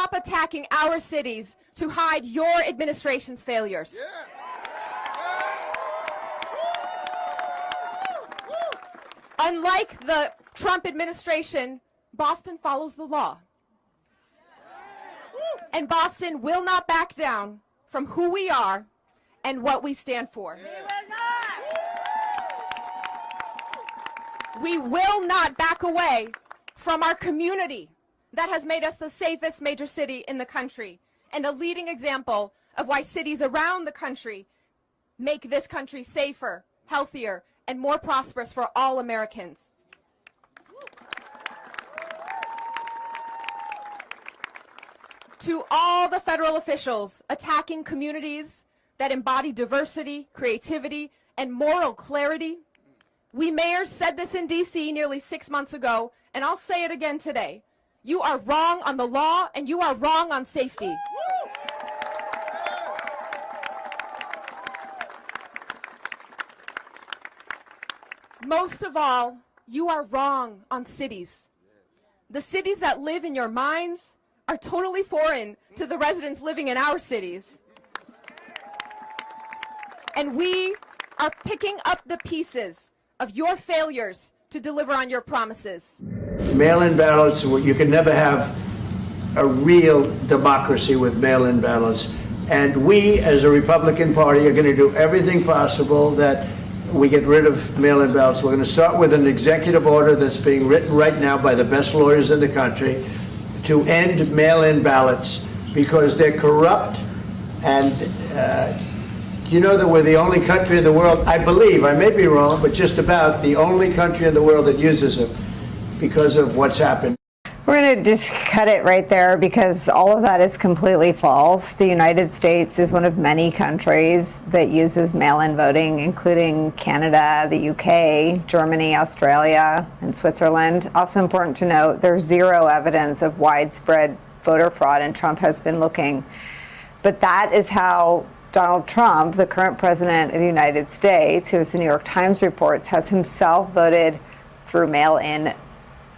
stop attacking our cities to hide your administration's failures. Unlike the Trump administration, Boston follows the law. And Boston will not back down from who we are and what we stand for. We will not back away from our community that has made us the safest major city in the country and a leading example of why cities around the country make this country safer, healthier, and more prosperous for all Americans. To all the federal officials attacking communities that embody diversity, creativity, and moral clarity, we mayors said this in D.C. nearly 6 months ago, and I'll say it again today. You are wrong on the law, and you are wrong on safety. Most of all, you are wrong on cities. The cities that live in your minds are totally foreign to the residents living in our cities. And we are picking up the pieces of your failures to deliver on your promises. Mail-in ballots, you can never have a real democracy with mail-in ballots. And we, as a Republican Party, are going to do everything possible that we get rid of mail-in ballots. We're going to start with an executive order that's being written right now by the best lawyers in the country to end mail-in ballots because they're corrupt. And you know that we're the only country in the world, I believe, I may be wrong, but just about the only country in the world that uses them because of what's happened. We're going to just cut it right there because all of that is completely false. The United States is one of many countries that uses mail-in voting, including Canada, the UK, Germany, Australia, and Switzerland. Also important to note, there's zero evidence of widespread voter fraud, and Trump has been looking. But that is how Donald Trump, the current president of the United States, who, as the New York Times reports, has himself voted through mail-in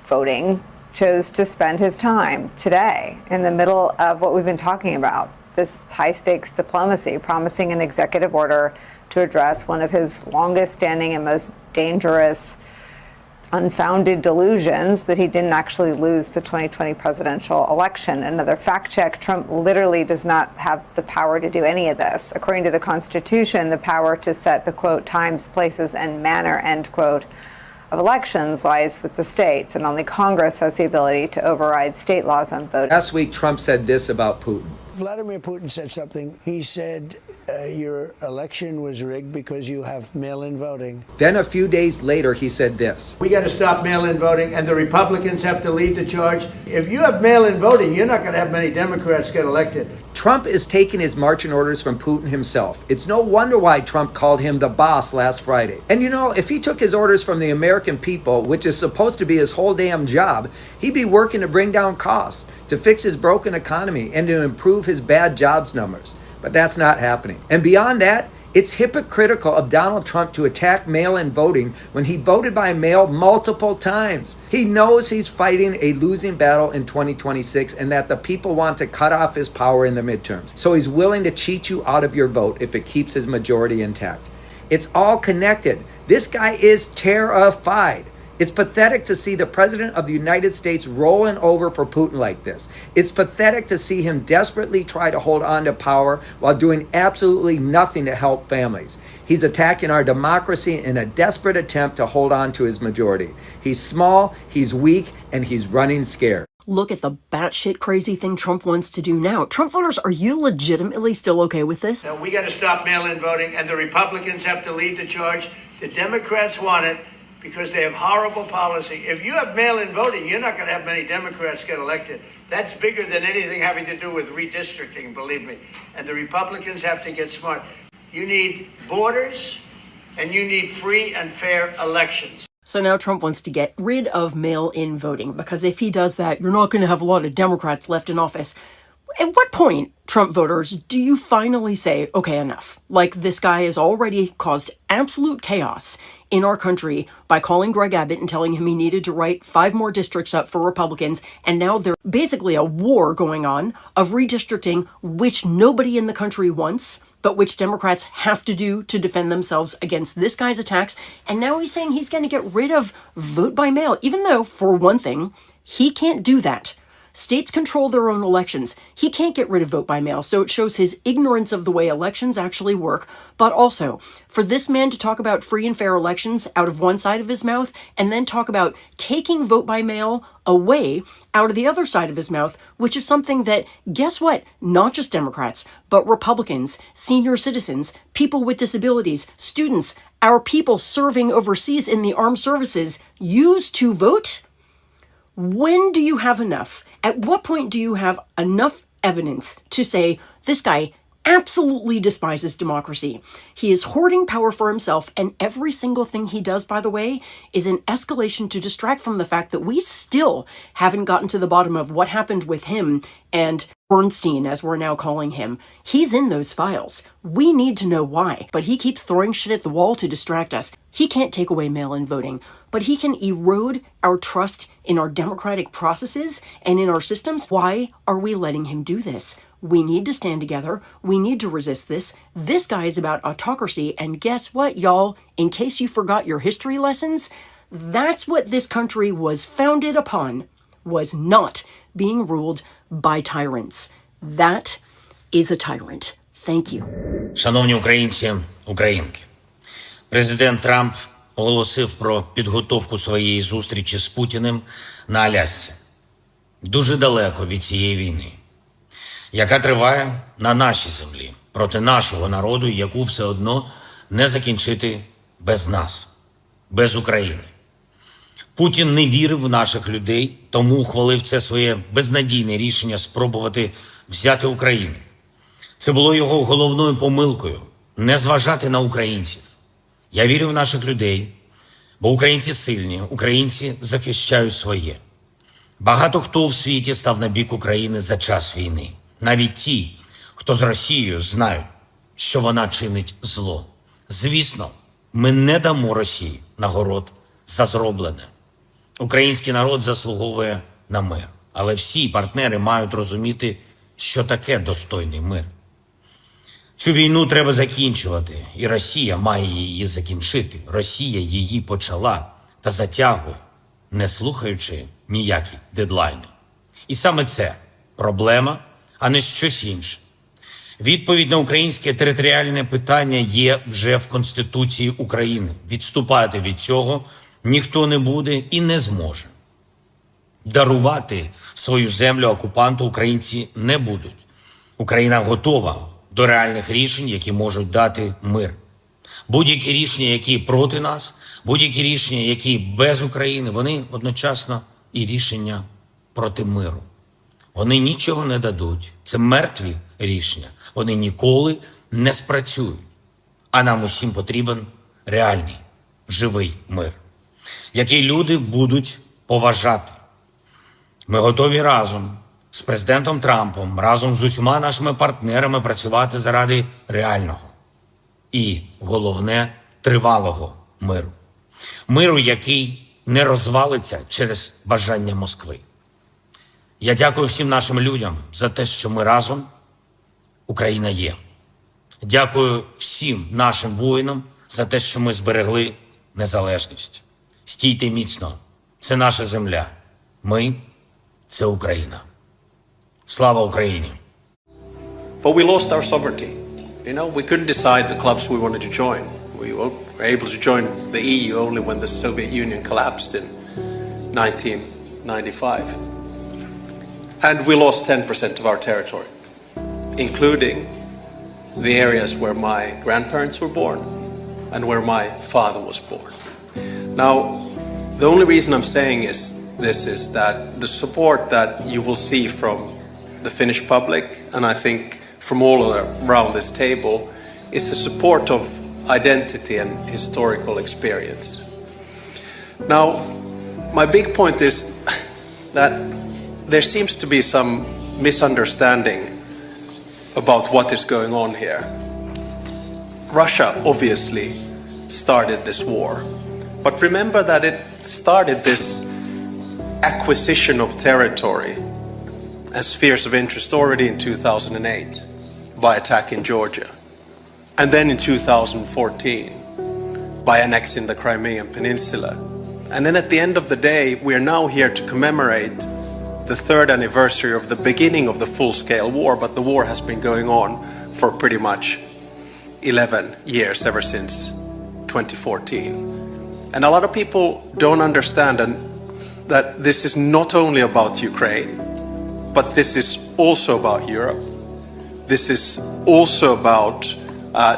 voting, chose to spend his time today in the middle of what we've been talking about, this high-stakes diplomacy, promising an executive order to address one of his longest-standing and most dangerous, unfounded delusions that he didn't actually lose the 2020 presidential election. Another fact check, Trump literally does not have the power to do any of this. According to the Constitution, the power to set the, quote, times, places, and manner, end quote, of elections lies with the states, and only Congress has the ability to override state laws on voting. Last week, Trump said this about Putin. Vladimir Putin said something. He said your election was rigged because you have mail-in voting. Then a few days later, he said this. We got to stop mail-in voting, and the Republicans have to lead the charge. If you have mail-in voting, you're not going to have many Democrats get elected. Trump is taking his marching orders from Putin himself. It's no wonder why Trump called him the boss last Friday. And you know, if he took his orders from the American people, which is supposed to be his whole damn job, he'd be working to bring down costs, to fix his broken economy, and to improve his bad jobs numbers. But that's not happening. And beyond that, it's hypocritical of Donald Trump to attack mail-in voting when he voted by mail multiple times. He knows he's fighting a losing battle in 2026 and that the people want to cut off his power in the midterms. So he's willing to cheat you out of your vote if it keeps his majority intact. It's all connected. This guy is terrified. It's pathetic to see the president of the United States rolling over for Putin like this. It's pathetic to see him desperately try to hold on to power while doing absolutely nothing to help families. He's attacking our democracy in a desperate attempt to hold on to his majority. He's small, he's weak, and he's running scared. Look at the batshit crazy thing Trump wants to do now. Trump voters, are you legitimately still okay with this? No, we got to stop mail-in voting, and the Republicans have to lead the charge. The Democrats want it because they have horrible policy. If you have mail-in voting, you're not going to have many Democrats get elected. That's bigger than anything having to do with redistricting, believe me. And the Republicans have to get smart. You need borders, and you need free and fair elections. So now Trump wants to get rid of mail-in voting, because if he does that, you're not going to have a lot of Democrats left in office. At what point, Trump voters, do you finally say, okay, enough? Like, this guy has already caused absolute chaos in our country by calling Greg Abbott and telling him he needed to write 5 more districts up for Republicans, and now there's basically a war going on of redistricting, which nobody in the country wants, but which Democrats have to do to defend themselves against this guy's attacks. And now he's saying he's going to get rid of vote by mail, even though, for one thing, he can't do that. States control their own elections. He can't get rid of vote by mail, so it shows his ignorance of the way elections actually work. But also, for this man to talk about free and fair elections out of one side of his mouth, and then talk about taking vote by mail away out of the other side of his mouth, which is something that, guess what? Not just Democrats, but Republicans, senior citizens, people with disabilities, students, our people serving overseas in the armed services use to vote? When do you have enough? At what point do you have enough evidence to say this guy absolutely despises democracy? He is hoarding power for himself, and every single thing he does, by the way, is an escalation to distract from the fact that we still haven't gotten to the bottom of what happened with him and Bernstein, as we're now calling him. He's in those files. We need to know why, but he keeps throwing shit at the wall to distract us. He can't take away mail-in voting, but he can erode our trust in our democratic processes and in our systems. Why are we letting him do this? We need to stand together. We need to resist this. This guy is about autocracy, and guess what, y'all? In case you forgot your history lessons, that's what this country was founded upon, was not being ruled by tyrants. That is a tyrant. Thank you. Шановні українці, українки, президент Трамп оголосив про підготовку своєї зустрічі з Путіним на Алясці. Дуже далеко від цієї війни, яка триває на нашій землі, проти нашого народу, яку все одно не закінчити без нас, без України. Путін не вірив в наших людей, тому ухвалив це своє безнадійне рішення спробувати взяти Україну. Це було його головною помилкою – не зважати на українців. Я вірю в наших людей, бо українці сильні, українці захищають своє. Багато хто в світі став на бік України за час війни. Навіть ті, хто з Росією, знають, що вона чинить зло. Звісно, ми не дамо Росії нагород за зроблене. Український народ заслуговує на мир. Але всі партнери мають розуміти, що таке достойний мир. Цю війну треба закінчувати, і Росія має її закінчити. Росія її почала та затягує, не слухаючи ніякі дедлайни. І саме це проблема, а не щось інше. Відповідь на українське територіальне питання є вже в Конституції України. Відступати від цього ніхто не буде і не зможе. Дарувати свою землю окупанту українці не будуть. Україна готова до реальних рішень, які можуть дати мир. Будь-які рішення, які проти нас, будь-які рішення, які без України, вони одночасно і рішення проти миру. Вони нічого не дадуть. Це мертві рішення. Вони ніколи не спрацюють. А нам усім потрібен реальний, живий мир, який люди будуть поважати. Ми готові разом з президентом Трампом, разом з усіма нашими партнерами працювати заради реального і, головне, тривалого миру. Миру, який не розвалиться через бажання Москви. Я дякую всім нашим людям за те, що ми разом. Україна є. Дякую всім нашим воїнам за те, що ми зберегли незалежність. Стійте міцно. Це наша земля. Ми – це Україна. Слава Україні! But we lost our sovereignty. You know, we couldn't decide the clubs we wanted to join. We were able to join the EU only when the Soviet Union collapsed in 1995. And we lost 10% of our territory, including the areas where my grandparents were born and where my father was born. Now, the only reason I'm saying this is that the support that you will see from the Finnish public, and I think from all around this table, is the support of identity and historical experience. Now, my big point is that there seems to be some misunderstanding about what is going on here. Russia obviously started this war, but remember that it started this acquisition of territory and spheres of interest already in 2008 by attacking Georgia, and then in 2014 by annexing the Crimean Peninsula. And then at the end of the day, we are now here to commemorate the 3rd anniversary of the beginning of the full-scale war, but the war has been going on for pretty much 11 years, ever since 2014. And a lot of people don't understand that this is not only about Ukraine, but this is also about Europe. This is also about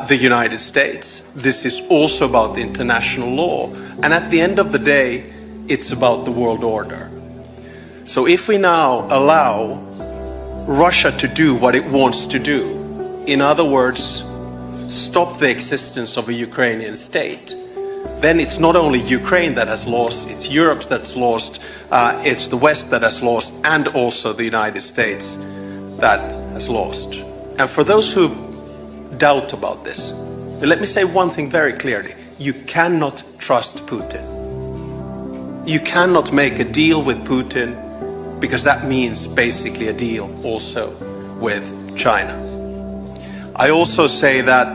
the United States. This is also about international law. And at the end of the day, it's about the world order. So if we now allow Russia to do what it wants to do, in other words, stop the existence of a Ukrainian state, then it's not only Ukraine that has lost, it's Europe that's lost, it's the West that has lost, and also the United States that has lost. And for those who doubt about this, let me say one thing very clearly. You cannot trust Putin. You cannot make a deal with Putin, because that means basically a deal also with China. I also say that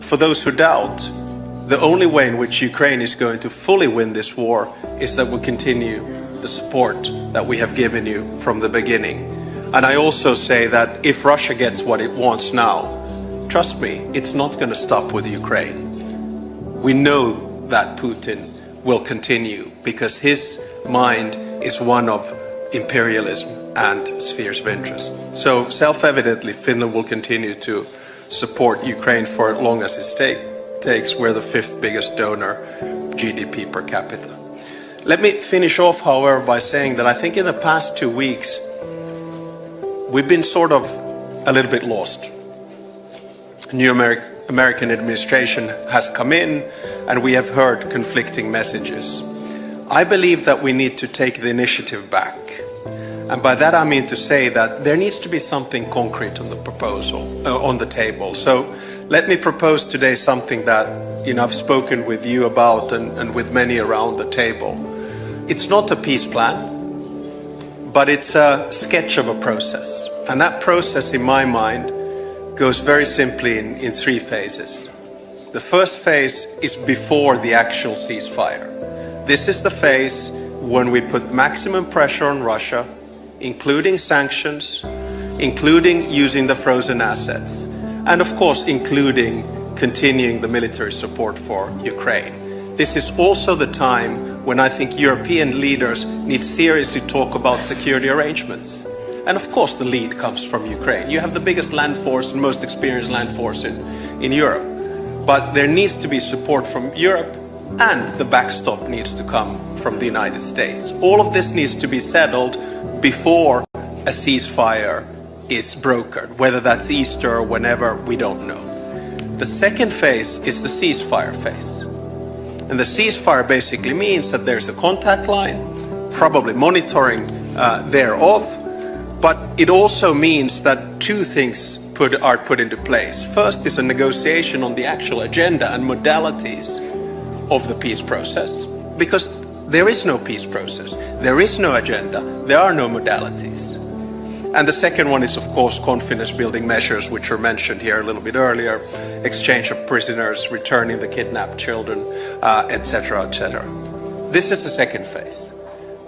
for those who doubt, the only way in which Ukraine is going to fully win this war is that we continue the support that we have given you from the beginning. And I also say that if Russia gets what it wants now, trust me, it's not going to stop with Ukraine. We know that Putin will continue because his mind is one of imperialism and spheres of interest. So self-evidently, Finland will continue to support Ukraine for as long as it takes. We're the 5th biggest donor, GDP per capita. Let me finish off, however, by saying that I think in the past 2 weeks, we've been sort of a little bit lost. A new American administration has come in, and we have heard conflicting messages. I believe that we need to take the initiative back. And by that I mean to say that there needs to be something concrete on the proposal, on the table. So let me propose today something that I've spoken with you about and with many around the table. It's not a peace plan, but it's a sketch of a process. And that process, in my mind, goes very simply in 3 phases. The first phase is before the actual ceasefire. This is the phase when we put maximum pressure on Russia, including sanctions, including using the frozen assets, and of course including continuing the military support for Ukraine. This is also the time when I think European leaders need seriously talk about security arrangements. And of course the lead comes from Ukraine. You have the biggest land force and most experienced land force in Europe. But there needs to be support from Europe, and the backstop needs to come from the United States. All of this needs to be settled before a ceasefire is brokered, whether that's Easter or whenever, we don't know. The second phase is the ceasefire phase. And the ceasefire basically means that there's a contact line, probably monitoring thereof, but it also means that 2 things are put into place. First is a negotiation on the actual agenda and modalities of the peace process, because there is no peace process, there is no agenda, there are no modalities. And the second one is, of course, confidence-building measures, which were mentioned here a little bit earlier, exchange of prisoners, returning the kidnapped children, etc., etc. This is the second phase.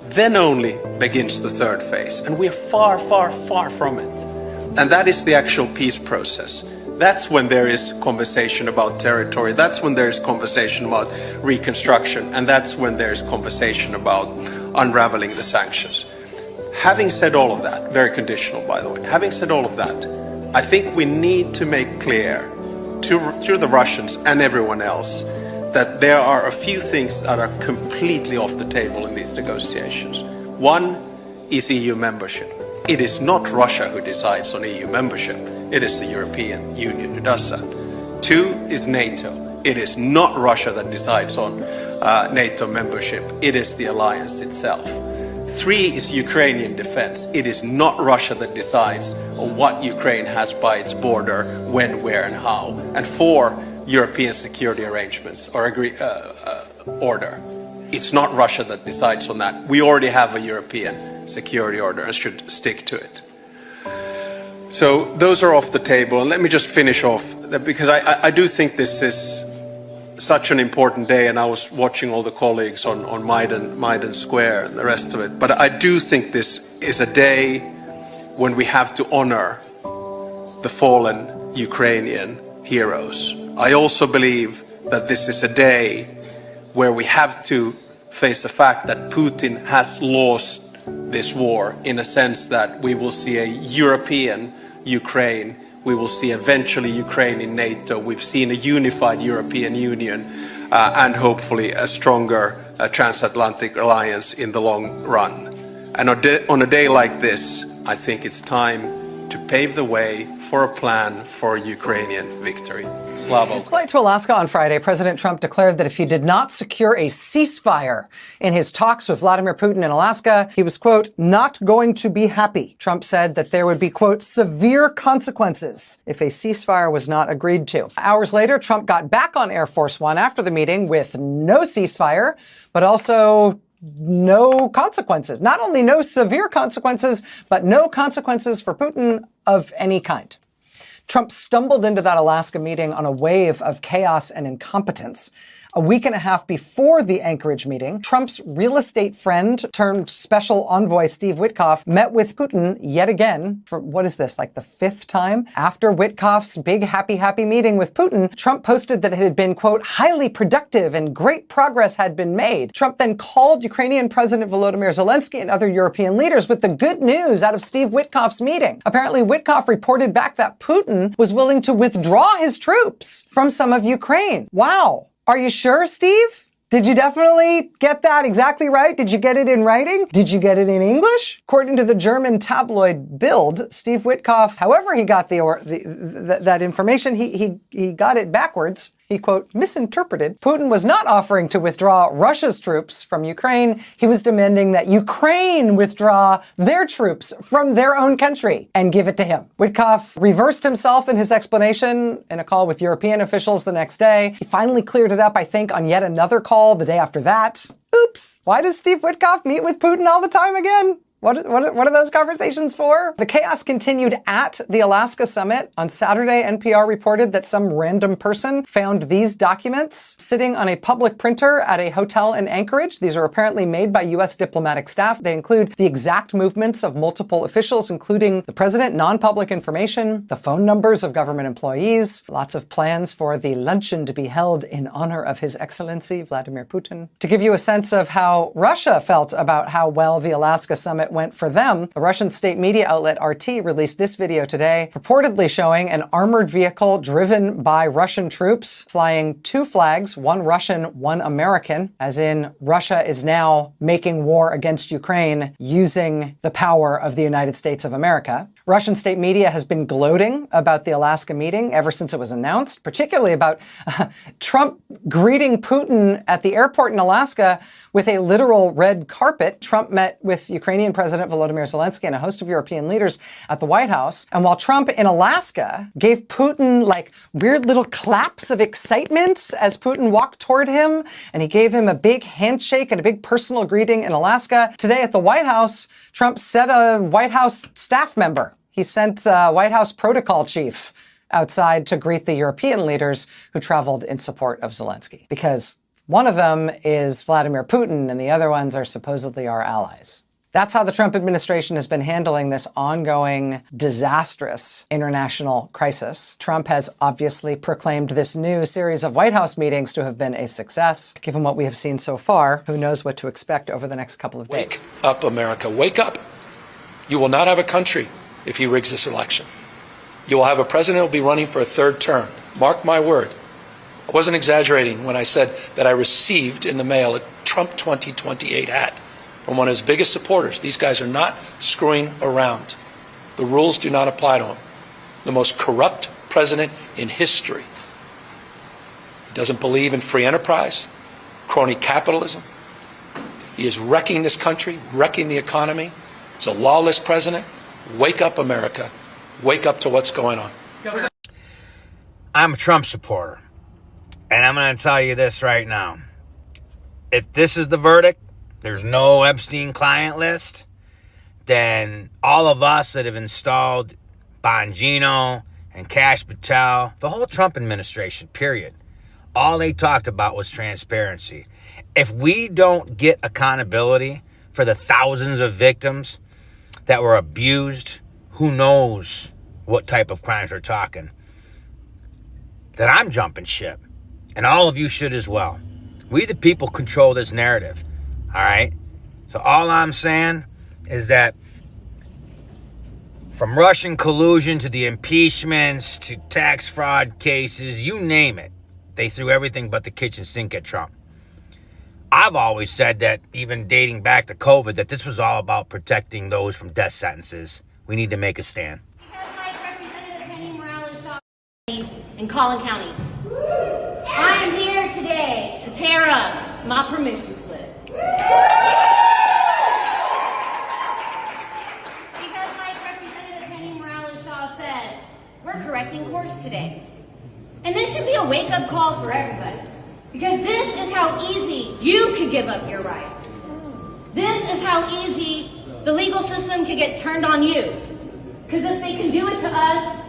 Then only begins the third phase, and we're far, far, far from it. And that is the actual peace process. That's when there is conversation about territory, that's when there is conversation about reconstruction, and that's when there is conversation about unraveling the sanctions. Having said all of that, very conditional by the way, having said all of that, I think we need to make clear to the Russians and everyone else that there are a few things that are completely off the table in these negotiations. One is EU membership. It is not Russia who decides on EU membership. It is the European Union who does that. 2 is NATO. It is not Russia that decides on NATO membership. It is the alliance itself. 3 is Ukrainian defense. It is not Russia that decides on what Ukraine has by its border, when, where, and how. And 4, European security arrangements or order. It's not Russia that decides on that. We already have a European security order and should stick to it. So those are off the table. And let me just finish off, because I do think this is such an important day, and I was watching all the colleagues on Maidan Square and the rest of it. But I do think this is a day when we have to honor the fallen Ukrainian heroes. I also believe that this is a day where we have to face the fact that Putin has lost this war, in a sense that we will see a European Ukraine. We will see eventually Ukraine in NATO. We've seen a unified European Union and hopefully a stronger transatlantic alliance in the long run. And on a day like this, I think it's time to pave the way for a plan for Ukrainian victory. Slava. His flight to Alaska on Friday, President Trump declared that if he did not secure a ceasefire in his talks with Vladimir Putin in Alaska, he was, quote, not going to be happy. Trump said that there would be, quote, severe consequences if a ceasefire was not agreed to. Hours later, Trump got back on Air Force One after the meeting with no ceasefire, but also no consequences. Not only no severe consequences, but no consequences for Putin of any kind. Trump stumbled into that Alaska meeting on a wave of chaos and incompetence. A week and a half before the Anchorage meeting, Trump's real estate friend turned special envoy Steve Witkoff met with Putin yet again for, what is this, like the 5th time? After Witkoff's big happy meeting with Putin, Trump posted that it had been, quote, highly productive and great progress had been made. Trump then called Ukrainian President Volodymyr Zelensky and other European leaders with the good news out of Steve Witkoff's meeting. Apparently, Witkoff reported back that Putin was willing to withdraw his troops from some of Ukraine. Wow. Are you sure, Steve? Did you definitely get that exactly right? Did you get it in writing? Did you get it in English? According to the German tabloid Bild, Steve Witkoff, however he got that information, he got it backwards. He, quote, misinterpreted. Putin was not offering to withdraw Russia's troops from Ukraine. He was demanding that Ukraine withdraw their troops from their own country and give it to him. Witkoff reversed himself in his explanation in a call with European officials the next day. He finally cleared it up, I think, on yet another call the day after that. Oops. Why does Steve Witkoff meet with Putin all the time again? What are those conversations for? The chaos continued at the Alaska summit. On Saturday, NPR reported that some random person found these documents sitting on a public printer at a hotel in Anchorage. These are apparently made by U.S. diplomatic staff. They include the exact movements of multiple officials, including the president, non-public information, the phone numbers of government employees, lots of plans for the luncheon to be held in honor of His Excellency Vladimir Putin. To give you a sense of how Russia felt about how well the Alaska summit went for them, the Russian state media outlet RT released this video today, purportedly showing an armored vehicle driven by Russian troops flying 2 flags, one Russian, one American, as in Russia is now making war against Ukraine using the power of the United States of America. Russian state media has been gloating about the Alaska meeting ever since it was announced, particularly about Trump greeting Putin at the airport in Alaska with a literal red carpet. Trump met with Ukrainian President Volodymyr Zelensky and a host of European leaders at the White House. And while Trump in Alaska gave Putin like weird little claps of excitement as Putin walked toward him, and he gave him a big handshake and a big personal greeting in Alaska, today at the White House, Trump sent a White House staff member. He sent a White House protocol chief outside to greet the European leaders who traveled in support of Zelensky, because one of them is Vladimir Putin and the other ones are supposedly our allies. That's how the Trump administration has been handling this ongoing, disastrous international crisis. Trump has obviously proclaimed this new series of White House meetings to have been a success. Given what we have seen so far, who knows what to expect over the next couple of days. Wake up, America. Wake up. You will not have a country if he rigs this election. You will have a president who will be running for a 3rd term. Mark my word. I wasn't exaggerating when I said that I received in the mail a Trump 2028 hat from one of his biggest supporters. These guys are not screwing around. The rules do not apply to him. The most corrupt president in history. He doesn't believe in free enterprise, crony capitalism. He is wrecking this country, wrecking the economy. He's a lawless president. Wake up, America. Wake up to what's going on. I'm a Trump supporter, and I'm going to tell you this right now. If this is the verdict, there's no Epstein client list, then all of us that have installed Bongino and Cash Patel, the whole Trump administration, period, all they talked about was transparency. If we don't get accountability for the thousands of victims that were abused, who knows what type of crimes we're talking, then I'm jumping ship. And all of you should as well. We the people control this narrative. All right? So all I'm saying is that from Russian collusion to the impeachments to tax fraud cases, you name it, they threw everything but the kitchen sink at Trump. I've always said that, even dating back to COVID, that this was all about protecting those from death sentences. We need to make a stand. Because like Representative Henny Morales in Collin County, I am here today to tear up my permission slip. Because like Representative Henny Morales said, we're correcting course today. And this should be a wake-up call for everybody. Because this is how easy you could give up your rights. This is how easy the legal system could get turned on you. Because if they can do it to us,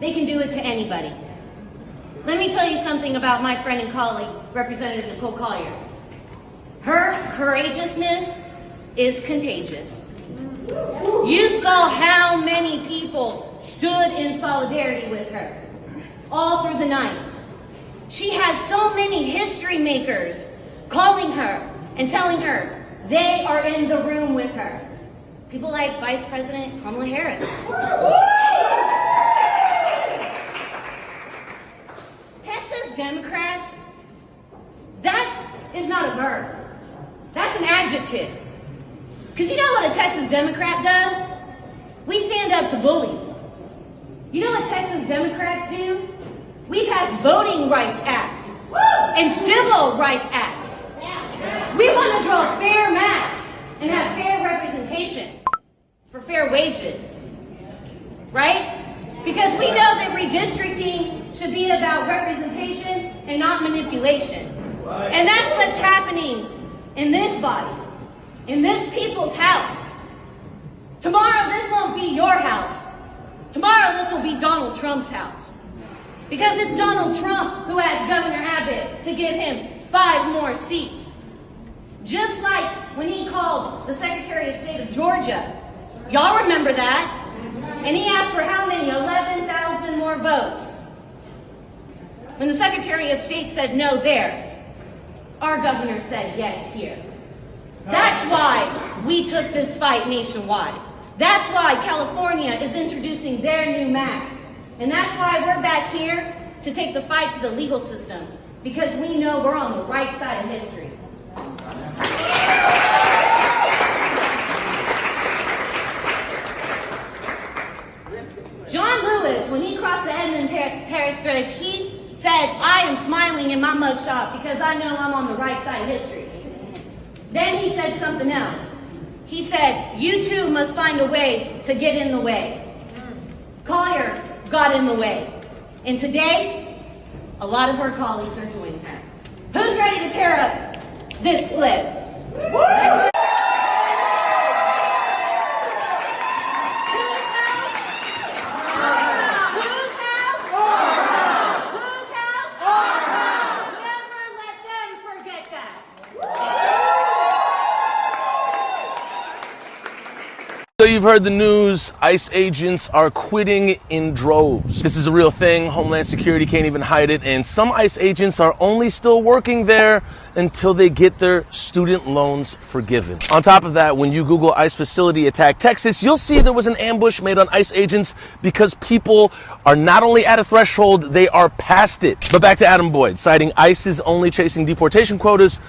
they can do it to anybody. Let me tell you something about my friend and colleague, Representative Nicole Collier. Her courageousness is contagious. You saw how many people stood in solidarity with her all through the night. She has so many history makers calling her and telling her they are in the room with her. People like Vice President Kamala Harris. Texas Democrats, that is not a verb. That's an adjective. Because you know what a Texas Democrat does? We stand up to bullies. You know what Texas Democrats do? We pass voting rights acts and civil rights acts. We want to draw fair maps and have fair representation for fair wages, right? Because we know that redistricting should be about representation and not manipulation. And that's what's happening in this body, in this people's house. Tomorrow, this won't be your house. Tomorrow, this will be Donald Trump's house. Because it's Donald Trump who asked Governor Abbott to give him 5 more seats. Just like when he called the Secretary of State of Georgia. Y'all remember that? And he asked for how many? 11,000 more votes. When the Secretary of State said no there, our governor said yes here. That's why we took this fight nationwide. That's why California is introducing their new maps. And that's why we're back here to take the fight to the legal system, because we know we're on the right side of history. John Lewis, when he crossed the Edmund Paris Bridge, he said, I am smiling in my mugshot because I know I'm on the right side of history. Then he said something else. He said, you too must find a way to get in the way. Collier got in the way. And today, a lot of her colleagues are joining her. Who's ready to tear up this slip? So you've heard the news, ICE agents are quitting in droves. This is a real thing. Homeland Security can't even hide it. And some ICE agents are only still working there until they get their student loans forgiven. On top of that, when you Google ICE facility attack Texas, you'll see there was an ambush made on ICE agents because people are not only at a threshold, they are past it. But back to Adam Boyd, citing ICE is only chasing deportation quotas.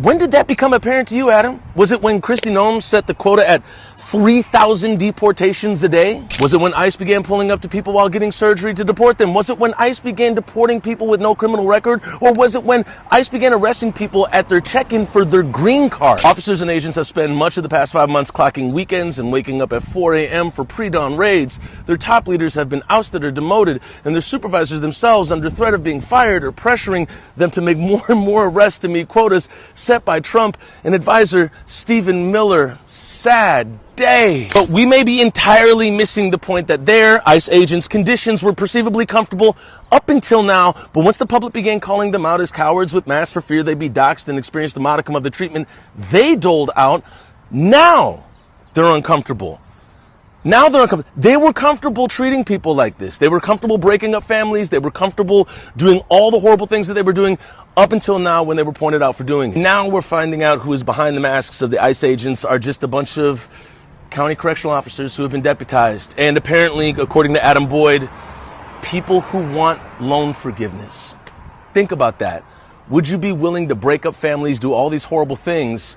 When did that become apparent to you, Adam? Was it when Kristi Noem set the quota at 3,000 deportations a day? Was it when ICE began pulling up to people while getting surgery to deport them? Was it when ICE began deporting people with no criminal record? Or was it when ICE began arresting people people at their check-in for their green card. Officers and agents have spent much of the past 5 months clocking weekends and waking up at 4 a.m. for pre-dawn raids. Their top leaders have been ousted or demoted, and their supervisors themselves under threat of being fired or pressuring them to make more and more arrests to meet quotas set by Trump and advisor Stephen Miller. Sad day. But we may be entirely missing the point that their ICE agents' conditions were perceivably comfortable up until now, but once the public began calling them out as cowards with masks for fear they'd be doxxed and experience the modicum of the treatment they doled out, now they're uncomfortable. Now they're uncomfortable. They were comfortable treating people like this. They were comfortable breaking up families. They were comfortable doing all the horrible things that they were doing up until now when they were pointed out for doing it. Now we're finding out who is behind the masks of the ICE agents are just a bunch of county correctional officers who have been deputized. And apparently, according to Adam Boyd, people who want loan forgiveness. Think about that. Would you be willing to break up families, do all these horrible things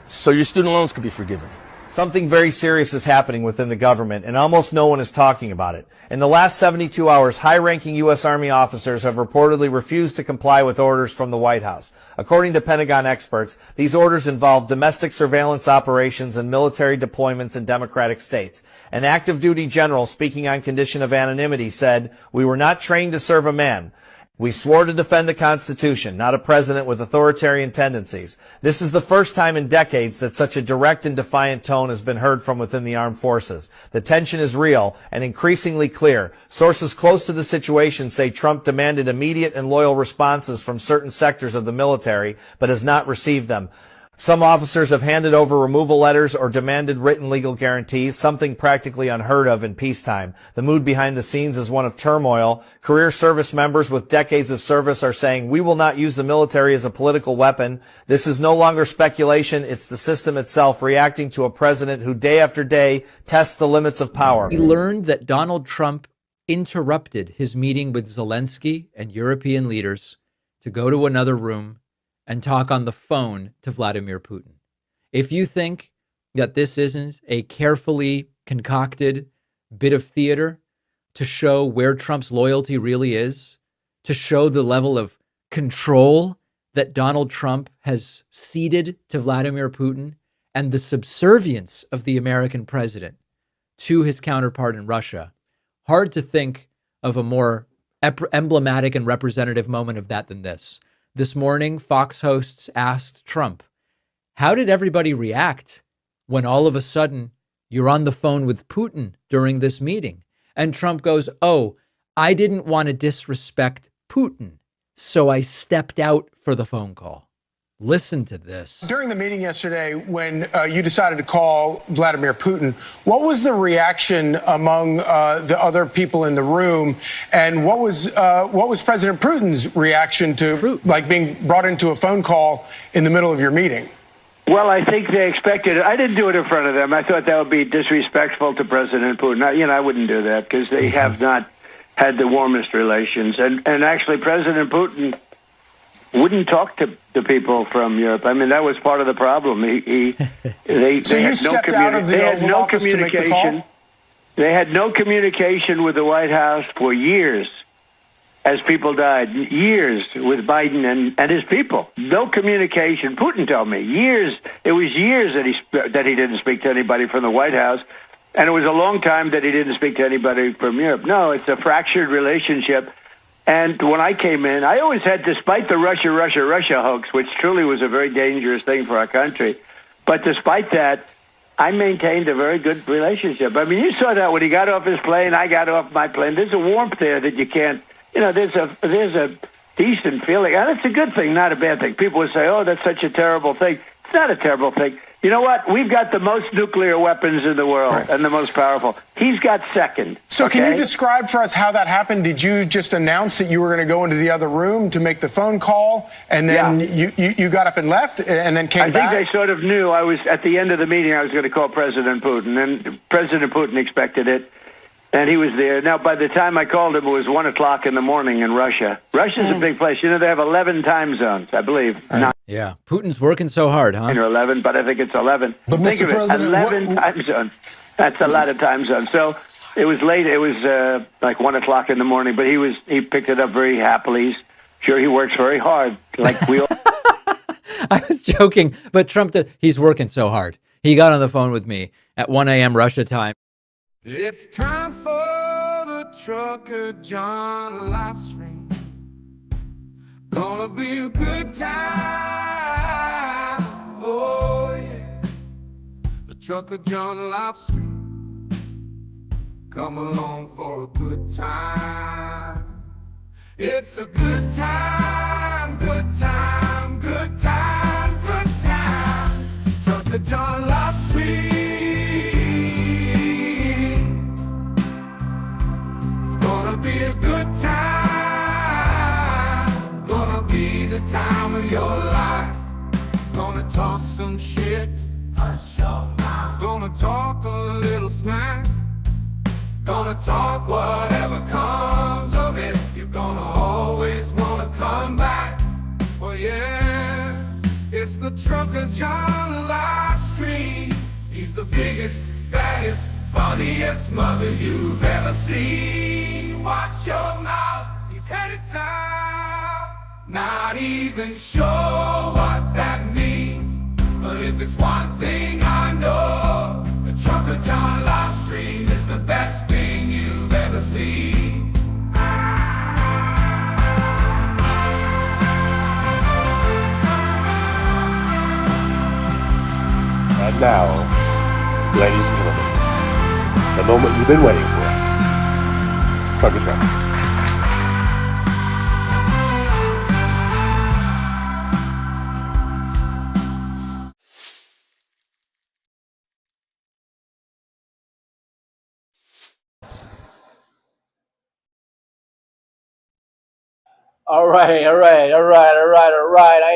so your student loans could be forgiven? Something very serious is happening within the government, and almost no one is talking about it. In the last 72 hours, high-ranking U.S. Army officers have reportedly refused to comply with orders from the White House. According to Pentagon experts, these orders involve domestic surveillance operations and military deployments in Democratic states. An active-duty general speaking on condition of anonymity said, "We were not trained to serve a man. We swore to defend the Constitution, not a president with authoritarian tendencies." This is the first time in decades that such a direct and defiant tone has been heard from within the armed forces. The tension is real and increasingly clear. Sources close to the situation say Trump demanded immediate and loyal responses from certain sectors of the military, but has not received them. Some officers have handed over removal letters or demanded written legal guarantees, something practically unheard of in peacetime. The mood behind the scenes is one of turmoil. Career service members with decades of service are saying, "We will not use the military as a political weapon." This is no longer speculation. It's the system itself reacting to a president who day after day tests the limits of power. We learned that Donald Trump interrupted his meeting with Zelensky and European leaders to go to another room and talk on the phone to Vladimir Putin. If you think that this isn't a carefully concocted bit of theater to show where Trump's loyalty really is, to show the level of control that Donald Trump has ceded to Vladimir Putin and the subservience of the American president to his counterpart in Russia, hard to think of a more emblematic and representative moment of that than this. This morning, Fox hosts asked Trump, "How did everybody react when all of a sudden you're on the phone with Putin during this meeting?" And Trump goes, "Oh, I didn't want to disrespect Putin, so I stepped out for the phone call." Listen to this. During the meeting yesterday, when you decided to call Vladimir Putin, what was the reaction among the other people in the room, and what was President Putin's reaction to like being brought into a phone call in the middle of your meeting? Well, I think they expected it. I didn't do it in front of them. I thought that would be disrespectful to President Putin. I wouldn't do that because they have not had the warmest relations, and actually President Putin wouldn't talk to people from Europe. I mean, that was part of the problem. They had no communication. They had no communication with the White House for years as people died. Years with Biden and his people. No communication. Putin told me years. It was years that he didn't speak to anybody from the White House, and it was a long time that he didn't speak to anybody from Europe. No, it's a fractured relationship. And when I came in, I always had, despite the Russia hoax, which truly was a very dangerous thing for our country, but despite that, I maintained a very good relationship. I mean, you saw that when he got off his plane, I got off my plane. There's a warmth there that you can't, there's a decent feeling. And it's a good thing, not a bad thing. People would say, "Oh, that's such a terrible thing." It's not a terrible thing. You know what? We've got the most nuclear weapons in the world and the most powerful. He's got second. So can you describe for us how that happened? Did you just announce that you were going to go into the other room to make the phone call, and then you got up and left and then came back? I think they sort of knew I was, at the end of the meeting, I was going to call President Putin, and President Putin expected it, and he was there. Now, by the time I called him, it was 1 o'clock in the morning in Russia. Russia's a big place. They have 11 time zones, I believe. Yeah, Putin's working so hard, huh? 9 or 11, but I think it's 11. But think Mr. of it, President, 11 time zones. That's a lot of time zones. So it was late. It was like 1 o'clock in the morning, but he picked it up very happily. Sure, he works very hard, like we all. I was joking, but Trump, he's working so hard. He got on the phone with me at 1 a.m. Russia time. It's time for the Trucker John Livestream. Gonna be a good time. Oh yeah. The Trucker John Livestream. Come along for a good time. It's a good time, good time, good time, good time. Trucker John Livestream. It's gonna be a good time. Gonna be the time of your life. Gonna talk some shit. Hush your mouth. Gonna talk a little smack. Gonna talk whatever comes of it. You're gonna always wanna come back. Well, yeah, it's the Trucker John Livestream. He's the biggest, baddest, funniest mother you've ever seen. Watch your mouth, he's headed south. Not even sure what that means, but if it's one thing I know, the Trucker John Livestream is the best thing you've ever seen. And now, ladies and gentlemen, the moment you've been waiting for. Trucker John. All right. I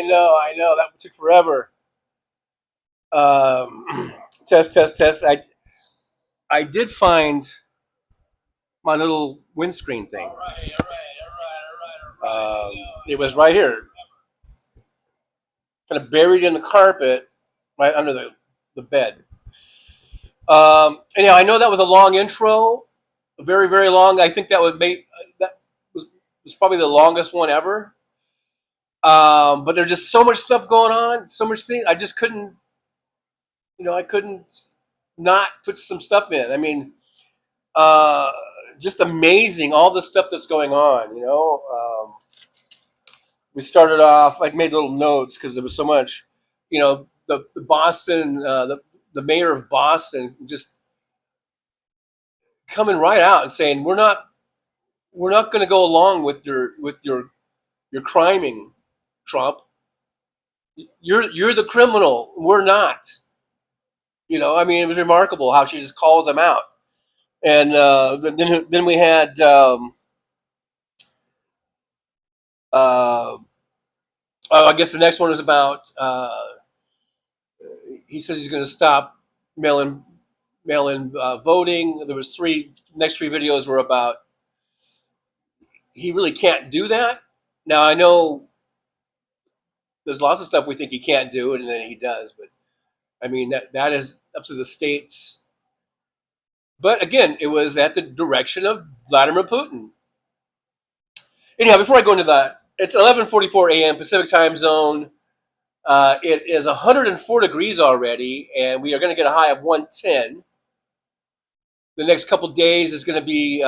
know. That took forever. Test. I did find my little windscreen thing. It was right here, kind of buried in the carpet, right under the bed. Anyhow, I know that was a long intro, very, very long. I think that was probably the longest one ever. But there's just so much stuff going on, so much things. I just couldn't, I couldn't not put some stuff in. I mean, just amazing, all the stuff that's going on, we started off, I made little notes because there was so much, the Boston, the mayor of Boston just coming right out and saying, we're not going to go along with your criming, Trump. You're the criminal. We're not. It was remarkable how she just calls him out. And then we had I guess the next one was about he says he's going to stop mail-in voting. There was next three videos were about he really can't do that. Now I know there's lots of stuff we think he can't do, and then he does. But I mean that is up to the states. But again, it was at the direction of Vladimir Putin. Anyhow, before I go into that, it's 11:44 a.m. Pacific time zone. It is 104 degrees already, and we are going to get a high of 110. The next couple days is going to be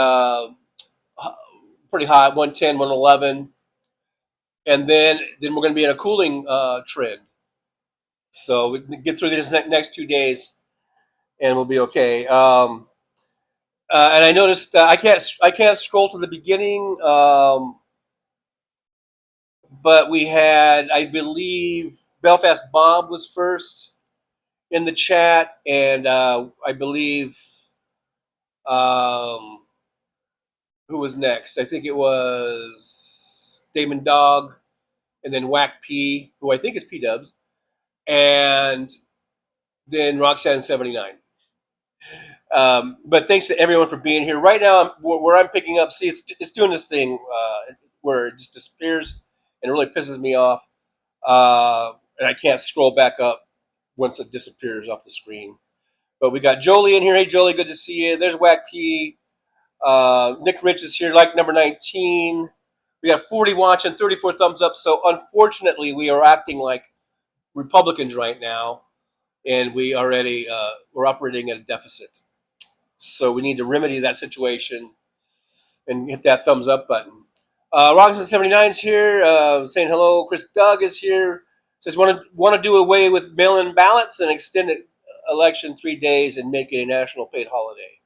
pretty hot, 110, 111. And then we're going to be in a cooling trend. So we can get through these next 2 days, and we'll be okay. And I noticed I can't scroll to the beginning, but we had, I believe, Belfast Bob was first in the chat, and I believe who was next? I think it was Damon Dog, and then Whack P, who I think is P Dubs, and then Roxanne 79. But thanks to everyone for being here. Right now, where I'm picking up, see, it's doing this thing where it just disappears, and it really pisses me off. And I can't scroll back up once it disappears off the screen. But we got Jolie in here. Hey, Jolie, good to see you. There's Whack P. Nick Rich is here, like number 19. We got 40 watching, 34 thumbs up. So unfortunately, we are acting like Republicans right now, and we're operating at a deficit. So we need to remedy that situation and hit that thumbs up button. Robinson79 is here, saying hello. Chris Doug is here. Says want to do away with mail-in ballots and extend it election 3 days and make it a national paid holiday.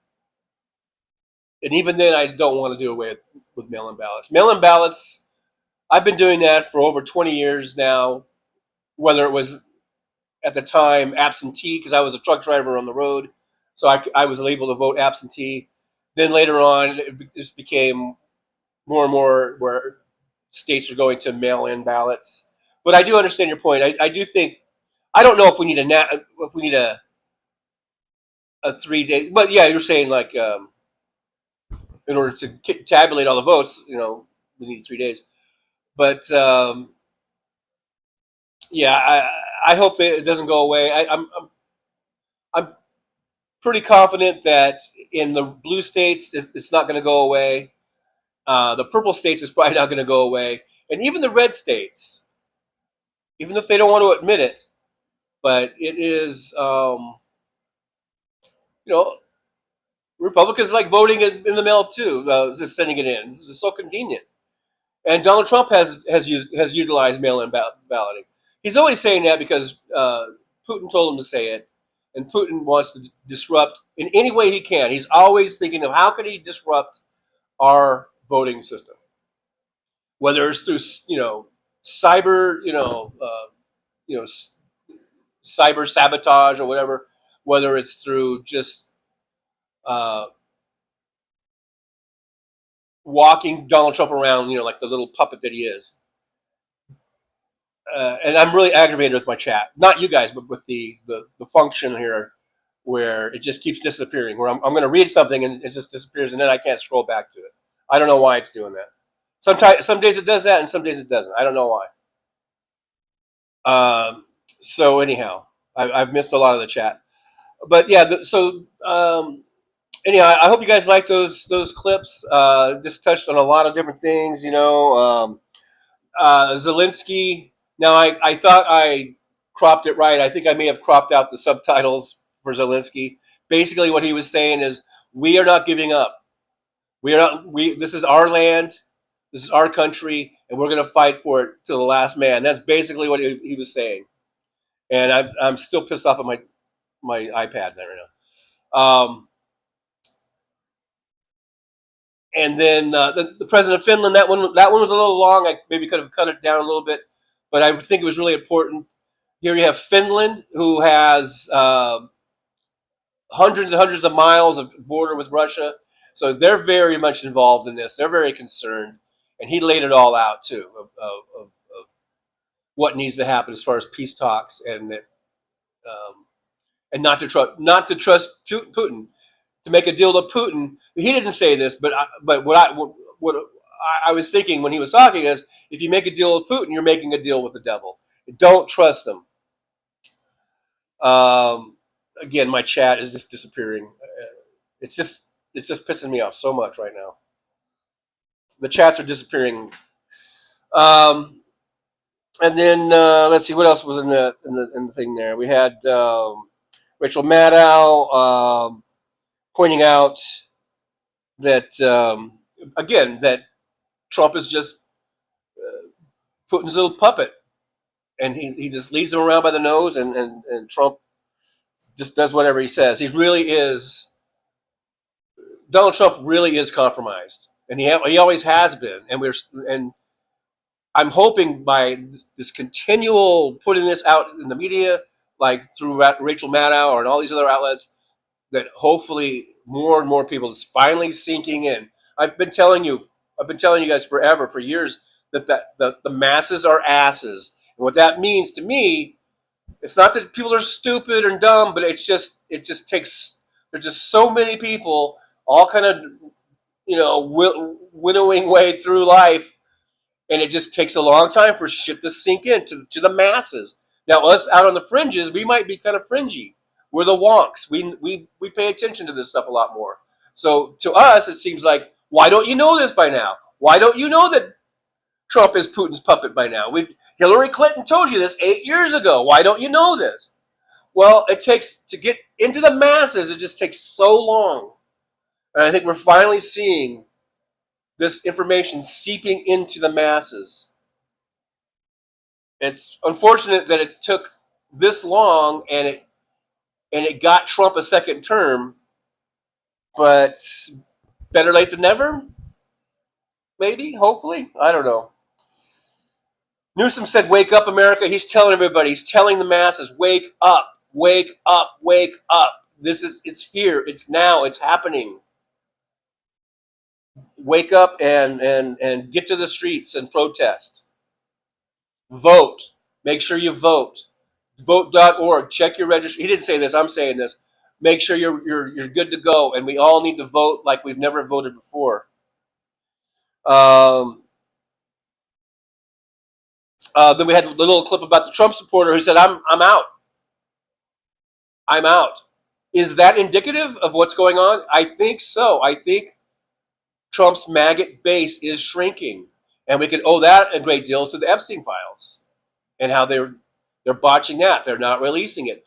And even then, I don't want to do away with mail-in ballots. Mail-in ballots, I've been doing that for over 20 years now, whether it was at the time absentee, because I was a truck driver on the road, so I was able to vote absentee. Then later on, it just became more and more where states are going to mail-in ballots. But I do understand your point. I do think, I don't know if we need a 3 day. But yeah, you're saying like in order to tabulate all the votes, we need 3 days. But yeah, I hope that it doesn't go away. I'm pretty confident that in the blue states, it's not going to go away. The purple states is probably not going to go away. And even the red states, even if they don't want to admit it, but it is, Republicans like voting in the mail too, just sending it in. It's so convenient. And Donald Trump has utilized mail-in balloting. He's always saying that because Putin told him to say it, and Putin wants to disrupt in any way he can. He's always thinking of how can he disrupt our voting system, whether it's through cyber cyber sabotage or whatever, whether it's through just walking Donald Trump around, like the little puppet that he is. And I'm really aggravated with my chat. Not you guys, but with the function here where it just keeps disappearing. Where I'm going to read something and it just disappears, and then I can't scroll back to it. I don't know why it's doing that. Some days it does that, and some days it doesn't. I don't know why. So anyhow, I've missed a lot of the chat. But yeah, anyhow, I hope you guys like those clips. Just touched on a lot of different things, Zelensky. Now, I thought I cropped it right. I think I may have cropped out the subtitles for Zelensky. Basically, what he was saying is, we are not giving up. This is our land. This is our country, and we're going to fight for it to the last man. That's basically what he was saying. And I'm still pissed off at my iPad right now. And then the president of Finland, that one was a little long. I maybe could have cut it down a little bit, but I think it was really important. Here you have Finland, who has hundreds and hundreds of miles of border with Russia. So they're very much involved in this. They're very concerned. And he laid it all out, too, of what needs to happen as far as peace talks and not to trust Putin. To make a deal with Putin, he didn't say this, but what I was thinking when he was talking is, if you make a deal with Putin, you're making a deal with the devil. Don't trust him. Again, my chat is just disappearing. It's just pissing me off so much right now. The chats are disappearing. And then let's see what else was in the thing there. We had Rachel Maddow pointing out that again, that Trump is just Putin's little puppet, and he just leads him around by the nose, and Trump just does whatever he says. He really is. Donald Trump really is compromised, and he always has been. And I'm hoping by this continual putting this out in the media, like through Rachel Maddow and all these other outlets, that hopefully more and more people is finally sinking in. I've been telling you guys forever, for years, that the masses are asses. And what that means to me, it's not that people are stupid and dumb, but it just takes, there's just so many people all kind of, winnowing way through life, and it just takes a long time for shit to sink in to the masses. Now, us out on the fringes, we might be kind of fringy. We're the wonks. We pay attention to this stuff a lot more. So to us, it seems like, why don't you know this by now? Why don't you know that Trump is Putin's puppet by now? Hillary Clinton told you this 8 years ago. Why don't you know this? Well, it takes, to get into the masses, it just takes so long. And I think we're finally seeing this information seeping into the masses. It's unfortunate that it took this long and it got Trump a second term, but better late than never? Maybe, hopefully, I don't know. Newsom said, wake up, America. He's telling everybody, he's telling the masses, wake up, wake up, wake up. It's here, it's now, it's happening. Wake up and get to the streets and protest. Vote. Make sure you vote. Vote.org. Check your registration. He didn't say this, I'm saying this. Make sure you're good to go, and we all need to vote like we've never voted before. Then we had a little clip about the Trump supporter who said, I'm out. I'm out. Is that indicative of what's going on? I think so. I think Trump's maggot base is shrinking. And we can owe that a great deal to the Epstein files and how they're botching that. They're not releasing it.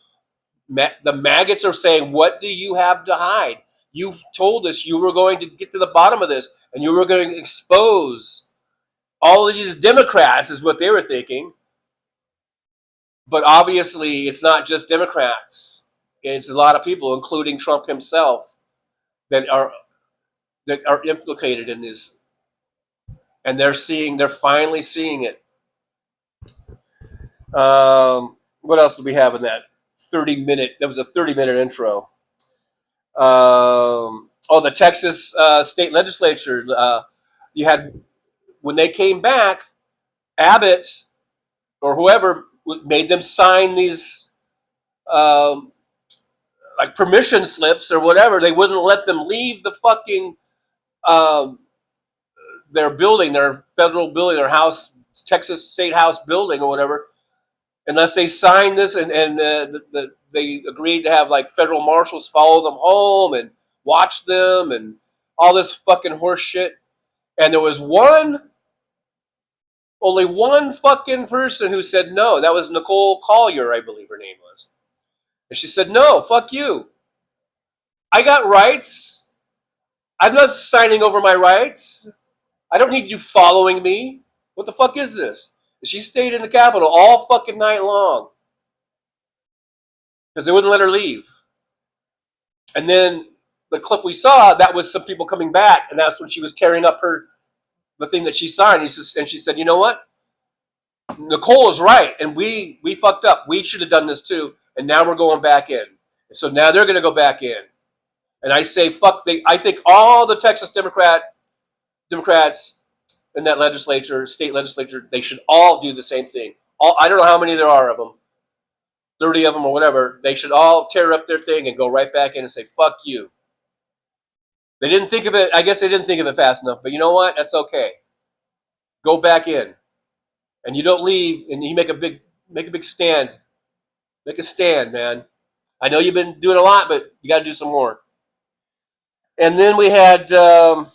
The maggots are saying, what do you have to hide? You told us you were going to get to the bottom of this and you were going to expose all of these Democrats, is what they were thinking. But obviously, it's not just Democrats. It's a lot of people, including Trump himself, that are implicated in this. And they're finally seeing it. What else do we have in that 30-minute? That was a 30-minute intro. The Texas state legislature. You had, when they came back, Abbott or whoever made them sign these like permission slips or whatever. They wouldn't let them leave the fucking their building, their federal building, their house, Texas State House building or whatever, unless they signed this and they agreed to have like federal marshals follow them home and watch them and all this fucking horse shit. And there was only one fucking person who said no. That was Nicole Collier, I believe her name was. And she said, no, fuck you. I got rights. I'm not signing over my rights. I don't need you following me. What the fuck is this? And she stayed in the Capitol all fucking night long because they wouldn't let her leave. And then the clip we saw, that was some people coming back, and that's when she was tearing up the thing that she signed. And she said, you know what? Nicole is right, and we fucked up. We should have done this too, and now we're going back in. So now they're going to go back in. And I say, I think all the Texas Democrats in that legislature, state legislature, they should all do the same thing. I don't know how many there are of them, 30 of them or whatever. They should all tear up their thing and go right back in and say, fuck you. They didn't think of it. I guess they didn't think of it fast enough. But you know what? That's okay. Go back in. And you don't leave and you make a big stand. Make a stand, man. I know you've been doing a lot, but you got to do some more. And then we had, now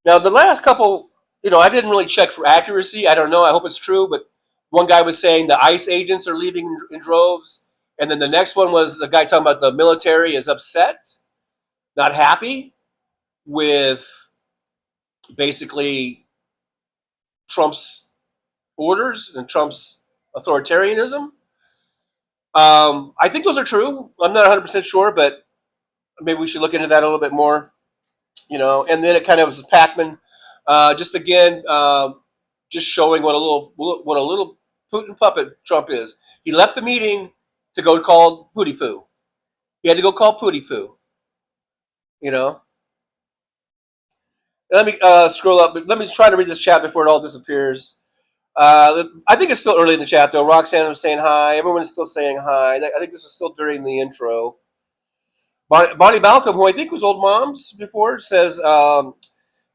the last couple, I didn't really check for accuracy. I don't know. I hope it's true. But one guy was saying the ICE agents are leaving in droves. And then the next one was the guy talking about the military is upset, not happy with basically Trump's orders and Trump's authoritarianism. I think those are true. I'm not 100% sure, but maybe we should look into that a little bit more. And then it kind of was Pac-Man, just again, just showing what a little Putin puppet Trump is. He left the meeting to go call Pootie Poo. He had to go call Pootie Poo. Let me scroll up. But let me try to read this chat before it all disappears. I think it's still early in the chat, though. Roxanne was saying hi. Everyone is still saying hi. I think this is still during the intro. Bonnie Balcom, who I think was Old Moms before, says,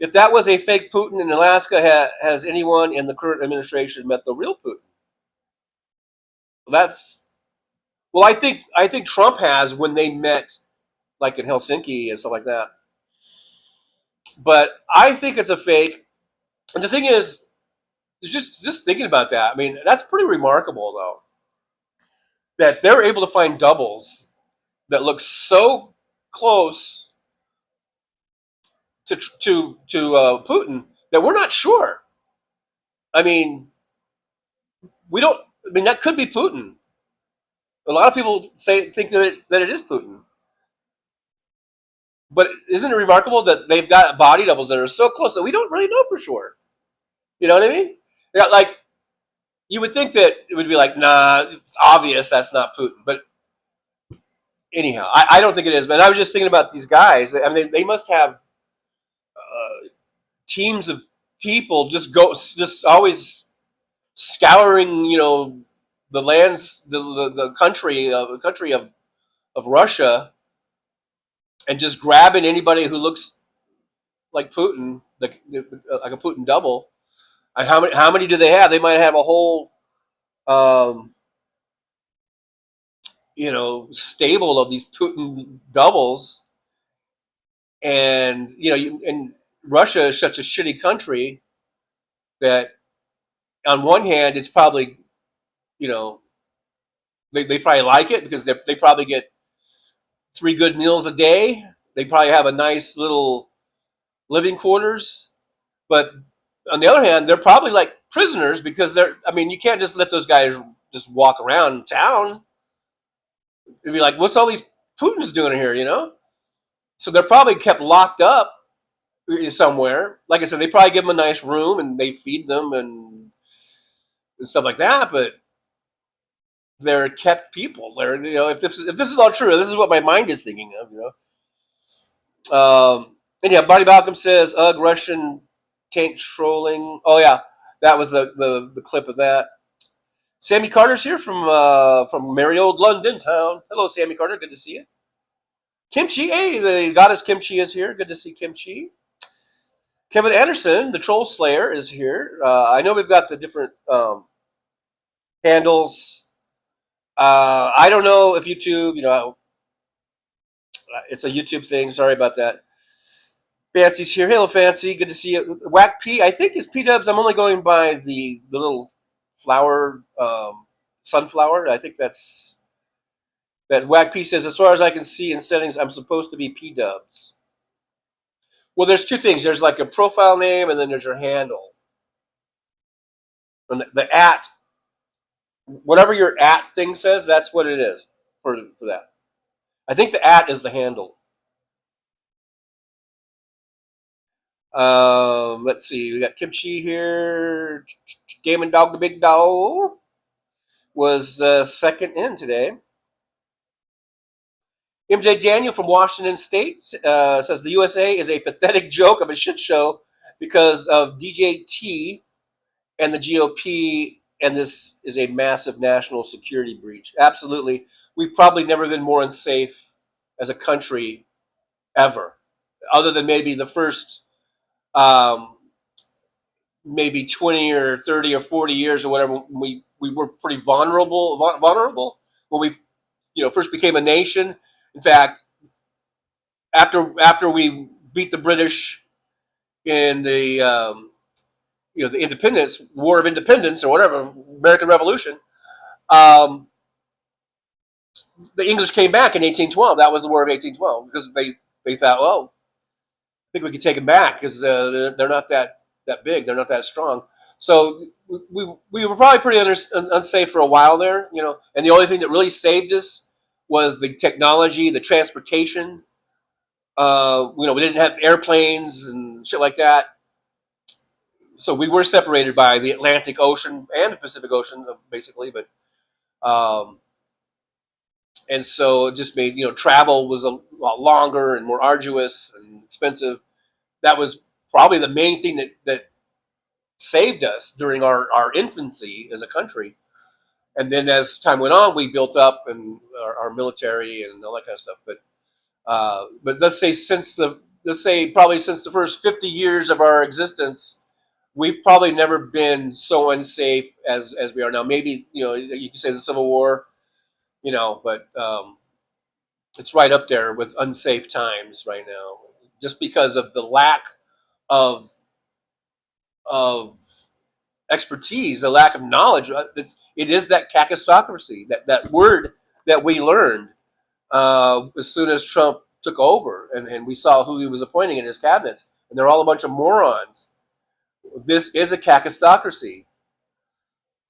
if that was a fake Putin in Alaska, has anyone in the current administration met the real Putin? Well, I think Trump has when they met, like in Helsinki and stuff like that. But I think it's a fake. And the thing is, just thinking about that. I mean, that's pretty remarkable, though, that they're able to find doubles that look so close to Putin that we're not sure. I mean, we don't. I mean, that could be Putin. A lot of people think that it is Putin. But isn't it remarkable that they've got body doubles that are so close that we don't really know for sure? You know what I mean? Yeah, like you would think that it would be like, nah, it's obvious that's not Putin. But anyhow, I don't think it is. But I was just thinking about these guys. I mean, they must have teams of people just always scouring, the lands, the country of Russia, and just grabbing anybody who looks like Putin, like a Putin double. And how many do they have? They might have a whole, stable of these Putin doubles. And and Russia is such a shitty country that, on one hand, it's probably, they probably like it because they probably get 3 good meals a day. They probably have a nice little living quarters. But on the other hand, they're probably like prisoners because you can't just let those guys just walk around town. It'd be like, what's all these Putin's doing here, So they're probably kept locked up somewhere. Like I said, they probably give them a nice room and they feed them and stuff like that. But they're kept people. They're, if this is all true, this is what my mind is thinking of, And yeah, Barney Balcom says, "Ugh, Russian tank trolling." Oh yeah, that was the clip of that. Sammy Carter's here from merry old London town. Hello, Sammy Carter. Good to see you. Kimchi, hey, the goddess Kimchi is here. Good to see Kimchi. Kevin Anderson, the Troll Slayer, is here. I know we've got the different handles. I don't know if YouTube, it's a YouTube thing. Sorry about that. Fancy's here. Hello, Fancy. Good to see you. Whack P, I think it's P-Dubs. I'm only going by the little flower, sunflower. I think that's that. Whack P says, as far as I can see in settings, I'm supposed to be P-Dubs. Well, there's two things. There's like a profile name, and then there's your handle. And the at, whatever your at thing says, that's what it is for that. I think the at is the handle. Let's see. We got Kimchi here. Gaming Dog the Big Dog was second in today. MJ Daniel from Washington State says the USA is a pathetic joke of a shit show because of DJT and the GOP, and this is a massive national security breach. Absolutely. We've probably never been more unsafe as a country ever, other than maybe the first maybe 20 or 30 or 40 years or whatever. We were pretty vulnerable when we first became a nation. In fact, after we beat the British in the the independence, War of Independence or whatever, American Revolution, the English came back in 1812. That was the War of 1812 because they thought, well, I think we could take them back because they're not that big, they're not that strong. So we were probably pretty unsafe for a while there, and the only thing that really saved us was the technology, the transportation. We didn't have airplanes and shit like that. So we were separated by the Atlantic Ocean and the Pacific Ocean, basically. But and so it just made travel was a lot longer and more arduous and expensive. That was probably the main thing that saved us during our infancy as a country. And then as time went on, we built up and our military and all that kind of stuff. But let's say probably since the first 50 years of our existence, we've probably never been so unsafe as we are now. Maybe you can say the Civil War, but it's right up there with unsafe times right now, just because of the lack of expertise, the lack of knowledge. It is that kakistocracy, that word that we learned as soon as Trump took over, and we saw who he was appointing in his cabinets, and they're all a bunch of morons. This is a kakistocracy.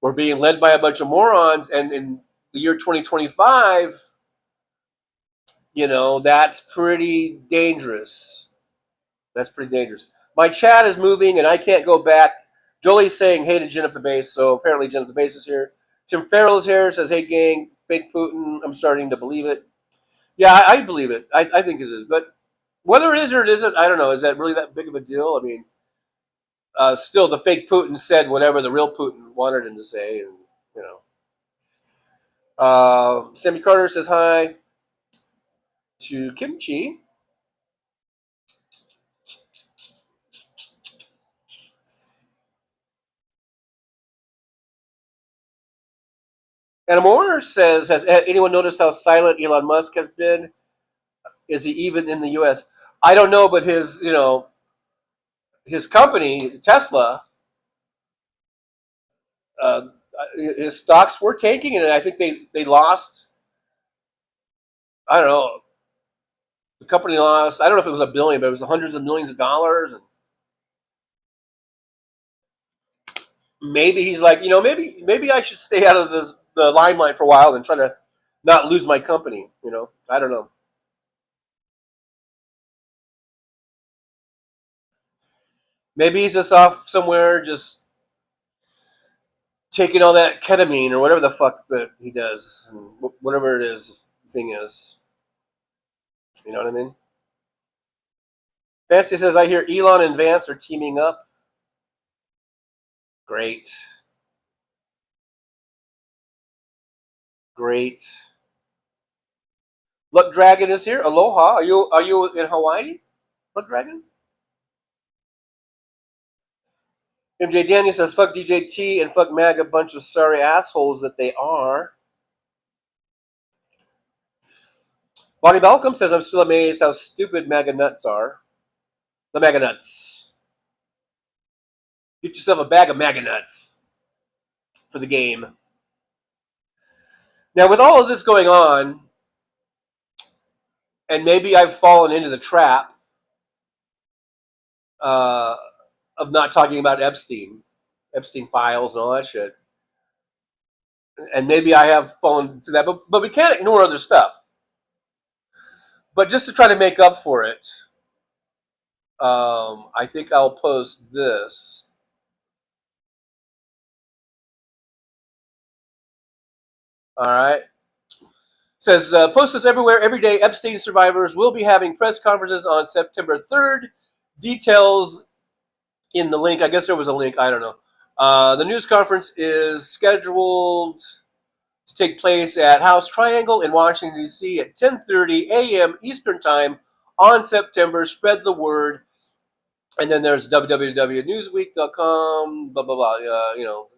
We're being led by a bunch of morons, and in the year 2025, that's pretty dangerous. That's pretty dangerous. My chat is moving, and I can't go back. Jolie's saying, hey to Jen up the base, so apparently Jen up the base is here. Tim Farrell is here, says, hey, gang, fake Putin. I'm starting to believe it. Yeah, I believe it. I think it is. But whether it is or it isn't, I don't know. Is that really that big of a deal? I mean, still, the fake Putin said whatever the real Putin wanted him to say. And, Sammy Carter says hi to Kimchi. And Moore says, has anyone noticed how silent Elon Musk has been? Is he even in the U.S.? I don't know, but his company, Tesla, his stocks were tanking, and I think they lost, I don't know, the company lost, I don't know if it was $1 billion, but it was hundreds of millions of dollars. And maybe he's like, maybe I should stay out of the limelight for a while and try to not lose my company. I don't know. Maybe he's just off somewhere, just taking all that ketamine or whatever the fuck that he does, and whatever it is, the thing is. You know what I mean? Fancy says, I hear Elon and Vance are teaming up. Great. Luck Dragon is here. Aloha. Are you in Hawaii? Luck Dragon? MJ Daniel says, fuck DJT and fuck MAGA, bunch of sorry assholes that they are. Bonnie Balcom says, I'm still amazed how stupid MAGA nuts are. The MAGA nuts. Get yourself a bag of MAGA nuts for the game. Now, with all of this going on, and maybe I've fallen into the trap of not talking about Epstein files and all that shit. And maybe I have fallen to that, but we can't ignore other stuff. But just to try to make up for it, I think I'll post this. All right. It says, post this everywhere, every day. Epstein survivors will be having press conferences on September 3rd. Details in the link. I guess there was a link. I don't know. The news conference is scheduled to take place at House Triangle in Washington, D.C. at 10:30 a.m. Eastern Time on September. Spread the word. And then there's www.newsweek.com, blah, blah, blah,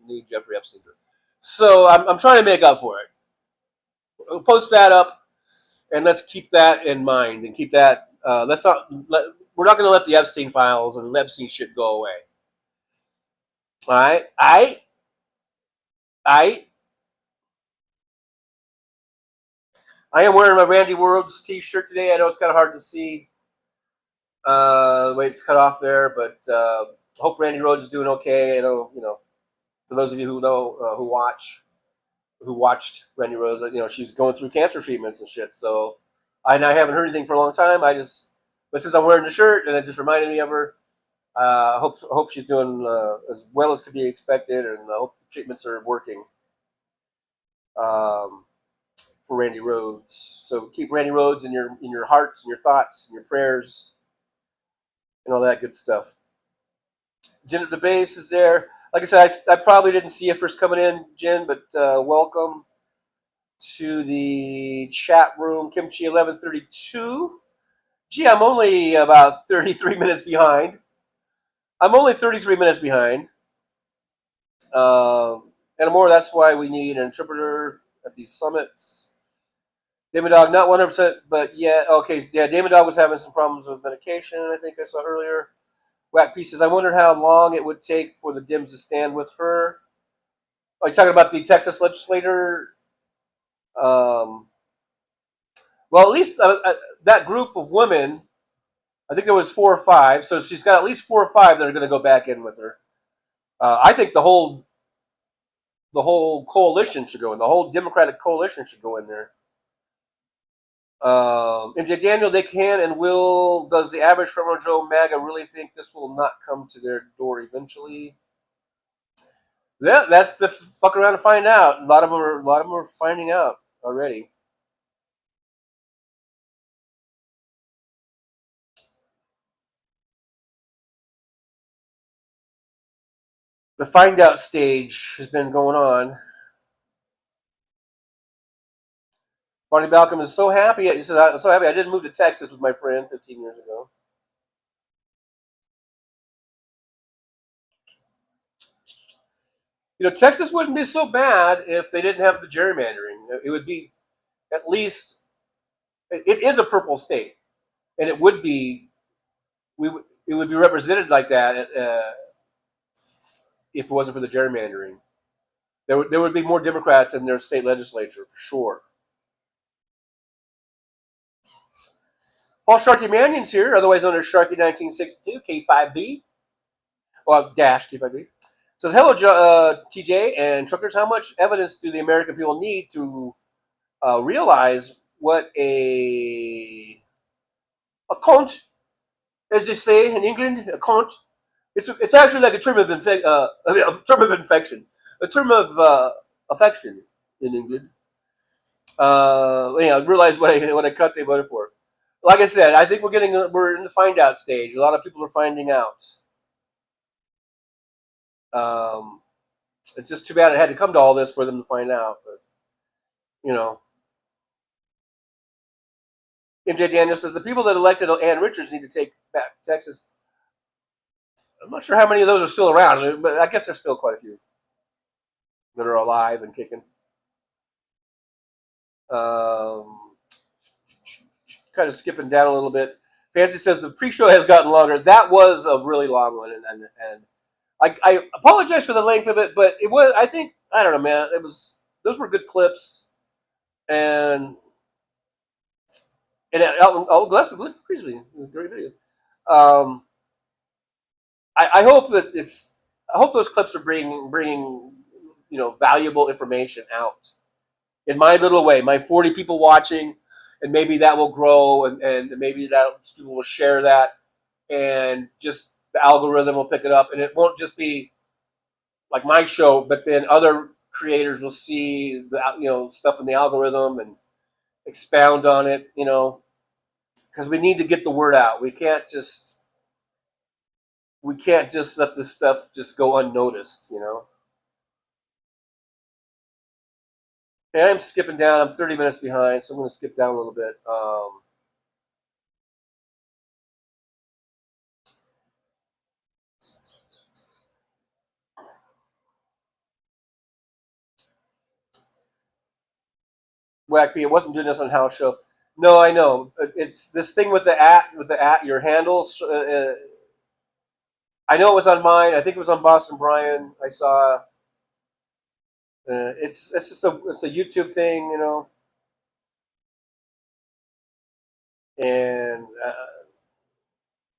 new Jeffrey Epstein. So I'm trying to make up for it. We'll post that up, and let's keep that in mind, and keep that, we're not going to let the Epstein files and Epstein shit go away. All right? I am wearing my Randy Rhodes t-shirt today. I know it's kind of hard to see the way it's cut off there, but I hope Randy Rhodes is doing okay. I know, for those of you who know, who watched Randy Rhodes, she's going through cancer treatments and shit. So I haven't heard anything for a long time. But since I'm wearing the shirt and it just reminded me of her, I hope she's doing as well as could be expected, and I hope the treatments are working for Randy Rhodes. So keep Randy Rhodes in your hearts and your thoughts and your prayers and all that good stuff. Jen at the base is there. Like I said, I probably didn't see you first coming in, Jen, but welcome to the chat room. Kimchi 1132. Gee, I'm only about 33 minutes behind. And more, that's why we need an interpreter at these summits. Damon Dog, not 100%, but yeah, okay. Yeah, Damon Dog was having some problems with medication, I think I saw earlier. Whack P says, I wondered how long it would take for the Dems to stand with her. Are you talking about the Texas legislator? Well, at least that group of women, I think there was 4 or 5. So she's got at least 4 or 5 that are going to go back in with her. I think the whole coalition should go in. The whole Democratic coalition should go in there. MJ Daniel, they can and will. Does the average Farmer Joe MAGA really think this will not come to their door eventually? Yeah, that's the fuck around to find out. A lot of them are finding out already. The find out stage has been going on. Barney Balcom is so happy. He said, "I'm so happy I didn't move to Texas with my friend 15 years ago." You know, Texas wouldn't be so bad if they didn't have the gerrymandering. It would be at least. It is a purple state, and it would be. It would be represented like that if it wasn't for the gerrymandering. There would be more Democrats in their state legislature for sure. Paul Sharky Manions here, otherwise known as Sharky 1962 K5B, well dash K5B, says, "Hello, TJ and truckers. How much evidence do the American people need to realize what a cunt, as they say in England, a cunt? It's actually like a term of infection, a term of affection in England. Realize what a cunt they voted for. Like I said, I think we're in the find out stage. A lot of people are finding out. It's just too bad it had to come to all this for them to find out. But MJ Daniel says the people that elected Ann Richards need to take back Texas. I'm not sure how many of those are still around, but I guess there's still quite a few that are alive and kicking. Kind of skipping down a little bit. Fancy says the pre-show has gotten longer. That was a really long one, and I apologize for the length of it, but it was. I don't know, man. Those were good clips, and Alton Gillespie, great video. I hope that I hope those clips are bringing valuable information out in my little way. My 40 people watching. And maybe that will grow, and maybe that people will share that, and just the algorithm will pick it up, and it won't just be like my show, but then other creators will see the stuff in the algorithm and expound on it, because we need to get the word out. We can't just let this stuff just go unnoticed, I'm skipping down. I'm 30 minutes behind, so I'm going to skip down a little bit. Whack P, it wasn't doing this on House Show. No, I know. It's this thing with the your handles. I know it was on mine. I think it was on Boston Brian. I saw. It's just a YouTube thing, and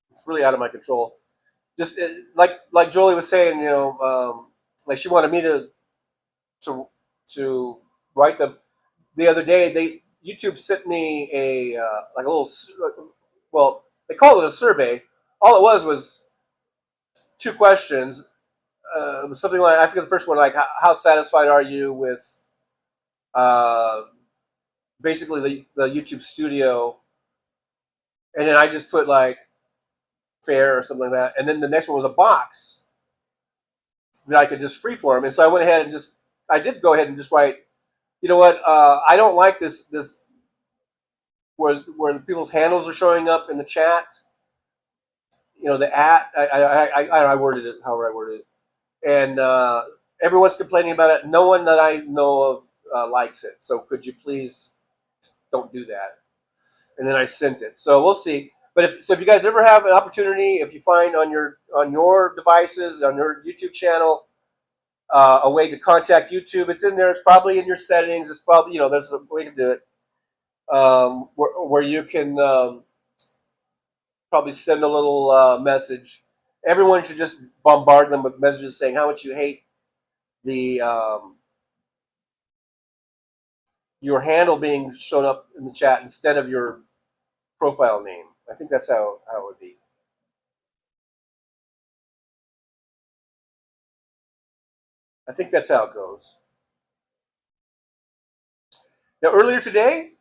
it's really out of my control. Just like Jolie was saying, like she wanted me to write them. The other day, YouTube sent me a little. Well, they call it a survey. All it was 2 questions. Something like, I forget the first one, like how satisfied are you with basically the YouTube studio, and then I just put like fair or something like that, and then the next one was a box that I could just freeform, and so I went ahead and I did go ahead and just write, you know what, I don't like this where people's handles are showing up in the chat, the at, I worded it however I worded it. And everyone's complaining about it. No one that I know of likes it. So could you please don't do that? And then I sent it. So we'll see. But if you guys ever have an opportunity, if you find on your devices, on your YouTube channel, a way to contact YouTube, it's in there. It's probably in your settings. It's probably, there's a way to do it where you can probably send a little message. Everyone should just bombard them with messages saying how much you hate the your handle being shown up in the chat instead of your profile name. I think that's how it would be. I think that's how it goes. Now, earlier today,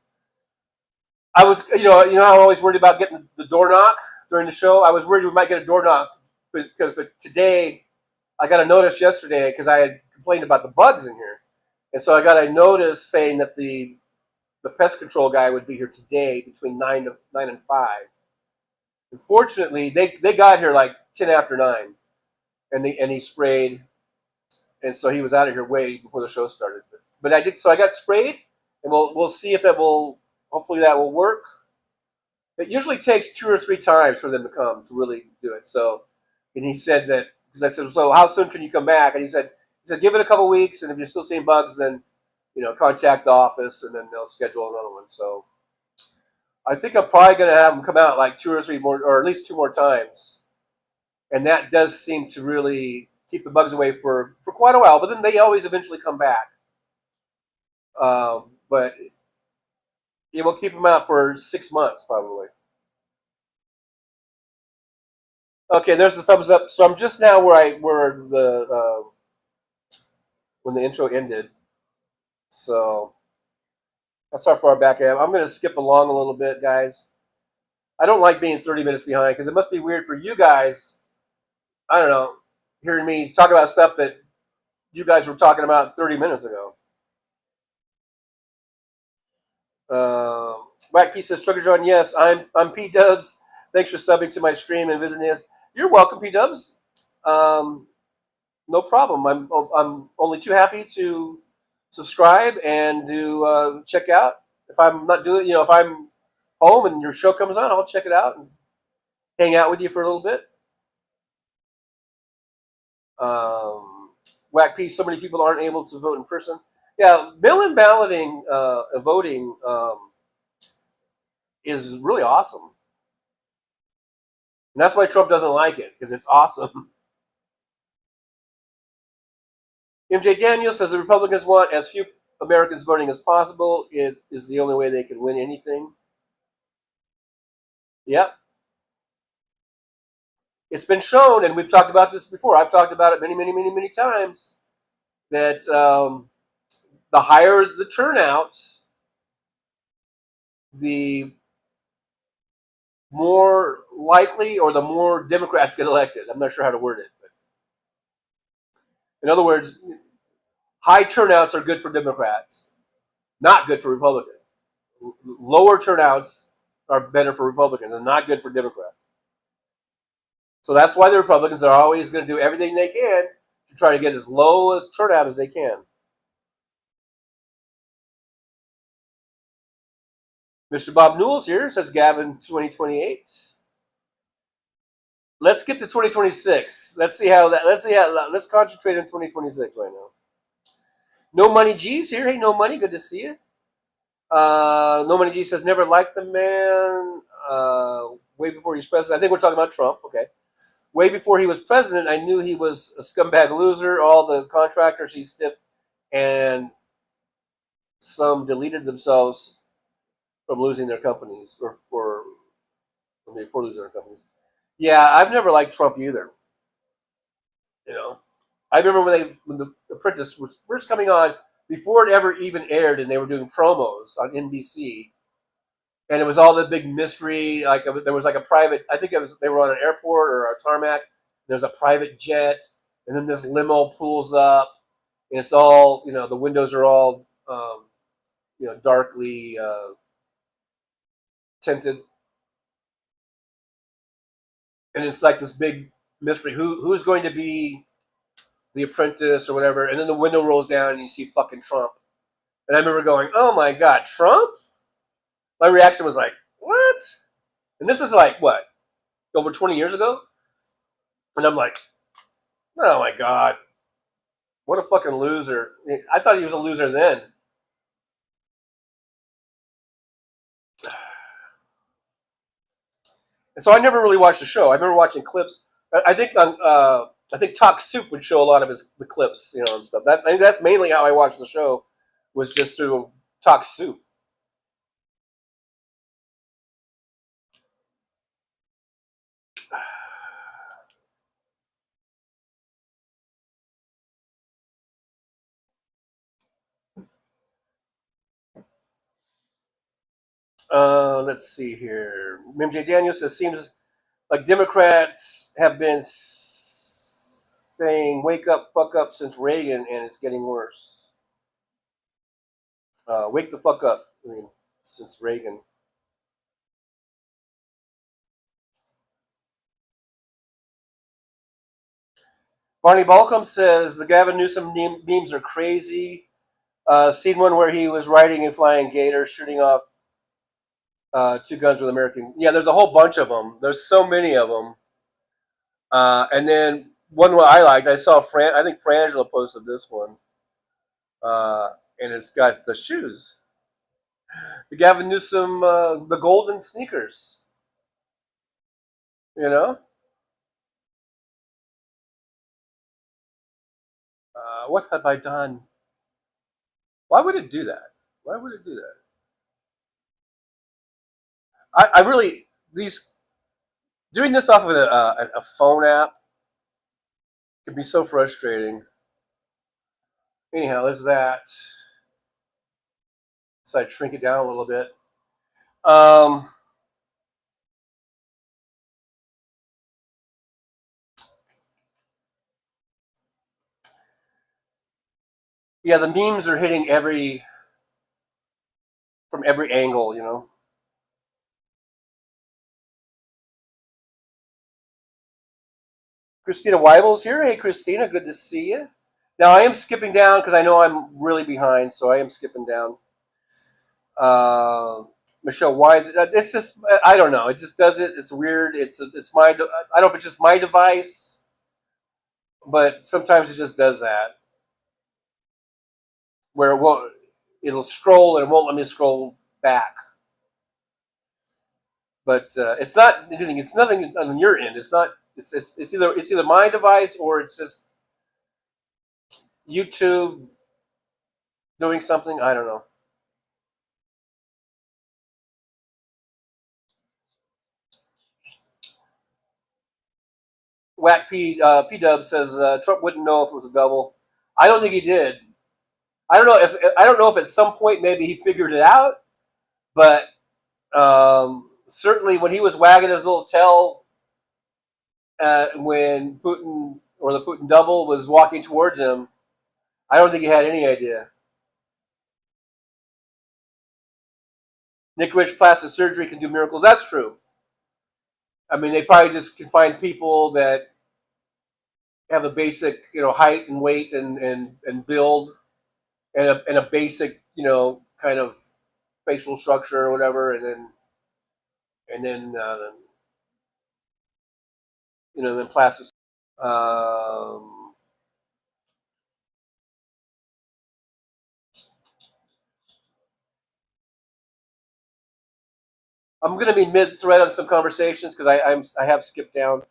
I was, how I'm always worried about getting the door knock during the show. I was worried we might get a door knock but today, I got a notice yesterday because I had complained about the bugs in here, and so I got a notice saying that the pest control guy would be here today between 9 and 5. Unfortunately, they got here like 10 after 9, and he sprayed, and so he was out of here way before the show started. But I did, so I got sprayed, and we'll see if that will. Hopefully that will work. It usually takes 2 or 3 times for them to come to really do it. So, and he said that, because I said, so how soon can you come back? And he said give it a couple weeks, and if you're still seeing bugs, then contact the office, and then they'll schedule another one. So I think I'm probably going to have them come out like 2 or 3 more, or at least 2 more times. And that does seem to really keep the bugs away for quite a while. But then they always eventually come back. But it will keep them out for 6 months probably. Okay, there's the thumbs up. So I'm just now where when the intro ended. So that's how far back I am. I'm going to skip along a little bit, guys. I don't like being 30 minutes behind because it must be weird for you guys. I don't know, hearing me talk about stuff that you guys were talking about 30 minutes ago. Whack P says, Trucker John, yes, I'm P Dubs. Thanks for subbing to my stream and visiting us. You're welcome, P Dubs. No problem. I'm only too happy to subscribe and to check out. If I'm not doing, if I'm home and your show comes on, I'll check it out and hang out with you for a little bit. Whack P, so many people aren't able to vote in person. Yeah, mail-in balloting, voting is really awesome. And that's why Trump doesn't like it, because it's awesome. MJ Daniels says the Republicans want as few Americans voting as possible. It is the only way they can win anything. Yep. It's been shown, and we've talked about this before. I've talked about it many, many, many, many times, that the higher the turnout, the more likely or the more Democrats get elected. I'm not sure how to word it. But in other words, high turnouts are good for Democrats, not good for Republicans. Lower turnouts are better for Republicans and not good for Democrats. So that's why the Republicans are always going to do everything they can to try to get as low a turnout as they can. Mr. Bob Newell's here, says Gavin 2028. Let's get to 2026. Let's concentrate on 2026 right now. No Money G's here. Hey, No Money, good to see you. No Money G says never liked the man. Way before he was president. I think we're talking about Trump. Okay. Way before he was president, I knew he was a scumbag loser. All the contractors he stiffed, and some deleted themselves from losing their companies, or before losing their companies. Yeah, I've never liked Trump either. I remember when the Apprentice was first coming on, before it ever even aired, and they were doing promos on NBC, and it was all the big mystery. Like there was like a private. I think they were on an airport or a tarmac. There's a private jet, and then this limo pulls up, and it's all the windows are all darkly tinted, and it's like this big mystery. Who's going to be the Apprentice or whatever? And then the window rolls down, and you see fucking Trump. And I remember going, "Oh my God, Trump!" My reaction was like, "What?" And this is like, what, over 20 years ago? And I'm like, oh my God, what a fucking loser. I thought he was a loser then. And so I never really watched the show. I remember watching clips. I think Talk Soup would show a lot of the clips, and stuff. I think that's mainly how I watched the show, was just through Talk Soup. Let's see here. MJ Daniels says, seems like Democrats have been saying "wake up, fuck up" since Reagan, and it's getting worse. Wake the fuck up. I mean, since Reagan. Barney Balcom says the Gavin Newsom memes are crazy. Seen one where he was riding a flying gator, shooting off 2 guns with American. Yeah, there's a whole bunch of them. There's so many of them. And then one I liked, I saw I think Frangela posted this one. And it's got the shoes. The Gavin Newsom, the golden sneakers. What have I done? Why would it do that? Why would it do that? I really, doing this off of a phone app can be so frustrating. Anyhow, there's that. So I'd shrink it down a little bit. Yeah, the memes are hitting from every angle, Christina Weibel's here. Hey, Christina, good to see you. Now, I am skipping down because I know I'm really behind, so I am skipping down. Michelle Wise, it's just, I don't know. It just does it. It's weird. It's my, I don't know if it's just my device, but sometimes it just does that. Where it'll scroll and it won't let me scroll back. But it's not anything. It's nothing on your end. It's not. It's either my device or it's just YouTube doing something. I don't know. Whack P Dub says Trump wouldn't know if it was a double. I don't think he did. I don't know if at some point maybe he figured it out, but certainly when he was wagging his little tail when Putin or the Putin double was walking towards him, I don't think he had any idea. Nick Rich, plastic surgery can do miracles. That's true. I mean, they probably just can find people that have a basic, height and weight and build, and a basic, kind of facial structure or whatever, and then then plastic. I'm going to be mid-thread on some conversations because I have skipped down.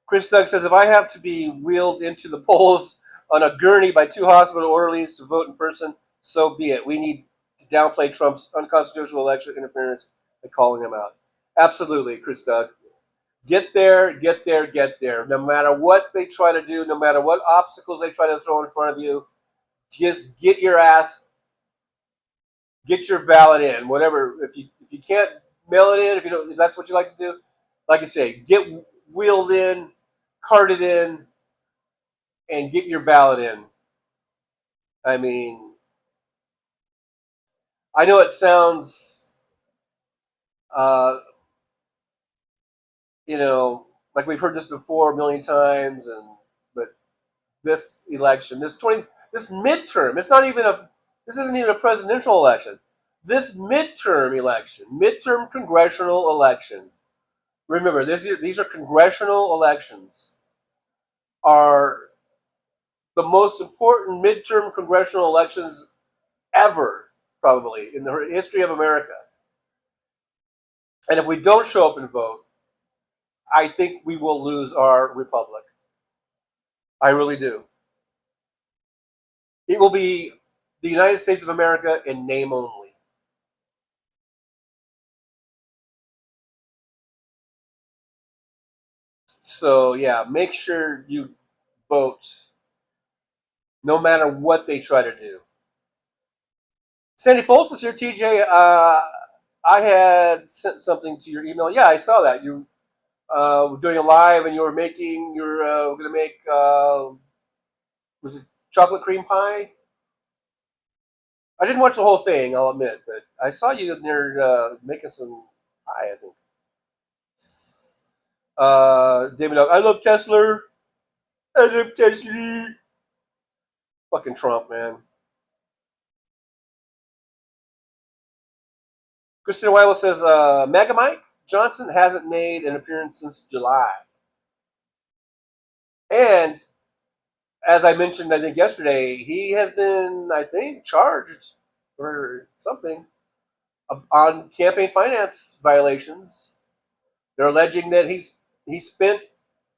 Chris Doug says, if I have to be wheeled into the polls on a gurney by 2 hospital orderlies to vote in person, so be it. We need to downplay Trump's unconstitutional election interference by calling him out. Absolutely, Chris Doug. Get there, get there, get there. No matter what they try to do, no matter what obstacles they try to throw in front of you, just get your ass, get your ballot in. Whatever. If you can't mail it in, if that's what you like to do, like I say, get wheeled in, carted in, and get your ballot in. I mean, I know it sounds, like we've heard this before a million times, but this election, this midterm, this isn't even a presidential election. this midterm election, midterm congressional election, remember, these are congressional elections, are the most important midterm congressional elections ever, probably, in the history of America. And if we don't show up and vote, I think we will lose our republic. I really do. It will be the United States of America in name only. So, yeah, make sure you vote no matter what they try to do. Sandy Foltz is here, TJ. I had sent something to your email. Yeah, I saw that. You were doing a live and you were going to make, was it chocolate cream pie? I didn't watch the whole thing, I'll admit, but I saw you in there making some pie, I think. David Dog, I love Tesla. I love Tesla. Fucking Trump, man. Christina Weiler says, Mega Mike Johnson hasn't made an appearance since July. And, as I mentioned, I think yesterday, he has been, I think, charged or something on campaign finance violations. They're alleging that he spent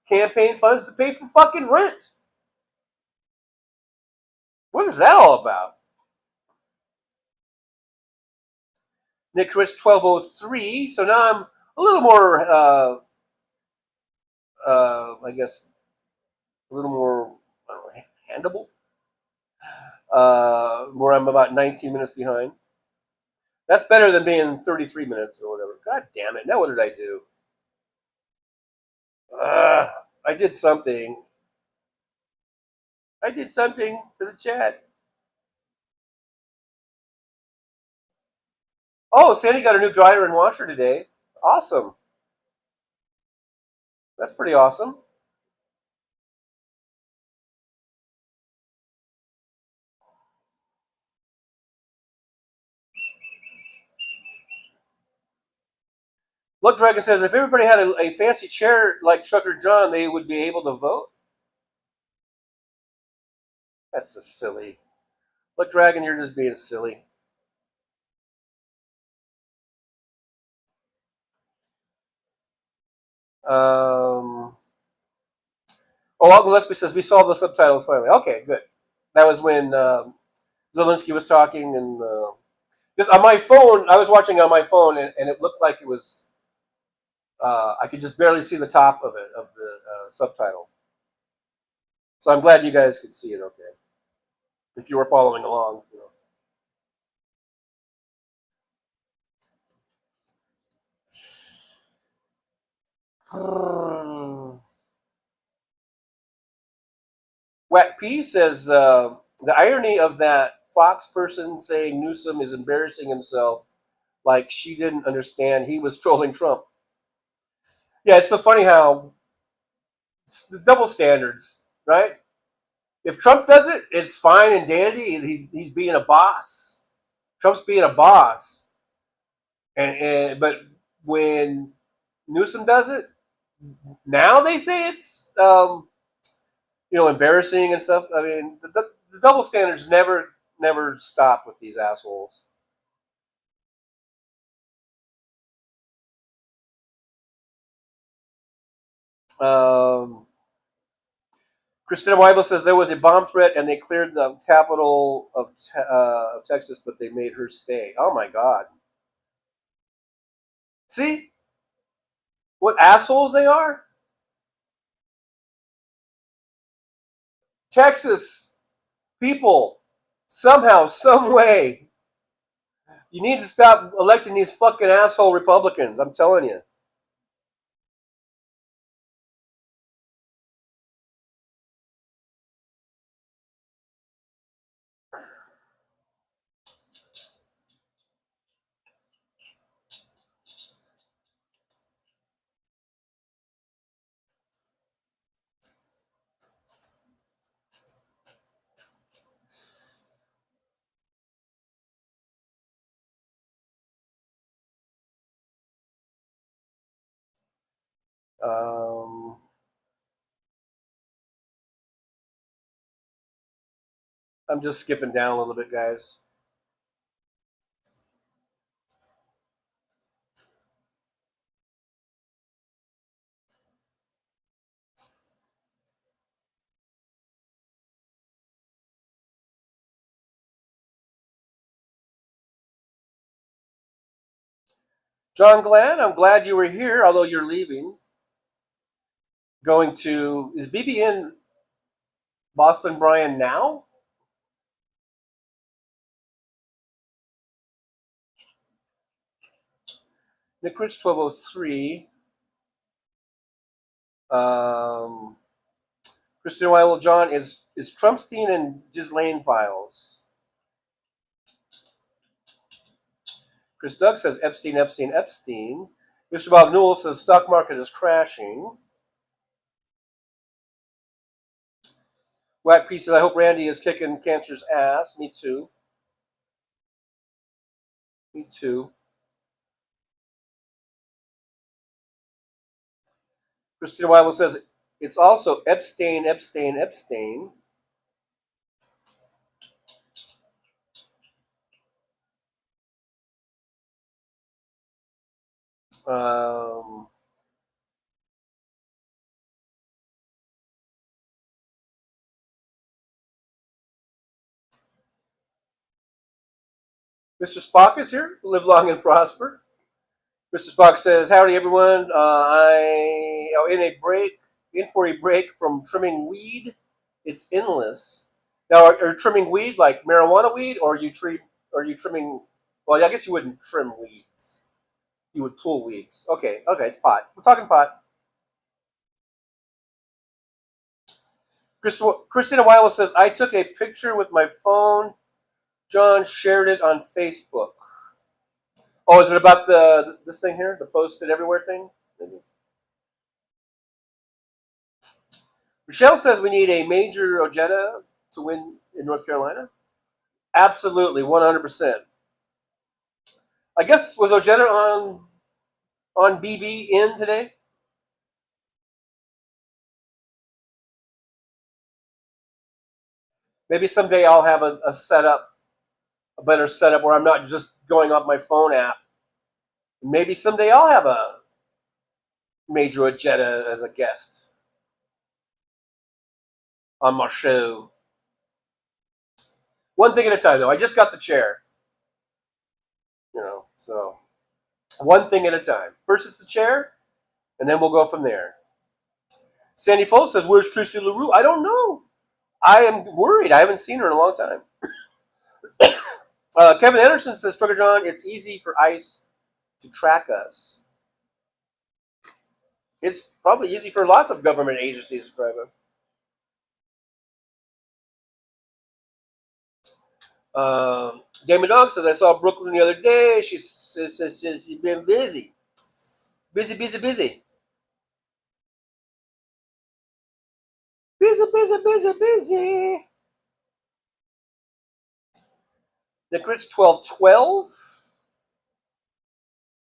campaign funds to pay for fucking rent. What is that all about? Nick Rich 1203. So now I'm a little more, I guess, a little more, I don't know, handable. Where I'm about 19 minutes behind. That's better than being 33 minutes or whatever. God damn it. Now what did I do? I did something. I did something to the chat. Oh, Sandy got a new dryer and washer today. Awesome. That's pretty awesome. Look, Dragon says, if everybody had a fancy chair like Trucker John, they would be able to vote. That's so silly. Look, Dragon, you're just being silly. Alton Gillespie says, we saw the subtitles finally. Okay, good. That was when Zelensky was talking. And just on my phone, I was watching on my phone, and it looked like it was, I could just barely see the top of it, of the subtitle. So I'm glad you guys could see it okay. If you were following along, you know. Whack P says, the irony of that Fox person saying Newsom is embarrassing himself like she didn't understand he was trolling Trump. Yeah, it's so funny how the double standards, right? If Trump does it, it's fine and dandy. He's being a boss. Trump's being a boss. But when Newsom does it, now they say it's embarrassing and stuff. I mean, the double standards never stop with these assholes. Christina Weibel says there was a bomb threat and they cleared the capital of Texas, but they made her stay. Oh my God. See what assholes they are? Texas people, somehow, some way, you need to stop electing these fucking asshole Republicans. I'm telling you. I'm just skipping down a little bit, guys. John Glad, I'm glad you were here, although you're leaving. Going to, is BB in Boston Brian now? Nick Rich 1203. Christian Weill, John, is Trumpstein and Ghislaine files. Chris Doug says Epstein, Epstein, Epstein. Mr. Bob Newell says stock market is crashing. Whack P says, I hope Randy is kicking cancer's ass. Me too. Me too. Christina Weill says it's also Epstein, Epstein, Epstein. Mr. Spock is here. Live long and prosper. Mr. Spock says, howdy everyone. I am in for a break from trimming weed. It's endless. Now, are you trimming weed like marijuana weed, or are you trimming? Well, I guess you wouldn't trim weeds. You would pull weeds. Okay, it's pot. We're talking pot. Christina Weiler says, I took a picture with my phone. John shared it on Facebook. Oh, is it about this thing here? The posted everywhere thing? Maybe? Michelle says we need a major Ojeda to win in North Carolina. Absolutely, 100%. I guess, was Ojeda on BB in today? Maybe someday I'll have a better setup where I'm not just going off my phone app. Maybe someday I'll have a major Ojeda as a guest on my show. One thing at a time, though. I just got the chair. So one thing at a time. First it's the chair, and then we'll go from there. Sandy Fold says, where's Tracy LaRue? I don't know. I am worried. I haven't seen her in a long time. Kevin Anderson says, Trucker John, it's easy for ICE to track us. It's probably easy for lots of government agencies to track us. Damon Dog says, I saw Brooklyn the other day. She says she's been busy. Busy. Busy. The Grit's 1212.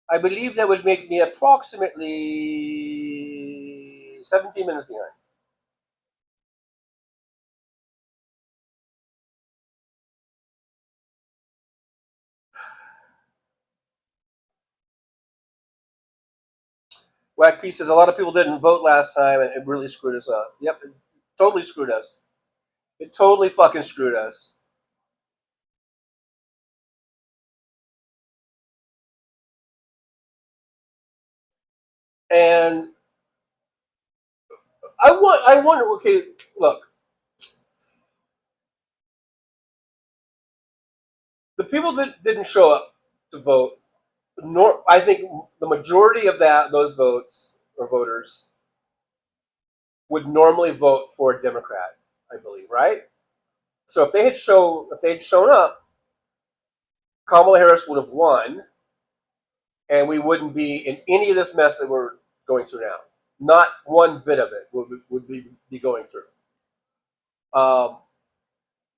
I believe that would make me approximately 17 minutes behind. Whack P says a lot of people didn't vote last time and it really screwed us up. Yep, it totally screwed us. It totally fucking screwed us. And I wonder, okay, look. The people that didn't show up to vote, I think the majority of those votes or voters would normally vote for a Democrat, I believe, right? So if they had shown up, Kamala Harris would have won, and we wouldn't be in any of this mess that we're going through now. Not one bit of it would be going through.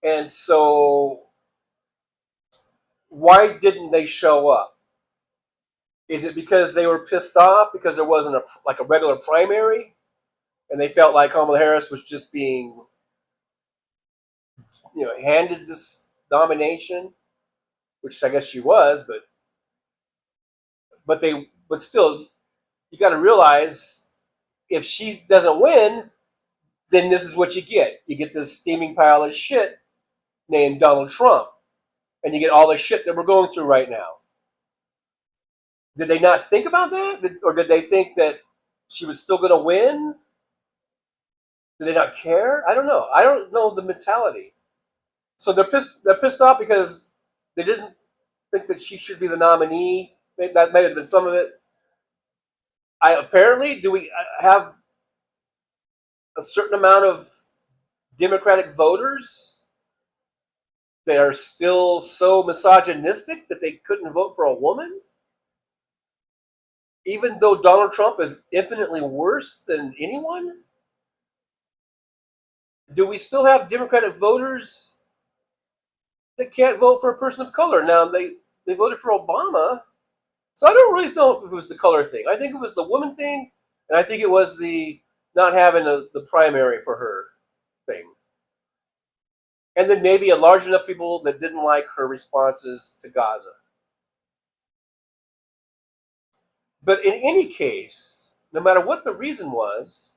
And so, why didn't they show up? Is it because they were pissed off because there wasn't a regular primary, and they felt like Kamala Harris was just being, handed this nomination, which I guess she was, but still, you got to realize if she doesn't win, then this is what you get. You get this steaming pile of shit named Donald Trump, and you get all the shit that we're going through right now. Did they not think about that? Or did they think that she was still going to win? Did they not care? I don't know. I don't know the mentality. So they're pissed off because they didn't think that she should be the nominee. That may have been some of it. Apparently, do we have a certain amount of Democratic voters that are still so misogynistic that they couldn't vote for a woman? Even though Donald Trump is infinitely worse than anyone? Do we still have Democratic voters that can't vote for a person of color? Now, they voted for Obama, so I don't really know if it was the color thing. I think it was the woman thing, and I think it was the not having the primary for her thing. And then maybe a large enough people that didn't like her responses to Gaza. But in any case, no matter what the reason was,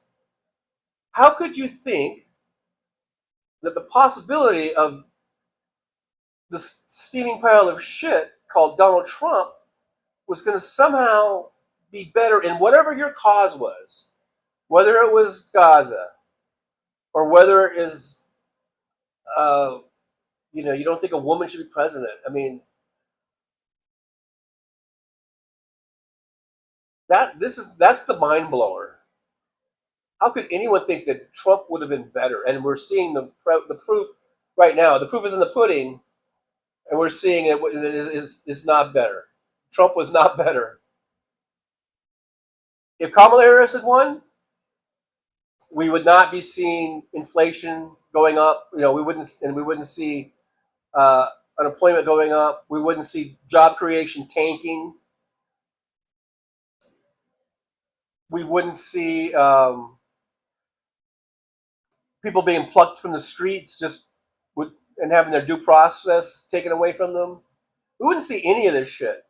how could you think that the possibility of this steaming pile of shit called Donald Trump was going to somehow be better in whatever your cause was, whether it was Gaza or whether it is, you don't think a woman should be president. I mean, that's the mind blower. How could anyone think that Trump would have been better? And we're seeing the proof right now. The proof is in the pudding, and we're seeing it is not better. Trump was not better. If Kamala Harris had won, we would not be seeing inflation going up. We wouldn't see unemployment going up. We wouldn't see job creation tanking. We wouldn't see people being plucked from the streets and having their due process taken away from them. We wouldn't see any of this shit.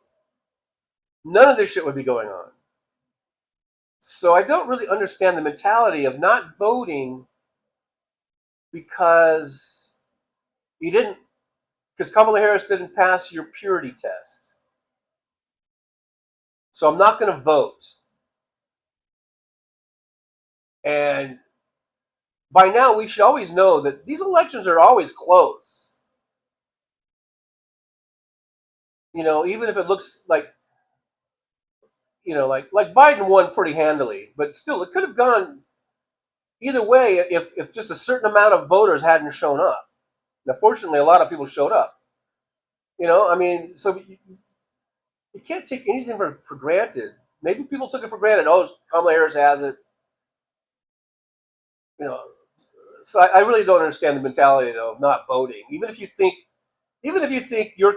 None of this shit would be going on. So I don't really understand the mentality of not voting because Kamala Harris didn't pass your purity test. So I'm not going to vote. And by now, we should always know that these elections are always close. Even if it looks like, like Biden won pretty handily, but still, it could have gone either way if just a certain amount of voters hadn't shown up. Now, fortunately, a lot of people showed up. So you can't take anything for granted. Maybe people took it for granted. Oh, Kamala Harris has it. So I really don't understand the mentality though of not voting. Even if you think your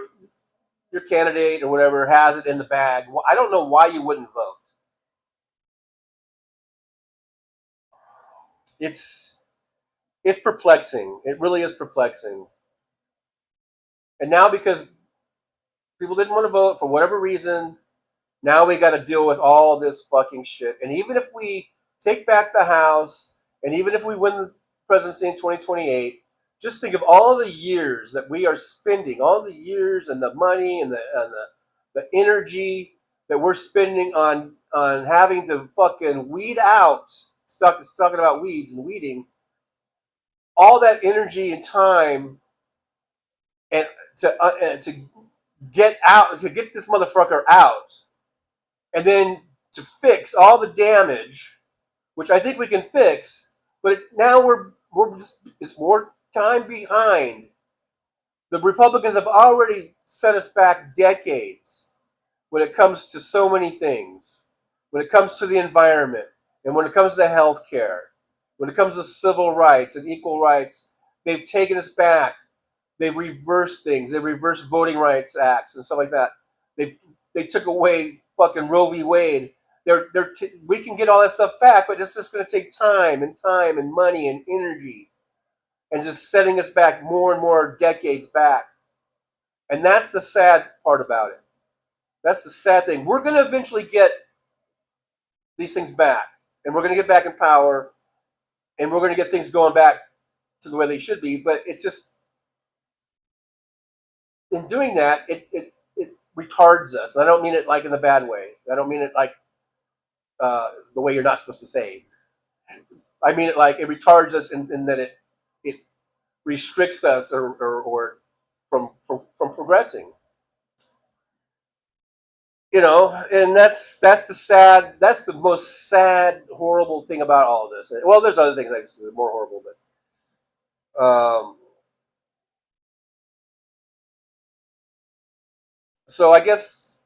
candidate or whatever has it in the bag, well, I don't know why you wouldn't vote. It's perplexing. It really is perplexing. And now because people didn't want to vote for whatever reason, now we got to deal with all this fucking shit. And even if we take back the House, and even if we win the presidency in 2028, just think of all the years that we are spending, all the years and the money and the energy that we're spending on having to fucking weed out, talking about weeds and weeding, all that energy and time and to get this motherfucker out, and then to fix all the damage, which I think we can fix, but now we're just, it's more time behind. The Republicans have already set us back decades when it comes to so many things, when it comes to the environment, and when it comes to health care, when it comes to civil rights and equal rights. They've taken us back. They've reversed things. They've reversed voting rights acts and stuff like that. They took away fucking Roe v. Wade. We can get all that stuff back, but it's just going to take time and money and energy, and just setting us back more and more decades back. And that's the sad part about it. That's the sad thing. We're going to eventually get these things back, and we're going to get back in power, and we're going to get things going back to the way they should be. But it's just, in doing that, it retards us. And I don't mean it like in the bad way. I don't mean it like the way you're not supposed to say. I mean it like it retards us in that it restricts us or from progressing. You know, and that's the most sad, horrible thing about all of this. Well, there's other things I guess that are more horrible, but so I guess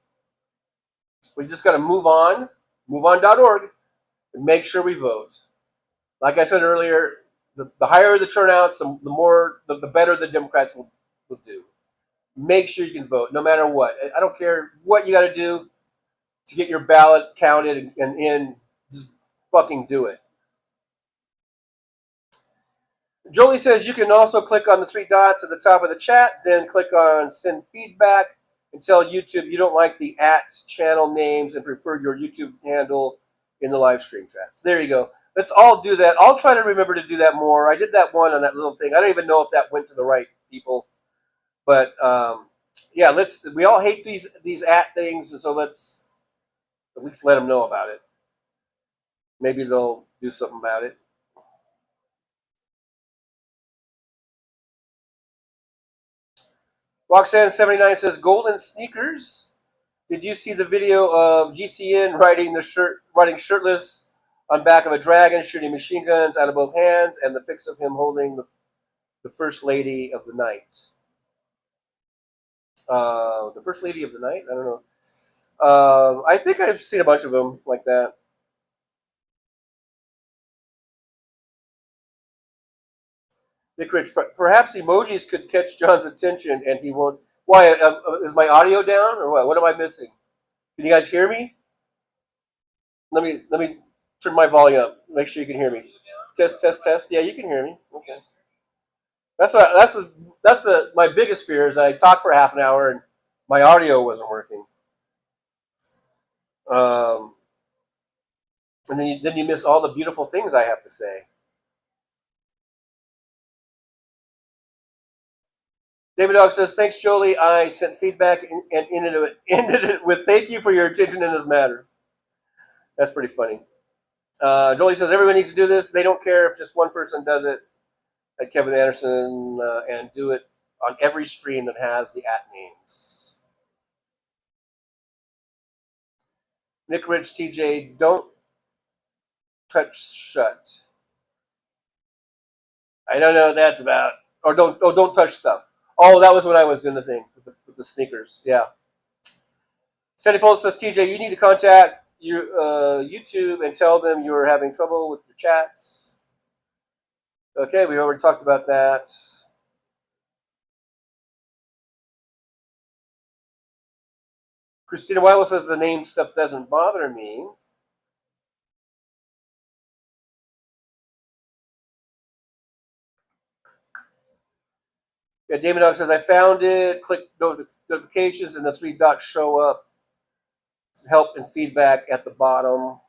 we just got to move on, moveon.org, and make sure we vote. Like I said earlier, the higher the turnouts, the better the Democrats will do. Make sure you can vote, no matter what. I don't care what you got to do to get your ballot counted and in. Just fucking do it. Jolie says you can also click on the 3 dots at the top of the chat, then click on send feedback and tell YouTube you don't like the @channel names and prefer your YouTube handle in the live stream chats. There you go. Let's all do that. I'll try to remember to do that more. I did that one on that little thing. I don't even know if that went to the right people. But yeah, we all hate these @things, and so let's at least let them know about it. Maybe they'll do something about it. Roxanne79 says, golden sneakers. Did you see the video of GCN riding shirtless on back of a dragon, shooting machine guns out of both hands, and the pics of him holding the first lady of the night? The first lady of the night? I don't know. I think I've seen a bunch of them like that. Nick Rich, perhaps emojis could catch John's attention and he won't. Why? Is my audio down or what? What am I missing? Can you guys hear me? Let me turn my volume up. Make sure you can hear me. Test, test, test. Yeah, you can hear me. Okay. That's my biggest fear is I talked for half an hour and my audio wasn't working. And then you miss all the beautiful things I have to say. David Dog says, thanks, Jolie. I sent feedback and ended it with thank you for your attention in this matter. That's pretty funny. Jolie says, everyone needs to do this. They don't care if just one person does it at Kevin Anderson and do it on every stream that has the @names. Nick Rich, TJ, don't touch shut. I don't know what that's about. Or don't touch stuff. Oh, that was when I was doing the thing with the sneakers. Yeah. Sandy Fold says, TJ, you need to contact your YouTube and tell them you're having trouble with your chats. Okay, we already talked about that. Christina Weiler says the name stuff doesn't bother me. Yeah, Damon Dog says, I found it. Click notifications and the 3 dots show up. Help and feedback at the bottom.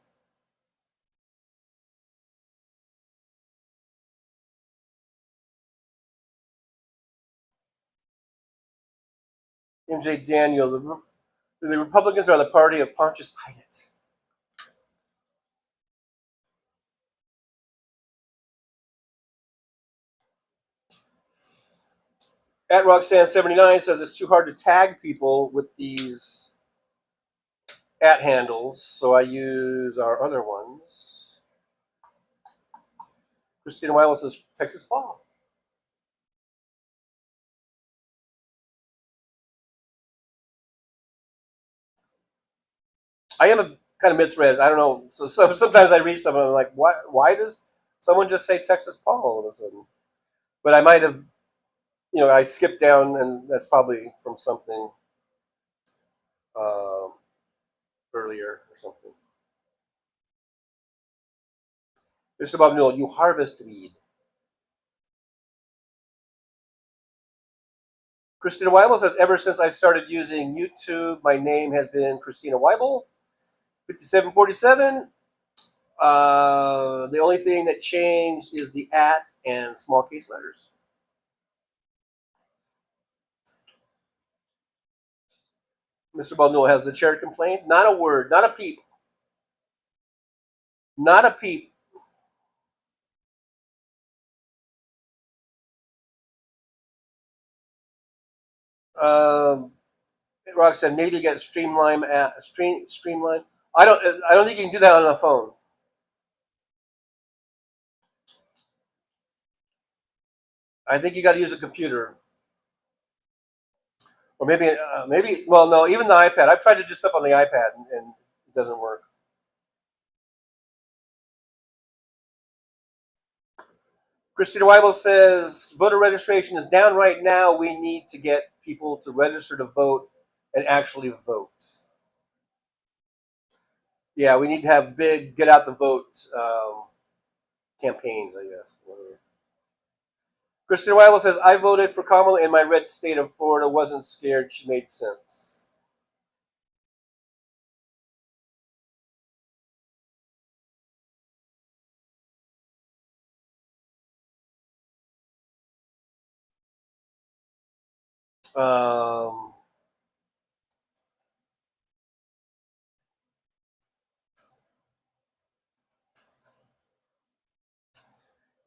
MJ Daniel, the Republicans are the party of Pontius Pilate. At Roxanne79 says it's too hard to tag people with these @handles, so I use our other ones. Christina Weiler says Texas Paul. I am a kind of mid-thread. I don't know. So sometimes I read something and I'm like, why does someone just say Texas Paul all of a sudden? But I might have, I skipped down, and that's probably from something. earlier or something. Mr. Bob Newell, you harvest weed. Christina Weibel says, ever since I started using YouTube, my name has been Christina Weibel. 5747. The only thing that changed is the at and small case letters. Mr. Bob Newell, has the chair complained? Not a word, not a peep. Not a peep. Rock said maybe get Streamline. I don't think you can do that on a phone. I think you got to use a computer, or maybe. Well, no, even the iPad. I've tried to do stuff on the iPad and it doesn't work. Christina Weibel says voter registration is down right now. We need to get people to register to vote and actually vote. Yeah, we need to have big get out the vote campaigns, I guess. Whatever. Christina Weibel says, I voted for Kamala in my red state of Florida. Wasn't scared. She made sense.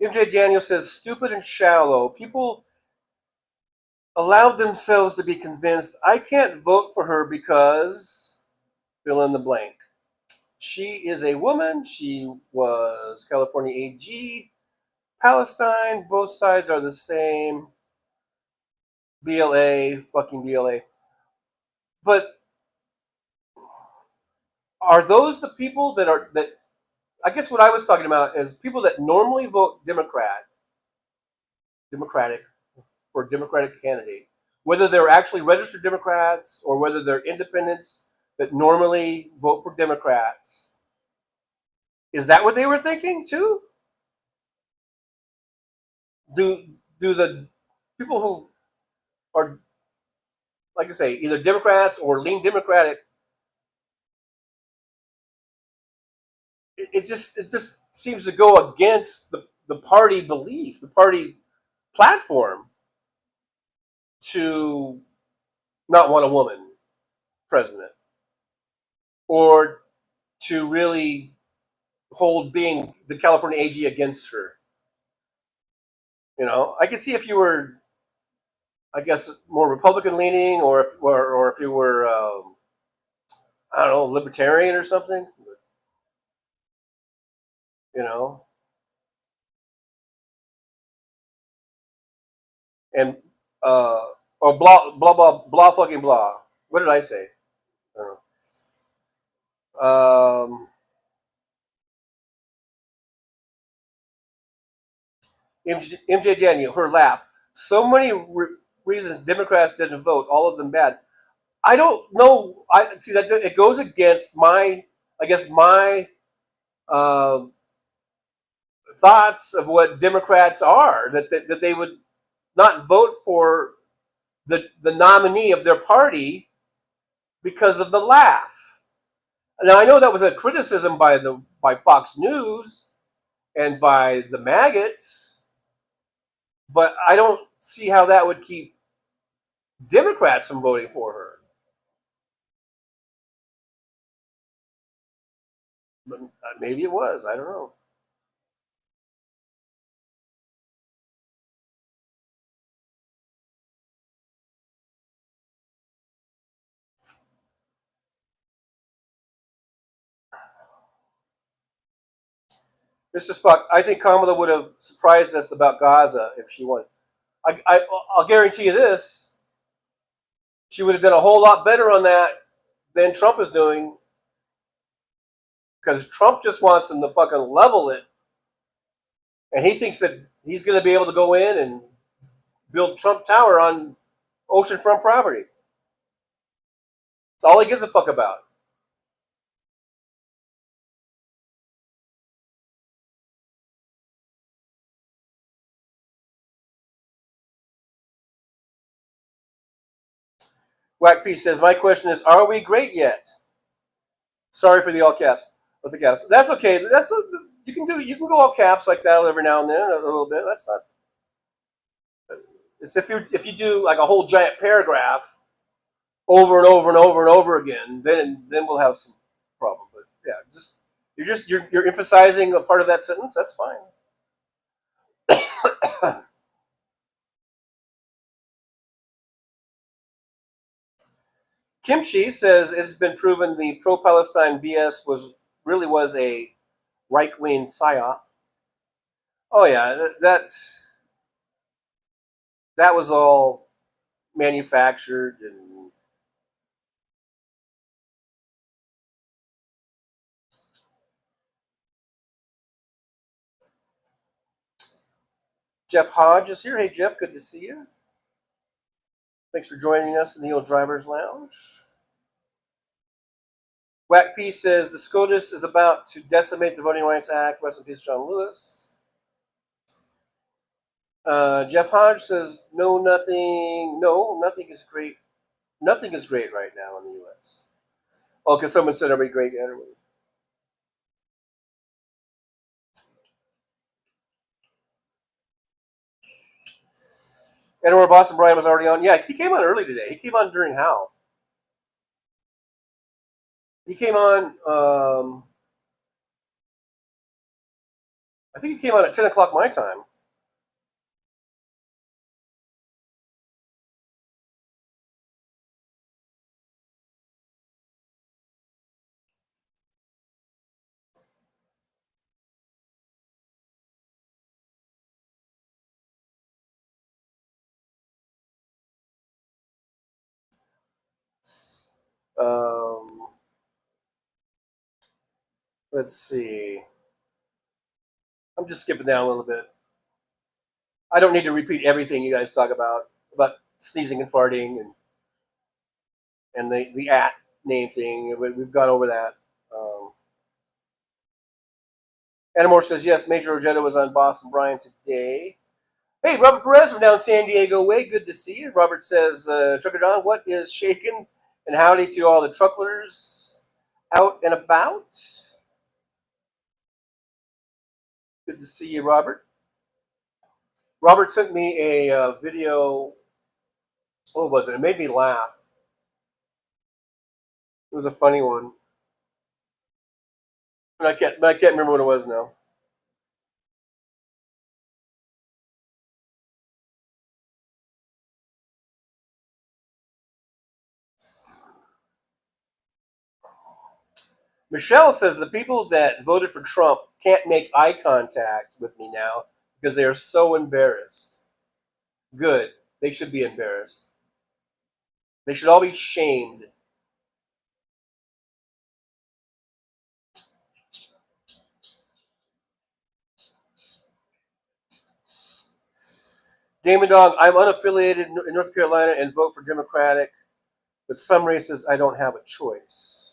MJ Daniel says, stupid and shallow. People allowed themselves to be convinced, I can't vote for her because fill in the blank. She is a woman. She was California AG. Palestine, both sides are the same. BLA, fucking BLA. But are those the people that I guess what I was talking about is people that normally vote Democratic for a Democratic candidate, whether they're actually registered Democrats or whether they're independents that normally vote for Democrats. Is that what they were thinking too? Do the people who are, like I say, either Democrats or lean Democratic, it just seems to go against the party belief, the party platform, to not want a woman president or to really hold being the California AG against her. You know, I can see if you were, I guess, more Republican leaning, or if you were, I don't know, libertarian or something. You know, and or blah blah blah blah fucking blah. What did I say? I don't know. MJ Daniel, her laugh. So many reasons Democrats didn't vote, all of them bad. I don't know. I see that it goes against my, I guess, my thoughts of what Democrats are. That they would not vote for the nominee of their party because of the laugh. Now I know that was a criticism by Fox News and by the maggots, but I don't see how that would keep Democrats from voting for her. But maybe it was. I don't know. Mr. Spock, I think Kamala would have surprised us about Gaza if she won. I'll guarantee you this. She would have done a whole lot better on that than Trump is doing, because Trump just wants them to fucking level it. And he thinks that he's going to be able to go in and build Trump Tower on oceanfront property. That's all he gives a fuck about. Whack P says, my question is, are we great yet? Sorry for the all caps with the caps. That's okay. You can go all caps like that every now and then a little bit. That's not. It's if you do like a whole giant paragraph over and over and over and over again, then we'll have some problem. But yeah, you're emphasizing a part of that sentence. That's fine. Kimchi says it's been proven the pro-Palestine BS really was a right-wing psyop. Oh yeah, that was all manufactured and Jeff Hodge is here. Hey Jeff, good to see you. Thanks for joining us in the old driver's lounge. Whack P says the SCOTUS is about to decimate the Voting Rights Act. Rest in peace, John Lewis. Jeff Hodge says nothing is great. Nothing is great right now in the U.S. Oh, because someone said everybody great yet. And where Boston Brian was already on. Yeah, he came on early today. He came on during How. He came on, I think he came on at 10 o'clock my time. Let's see. I'm just skipping down a little bit. I don't need to repeat everything you guys talk about sneezing and farting and the at name thing. We've gone over that. Anamore says, yes, Major Ojeda was on Boston Brian today. Hey, Robert Perez from down San Diego way. Good to see you. Robert says, Trucker John, what is shaking? And howdy to all the trucklers out and about. Good to see you, Robert. Robert sent me a video. What was it? It made me laugh. It was a funny one. I can't remember what it was now. Michelle says the people that voted for Trump can't make eye contact with me now because they are so embarrassed. Good. They should be embarrassed. They should all be shamed. Damon Dog, I'm unaffiliated in North Carolina and vote for Democratic, but some races I don't have a choice.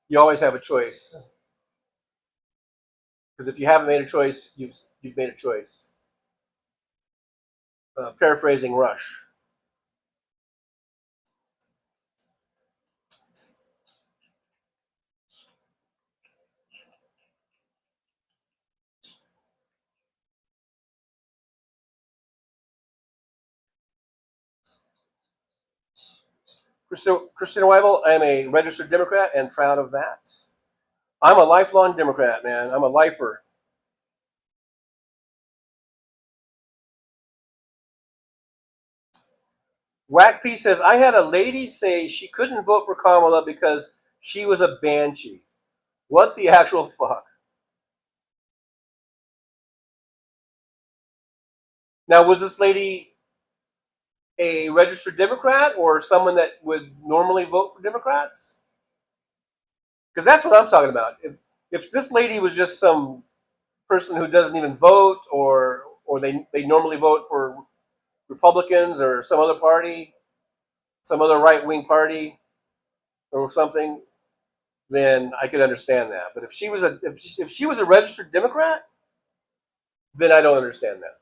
You always have a choice. Because if you haven't made a choice, you've made a choice. Paraphrasing Rush. Christina Weibel, I'm a registered Democrat and proud of that. I'm a lifelong Democrat, man. I'm a lifer. Whack P says, I had a lady say she couldn't vote for Kamala because she was a banshee. What the actual fuck? Now, was this lady a registered Democrat or someone that would normally vote for Democrats? Because that's what I'm talking about. If this lady was just some person who doesn't even vote or they normally vote for Republicans or some other party, some other right-wing party or something, then I could understand that. But if she was a registered Democrat, then I don't understand that.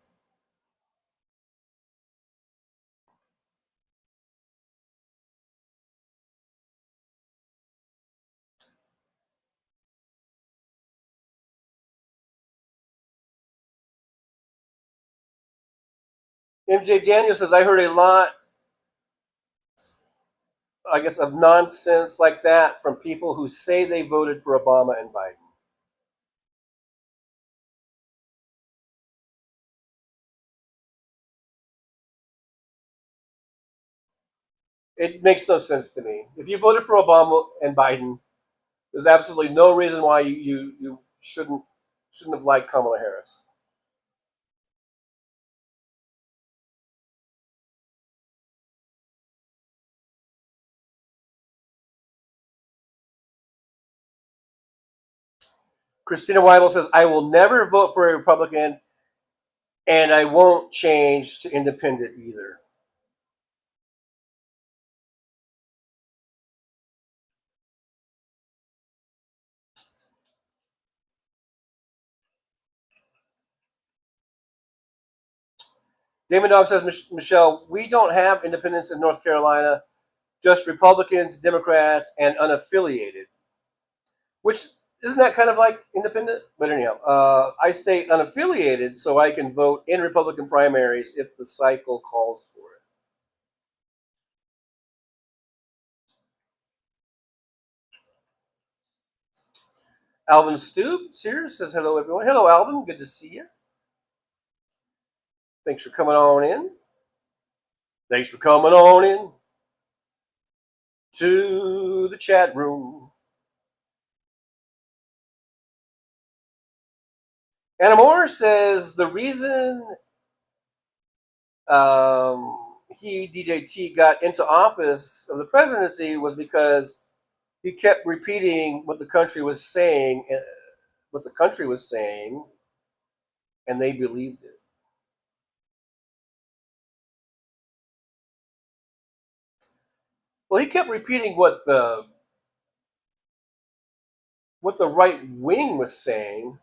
MJ Daniel says, I heard a lot, I guess, of nonsense like that from people who say they voted for Obama and Biden. It makes no sense to me. If you voted for Obama and Biden, there's absolutely no reason why you shouldn't have liked Kamala Harris. Christina Weibel says, I will never vote for a Republican, and I won't change to independent either. Damon Dog says, Michelle, we don't have independents in North Carolina, just Republicans, Democrats, and unaffiliated. Which, isn't that kind of like independent? But anyhow, I stay unaffiliated so I can vote in Republican primaries if the cycle calls for it. Alvin Stoops here says, hello, everyone. Hello, Alvin. Good to see you. Thanks for coming on in. Thanks for coming on in to the chat room. Anna Moore says the reason DJT, got into office of the presidency was because he kept repeating what the country was saying, and they believed it. Well, he kept repeating what the right wing was saying.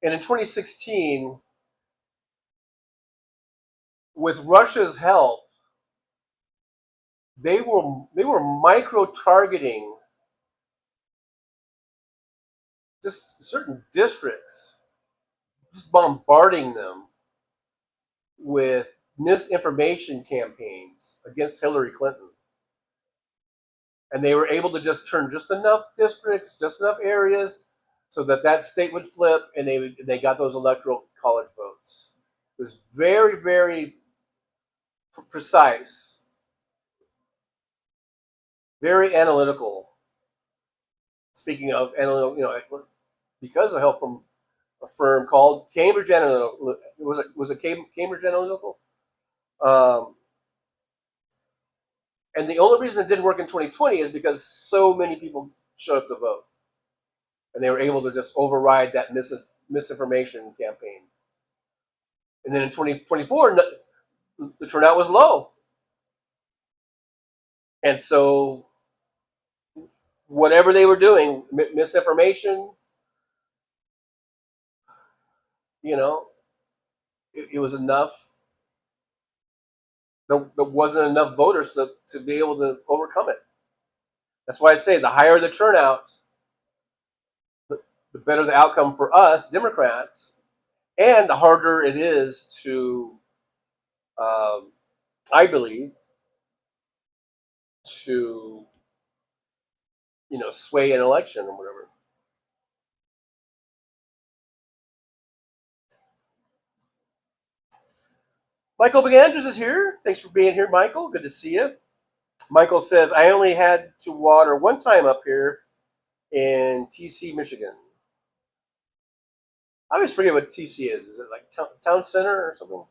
And in 2016, with Russia's help, they were micro-targeting just certain districts, just bombarding them with misinformation campaigns against Hillary Clinton. And they were able to just turn just enough districts, just enough areas, so that state would flip, and they got those electoral college votes. It was very, very precise, very analytical. Speaking of analytical, because of help from a firm called Cambridge Analytical. Was it Cambridge Analytical? And the only reason it didn't work in 2020 is because so many people showed up to vote, and they were able to just override that misinformation campaign. And then in 2024, the turnout was low, and so whatever they were doing, misinformation, it was enough. There wasn't enough voters to be able to overcome it. That's why I say the higher the turnout, the better the outcome for us, Democrats, and the harder it is to, I believe, to, sway an election or whatever. Michael McAndrews is here. Thanks for being here, Michael. Good to see you. Michael says, I only had to water one time up here in TC, Michigan. I always forget what TC is. Is it like town center or something?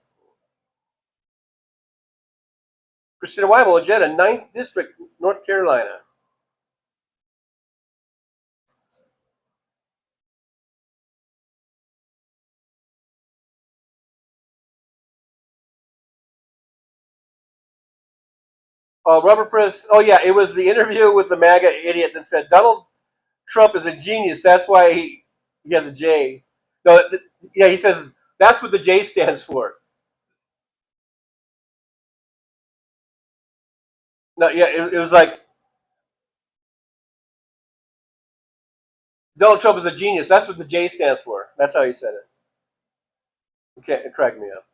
Christina Weibel, Jetta, 9th District, North Carolina. Robert Press. Oh, yeah, it was the interview with the MAGA idiot that said Donald Trump is a genius. That's why he has a J. No, yeah, he says that's what the J stands for. No, yeah, it was like Donald Trump is a genius. That's what the J stands for. That's how he said it. Okay, it cracked me up.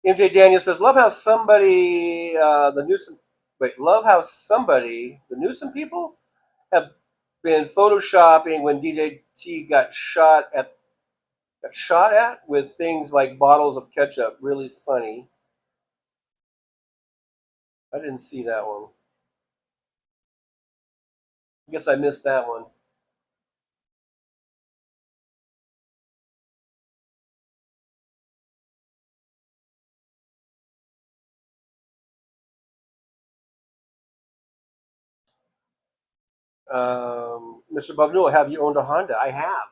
MJ Daniel says, "Love how somebody the Newsom the Newsom people have been photoshopping when DJ T got shot at with things like bottles of ketchup. Really funny." I didn't see that one. I guess I missed that one. Mr. Bubnul, have you owned a Honda? I have.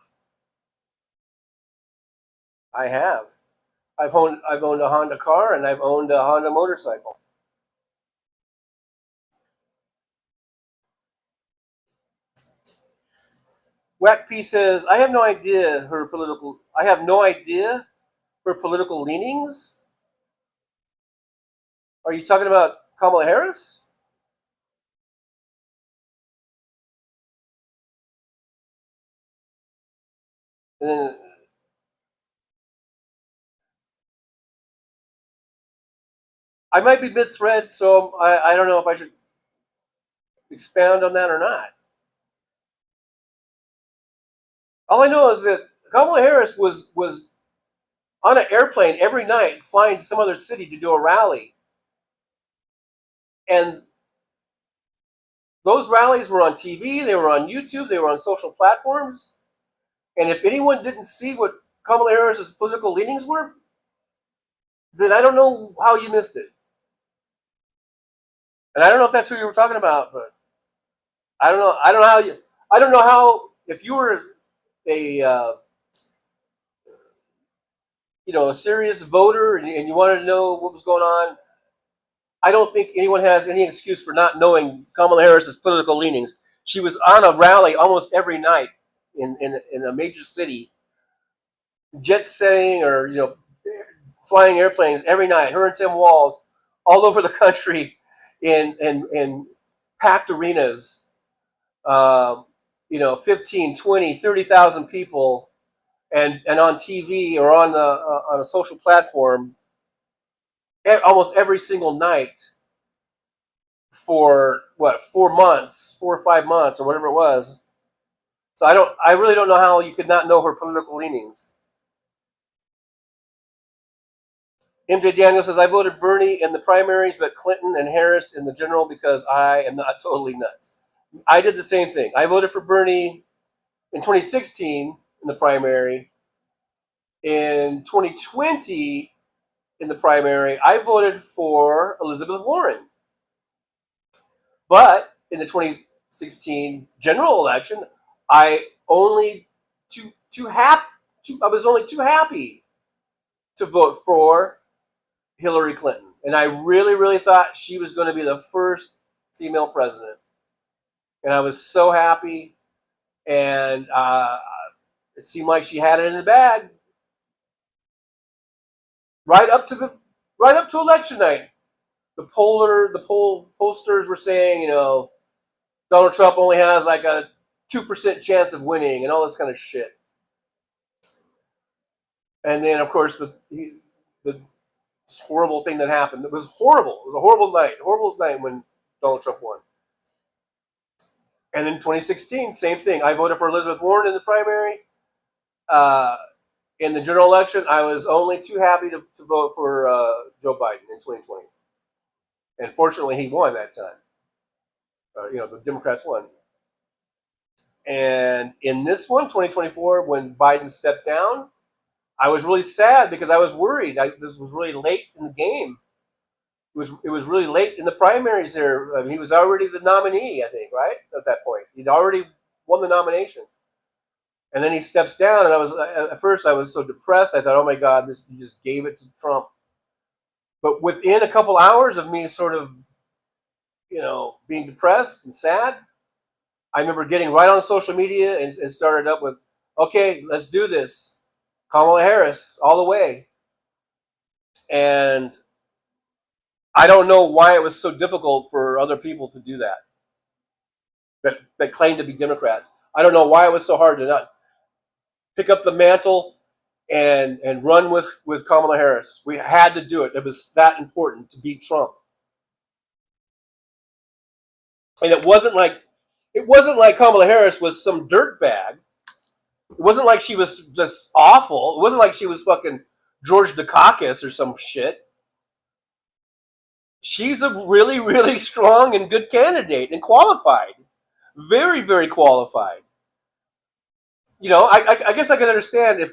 I've owned a Honda car and I've owned a Honda motorcycle. Whack P says, I have no idea her political leanings. Are you talking about Kamala Harris? And then I might be mid-thread, so I don't know if I should expound on that or not. All I know is that Kamala Harris was on an airplane every night flying to some other city to do a rally. And those rallies were on TV, they were on YouTube, they were on social platforms. And if anyone didn't see what Kamala Harris's political leanings were, then I don't know how you missed it. And I don't know if that's who you were talking about, but I don't know. I don't know how if you were a a serious voter and you wanted to know what was going on. I don't think anyone has any excuse for not knowing Kamala Harris's political leanings. She was on a rally almost every night in a major city, jet setting or flying airplanes every night. Her and Tim Walz all over the country in packed arenas. 15, 20, 30,000 people, and on TV or on a social platform almost every single night for 4 months, 4 or 5 months, or whatever it was. So I really don't know how you could not know her political leanings. MJ Daniel says, I voted Bernie in the primaries, but Clinton and Harris in the general because I am not totally nuts. I did the same thing. I voted for Bernie in 2016 in the primary. In 2020 in the primary, I voted for Elizabeth Warren. But in the 2016 general election, I was only too happy to vote for Hillary Clinton. And I really, really thought she was going to be the first female president. And I was so happy. And it seemed like she had it in the bag. Right up to election night. The pollsters were saying, Donald Trump only has like a 2% chance of winning and all this kind of shit. And then, of course, the horrible thing that happened. It was horrible. It was a horrible night when Donald Trump won. And then 2016, same thing. I voted for Elizabeth Warren in the primary. In the general election, I was only too happy to vote for Joe Biden in 2020. And fortunately, he won that time. The Democrats won. And in this one, 2024, when Biden stepped down, I was really sad because I was worried. This was really late in the game. It was really late in the primaries there. I mean, he was already the nominee, I think, right? At that point. He'd already won the nomination. And then he steps down, and at first I was so depressed. I thought, oh my God, he just gave it to Trump. But within a couple hours of me sort of, being depressed and sad, I remember getting right on social media and started up with, okay, let's do this. Kamala Harris, all the way. And I don't know why it was so difficult for other people to do that. that claimed to be Democrats. I don't know why it was so hard to not pick up the mantle and run with Kamala Harris. We had to do it. It was that important to beat Trump. And it wasn't like Kamala Harris was some dirtbag. It wasn't like she was just awful. It wasn't like she was fucking George Dukakis or some shit. She's a really, really strong and good candidate and qualified. Very, very qualified. You know, I guess I can understand if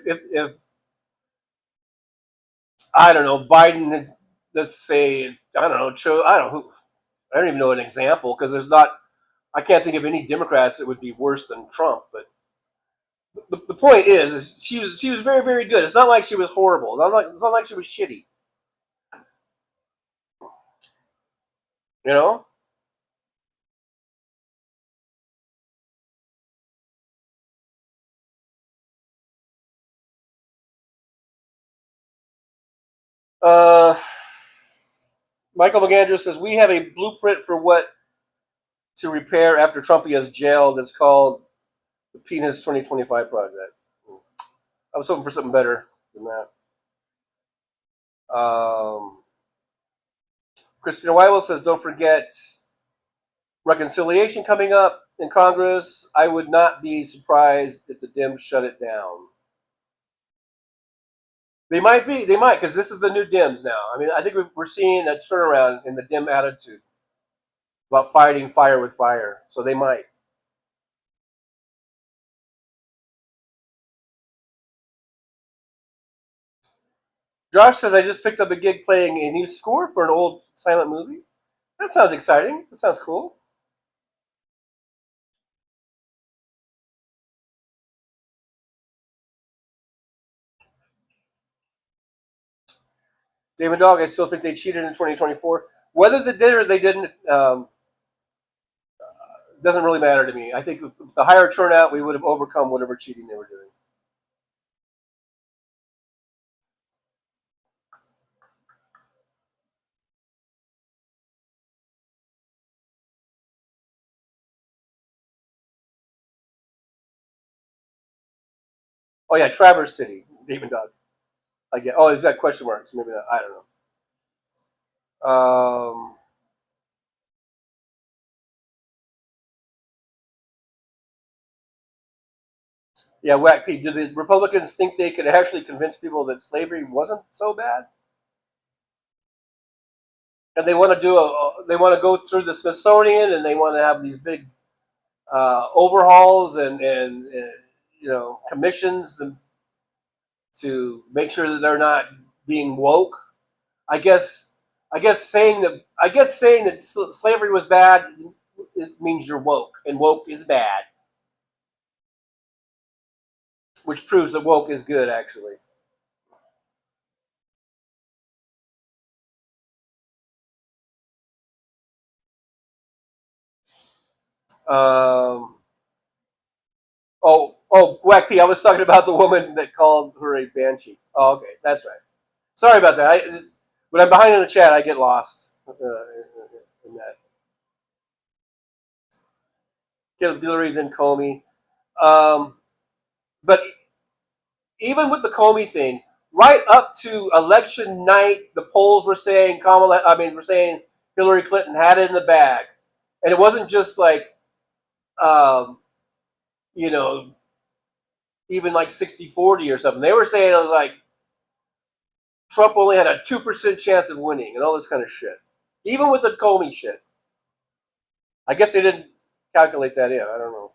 I don't know, Biden has, let's say, I don't even know an example because I can't think of any Democrats that would be worse than Trump. But the point is she was very, very good. It's not like she was horrible. It's not like she was shitty. You know? Michael McAndrew says, we have a blueprint for what to repair after Trump is jailed. It's called the Penis 2025 Project. I was hoping for something better than that. Christina Weibel says, don't forget reconciliation coming up in Congress. I would not be surprised if the Dems shut it down. They might, because this is the new Dems now. I mean, I think we're seeing a turnaround in the Dem attitude about fighting fire with fire. So they might. Josh says, I just picked up a gig playing a new score for an old silent movie. That sounds exciting. That sounds cool. David Dog, I still think they cheated in 2024. Whether they did or they didn't doesn't really matter to me. I think with the higher turnout, we would have overcome whatever cheating they were doing. Oh, yeah, Traverse City, David Dog. I get. Oh, he's got question marks. Maybe not. I don't know. Yeah, Whack Pete. Do the Republicans think they could actually convince people that slavery wasn't so bad? And they want to they want to go through the Smithsonian, and they want to have these big overhauls and commissions to make sure that they're not being woke. I guess saying that slavery was bad means you're woke, and woke is bad, which proves that woke is good, actually. Whack P, I was talking about the woman that called her a banshee. Oh, okay, that's right. Sorry about that. When I'm behind in the chat, I get lost in that. Hillary, then Comey. But even with the Comey thing, right up to election night, the polls were saying Hillary Clinton had it in the bag. And it wasn't just like, even like 60-40 or something. They were saying, I was like, Trump only had a 2% chance of winning and all this kind of shit. Even with the Comey shit. I guess they didn't calculate that in. I don't know.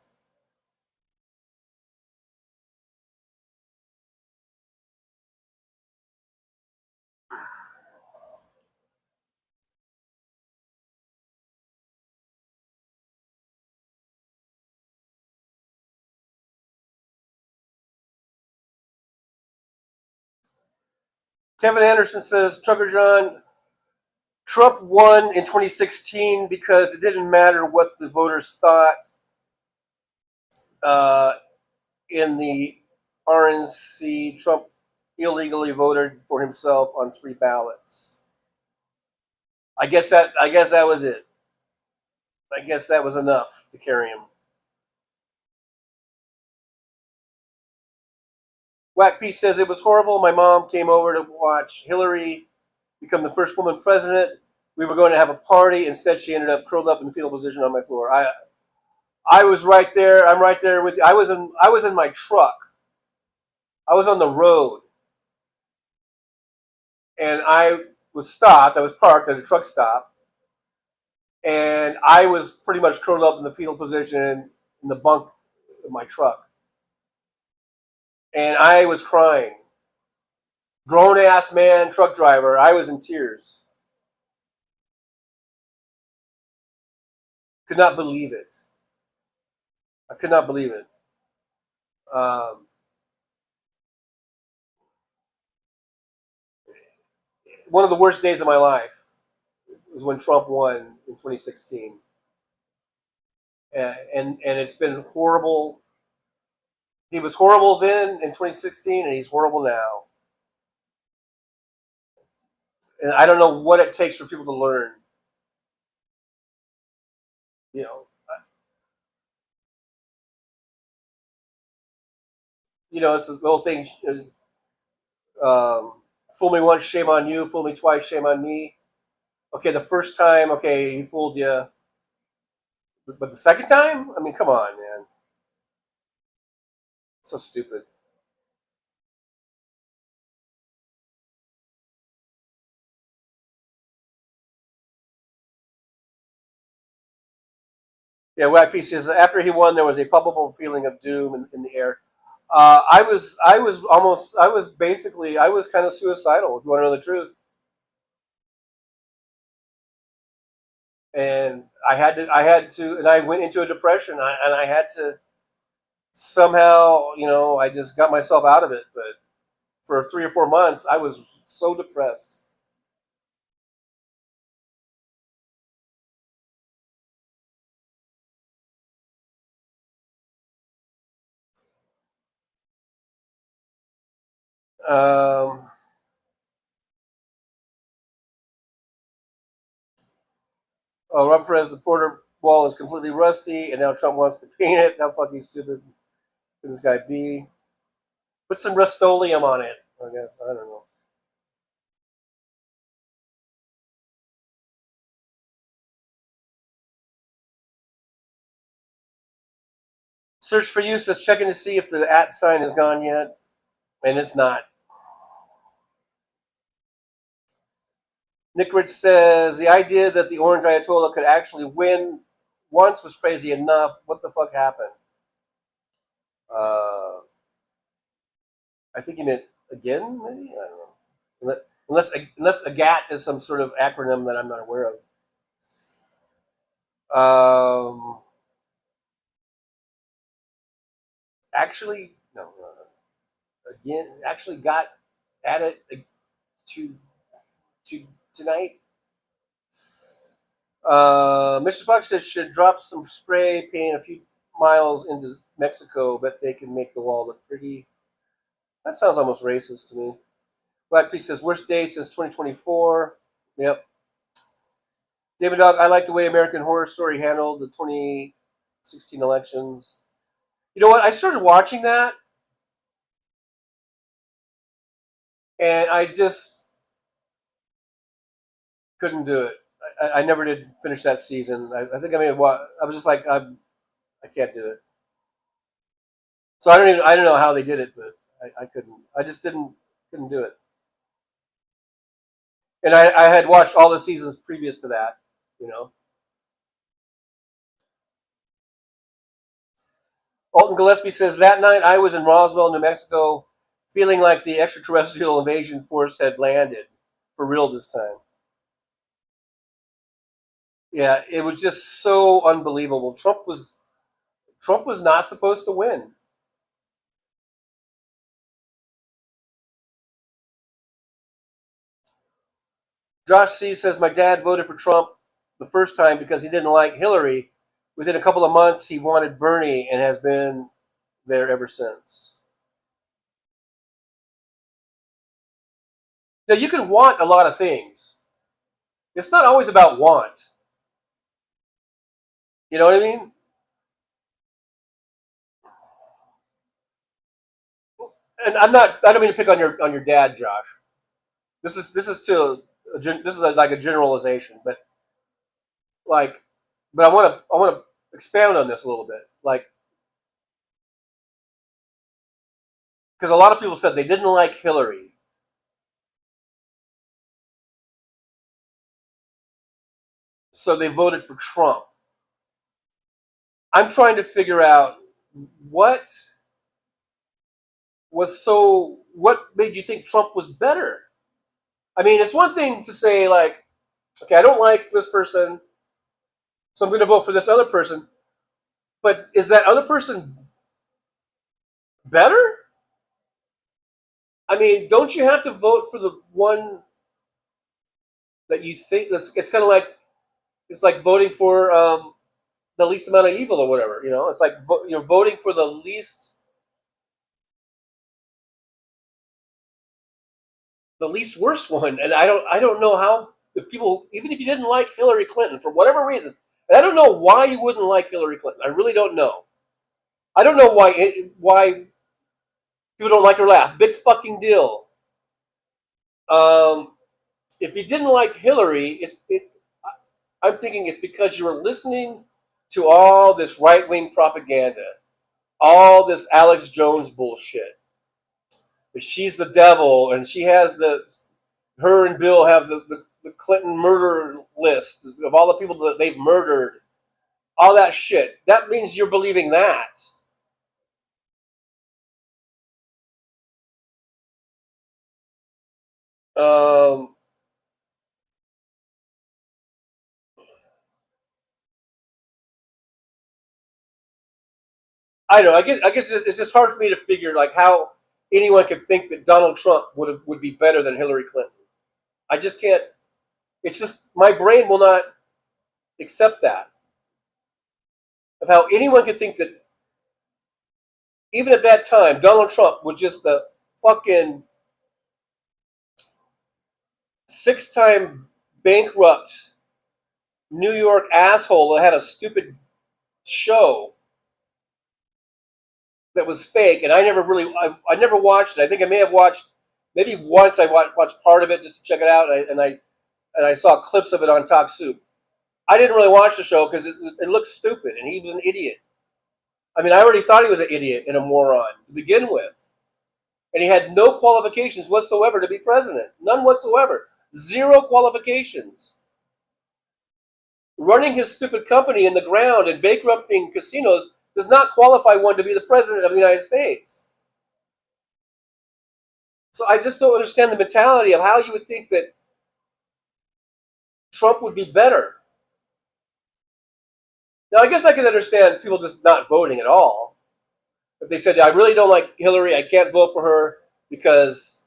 Kevin Anderson says, Trucker John, Trump won in 2016 because it didn't matter what the voters thought in the RNC. Trump illegally voted for himself on 3 ballots. I guess that was it. I guess that was enough to carry him. Whack P says it was horrible. My mom came over to watch Hillary become the first woman president. We were going to have a party. Instead, she ended up curled up in fetal position on my floor. I was right there. I'm right there with you. I was in my truck. I was on the road, and I was stopped. I was parked at a truck stop, and I was pretty much curled up in the fetal position in the bunk of my truck, and I was crying. Grown ass man, truck driver. I was in tears. Could not believe it. I could not believe it. One of the worst days of my life was when Trump won in 2016, and it's been horrible. He was horrible then in 2016, and he's horrible now. And I don't know what it takes for people to learn. You know, it's the whole thing. Fool me once, shame on you. Fool me twice, shame on me. Okay, the first time, okay, he fooled you. But the second time? I mean, come on, man. So stupid. Yeah, Whack P says after he won, there was a palpable feeling of doom in the air. I was kind of suicidal, if you want to know the truth. And I had to, and I went into a depression, and I had to somehow, I just got myself out of it. But for 3 or 4 months, I was so depressed. Um, Rob Perez, the Porter wall is completely rusty, and now Trump wants to paint it. How fucking stupid can this guy be? Put some Rust-Oleum on it, I guess. I don't know. Search for you says checking to see if the @ sign is gone yet, and it's not. Nick Rich says the idea that the Orange Ayatollah could actually win once was crazy enough. What the fuck happened? I think he meant again, maybe? I don't know. Unless AGAT is some sort of acronym that I'm not aware of. Actually, no. Again, actually got at it to tonight. Mr. Spock says should drop some spray paint a few miles into Mexico, but they can make the wall look pretty. That sounds almost racist to me. Black Piece says worst day since 2024. Yep. David Dog, I like the way American Horror Story handled the 2016 elections. You know what? I started watching that, and I just couldn't do it. I never did finish that season. I think I mean, I was just like, I can't do it. So I don't know how they did it, but I couldn't. I just couldn't do it. And I had watched all the seasons previous to that, Alton Gillespie says that night I was in Roswell, New Mexico, feeling like the extraterrestrial invasion force had landed for real this time. Yeah, it was just so unbelievable. Trump was not supposed to win. Josh C says my dad voted for Trump the first time because he didn't like Hillary. Within a couple of months, he wanted Bernie and has been there ever since. Now, you can want a lot of things. It's not always about want. You know what I mean? And I don't mean to pick on your dad, Josh. This is like a generalization, but like, but I want to expand on this a little bit, like, because a lot of people said they didn't like Hillary, so they voted for Trump. I'm trying to figure out what made you think Trump was better? I mean, it's one thing to say, like, okay, I don't like this person, so I'm going to vote for this other person. But is that other person better? I mean, don't you have to vote for the one that you think it's kind of like, it's like voting for the least amount of evil or whatever, you know? It's like you're voting for the least worst one. And I don't know how the people, even if you didn't like Hillary Clinton for whatever reason, and I don't know why you wouldn't like Hillary Clinton. I really don't know. I don't know why people don't like her laugh. Big fucking deal. If you didn't like Hillary, I'm thinking it's because you were listening to all this right-wing propaganda, all this Alex Jones bullshit. But she's the devil, and she has her and Bill have the Clinton murder list of all the people that they've murdered. All that shit. That means you're believing that. I don't know. I guess it's just hard for me to figure like how anyone could think that Donald Trump would be better than Hillary Clinton. I just can't. It's just my brain will not accept that. Of how anyone could think that even at that time Donald Trump was just the fucking 6-time bankrupt New York asshole that had a stupid show that was fake, and I never watched it. I think I may have watched maybe once. I watched part of it just to check it out, and I saw clips of it on Talk Soup. I didn't really watch the show because it looked stupid, and he was an idiot. I mean, I already thought he was an idiot and a moron to begin with, and he had no qualifications whatsoever to be president. None whatsoever. 0 qualifications. Running his stupid company in the ground and bankrupting casinos does not qualify one to be the president of the United States. So I just don't understand the mentality of how you would think that Trump would be better. Now, I guess I can understand people just not voting at all. If they said, I really don't like Hillary, I can't vote for her because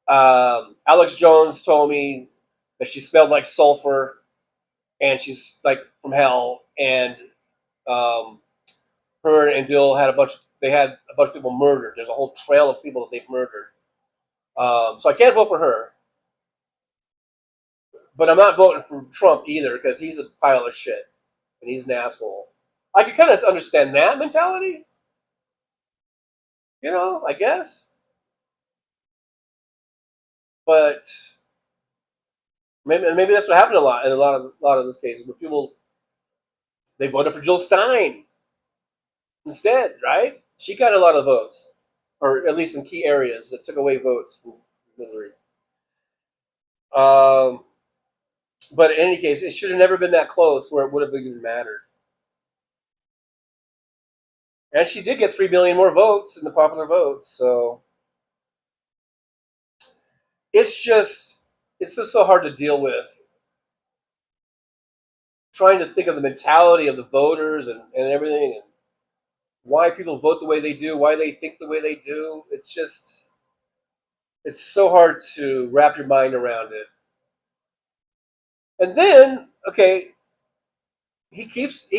Alex Jones told me that she smelled like sulfur and she's like from hell, and her and Bill had a bunch of people murdered. There's a whole trail of people that they've murdered. So I can't vote for her. But I'm not voting for Trump either because he's a pile of shit and he's an asshole. I can kind of understand that mentality. You know, I guess. But maybe that's what happened in a lot of those cases where people, they voted for Jill Stein instead, right? She got a lot of votes, or at least in key areas that took away votes from Hillary. But in any case, it should have never been that close where it would have even mattered. And she did get 3 million more votes in the popular vote, so it's just so hard to deal with. Trying to think of the mentality of the voters and everything, and why people vote the way they do, why they think the way they do. It's so hard to wrap your mind around it. And then, okay, he keeps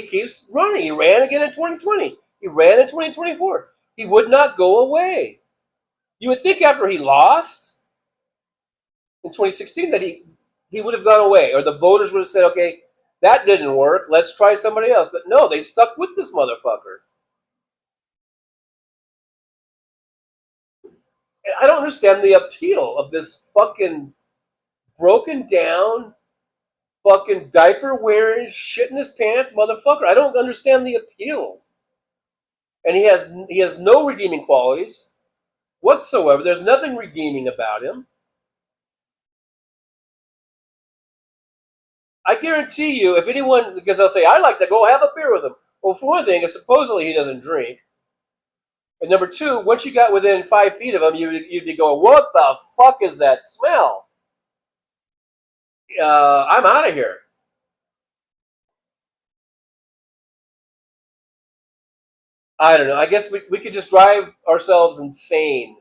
running. He ran again in 2020. He ran in 2024. He would not go away. You would think after he lost in 2016 that he would have gone away, or the voters would have said, okay, That didn't work. Let's try somebody else. But no, they stuck with this motherfucker. And I don't understand the appeal of this fucking broken down, fucking diaper wearing, shit in his pants motherfucker. I don't understand the appeal. And he has no redeeming qualities whatsoever. There's nothing redeeming about him. I guarantee you, if anyone, because they'll say, I'd like to go have a beer with him. Well, for one thing, supposedly he doesn't drink. And number two, once you got within 5 feet of him, you'd be going, what the fuck is that smell? I'm out of here. I don't know. I guess we could just drive ourselves insane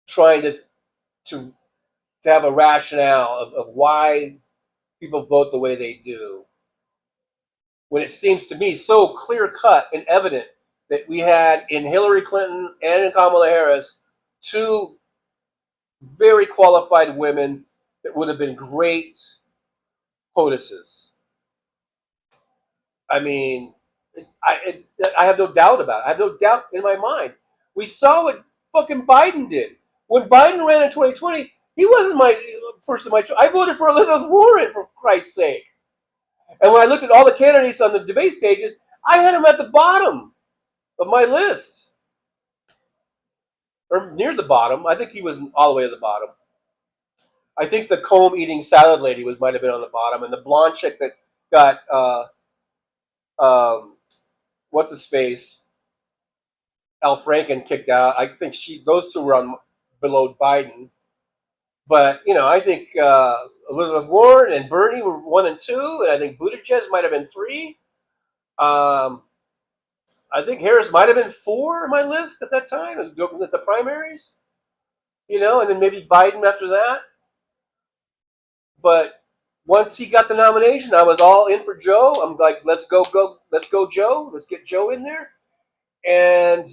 trying to have a rationale of why people vote the way they do, when it seems to me so clear-cut and evident that we had in Hillary Clinton and in Kamala Harris two very qualified women that would have been great POTUSes. I mean, I have no doubt about it. I have no doubt in my mind. We saw what fucking Biden did. When Biden ran in 2020, he wasn't my first of my choice. I voted for Elizabeth Warren, for Christ's sake. And when I looked at all the candidates on the debate stages, I had him at the bottom of my list. Or near the bottom. I think he was all the way to the bottom. I think the comb-eating salad lady might have been on the bottom. And the blonde chick that got, what's his face? Al Franken kicked out. I think those two were on below Biden. But, I think Elizabeth Warren and Bernie were 1 and 2. And I think Buttigieg might have been 3. I think Harris might have been 4 on my list at that time, at the primaries. And then maybe Biden after that. But once he got the nomination, I was all in for Joe. I'm like, let's go, Joe. Let's get Joe in there. And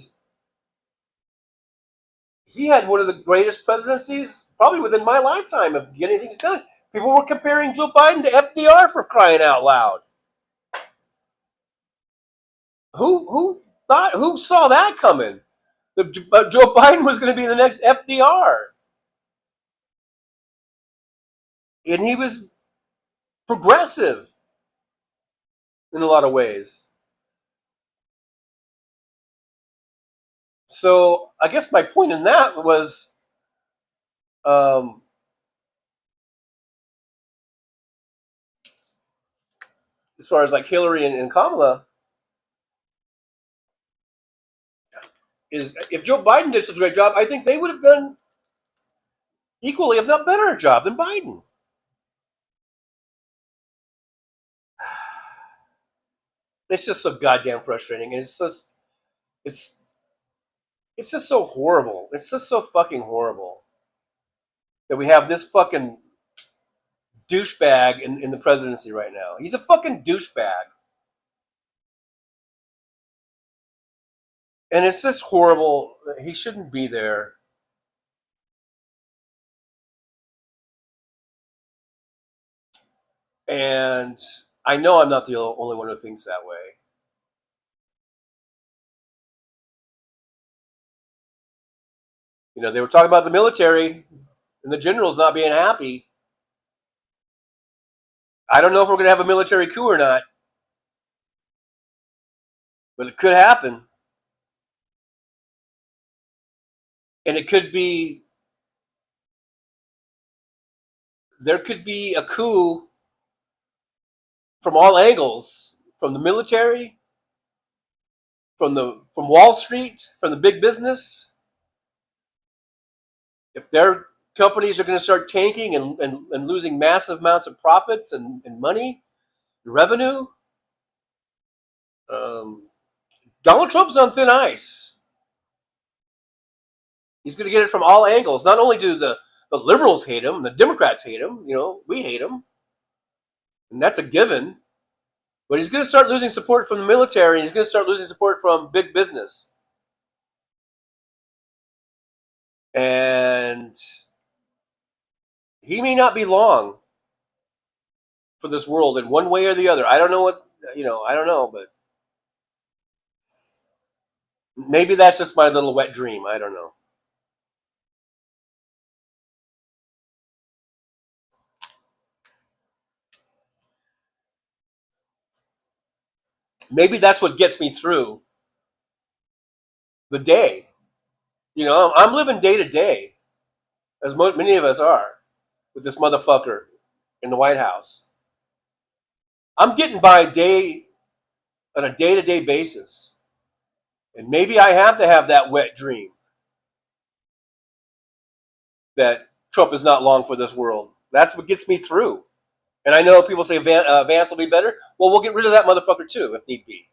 he had one of the greatest presidencies, probably within my lifetime, of getting things done. People were comparing Joe Biden to FDR, for crying out loud. Who saw that coming? Joe Biden was going to be the next FDR. And he was progressive in a lot of ways. So I guess my point in that was, as far as like Hillary and Kamala, is if Joe Biden did such a great job, I think they would have done equally, if not better, a job than Biden. It's just so goddamn frustrating, and it's just so horrible. It's just so fucking horrible that we have this fucking douchebag in the presidency right now. He's a fucking douchebag. And it's just horrible. He shouldn't be there. And I know I'm not the only one who thinks that way. They were talking about the military and the generals not being happy. I don't know if we're going to have a military coup or not. But it could happen. And it could be, there could be a coup from all angles, from the military, from Wall Street, from the big business. If their companies are going to start tanking and losing massive amounts of profits and money, revenue, Donald Trump's on thin ice. He's going to get it from all angles. Not only do the liberals hate him, the Democrats hate him, we hate him. And that's a given. But he's going to start losing support from the military, and he's going to start losing support from big business. And he may not be long for this world in one way or the other. I don't know what, I don't know, but maybe that's just my little wet dream. I don't know. Maybe that's what gets me through the day. I'm living day to day, as many of us are, with this motherfucker in the White House. I'm getting by on a day-to-day basis. And maybe I have to have that wet dream that Trump is not long for this world. That's what gets me through. And I know people say Vance will be better. Well, we'll get rid of that motherfucker too, if need be.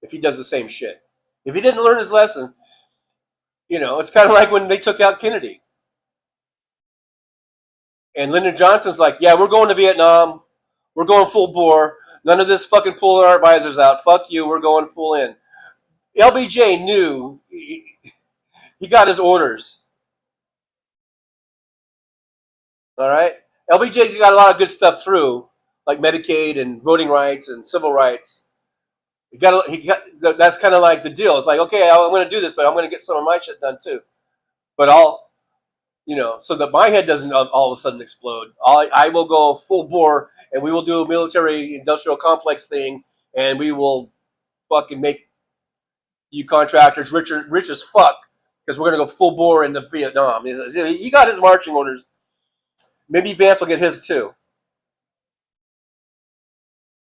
If he does the same shit. If he didn't learn his lesson, it's kind of like when they took out Kennedy. And Lyndon Johnson's like, yeah, we're going to Vietnam. We're going full bore. None of this fucking pulling our advisors out. Fuck you. We're going full in. LBJ knew. He got his orders. All right? LBJ got a lot of good stuff through, like Medicaid and voting rights and civil rights. That's kind of like the deal. It's like, okay, I'm going to do this, but I'm going to get some of my shit done too. But so that my head doesn't all of a sudden explode. I will go full bore, and we will do a military-industrial complex thing, and we will fucking make you contractors rich as fuck, because we're going to go full bore into Vietnam. He got his marching orders. Maybe Vance will get his too.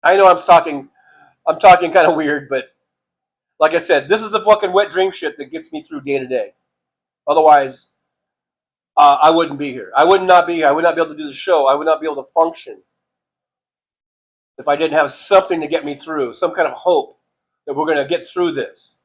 I know I'm talking kind of weird, but like I said, this is the fucking wet dream shit that gets me through day to day. Otherwise, I wouldn't be here. I would not be here. I would not be able to do the show. I would not be able to function if I didn't have something to get me through, some kind of hope that we're going to get through this.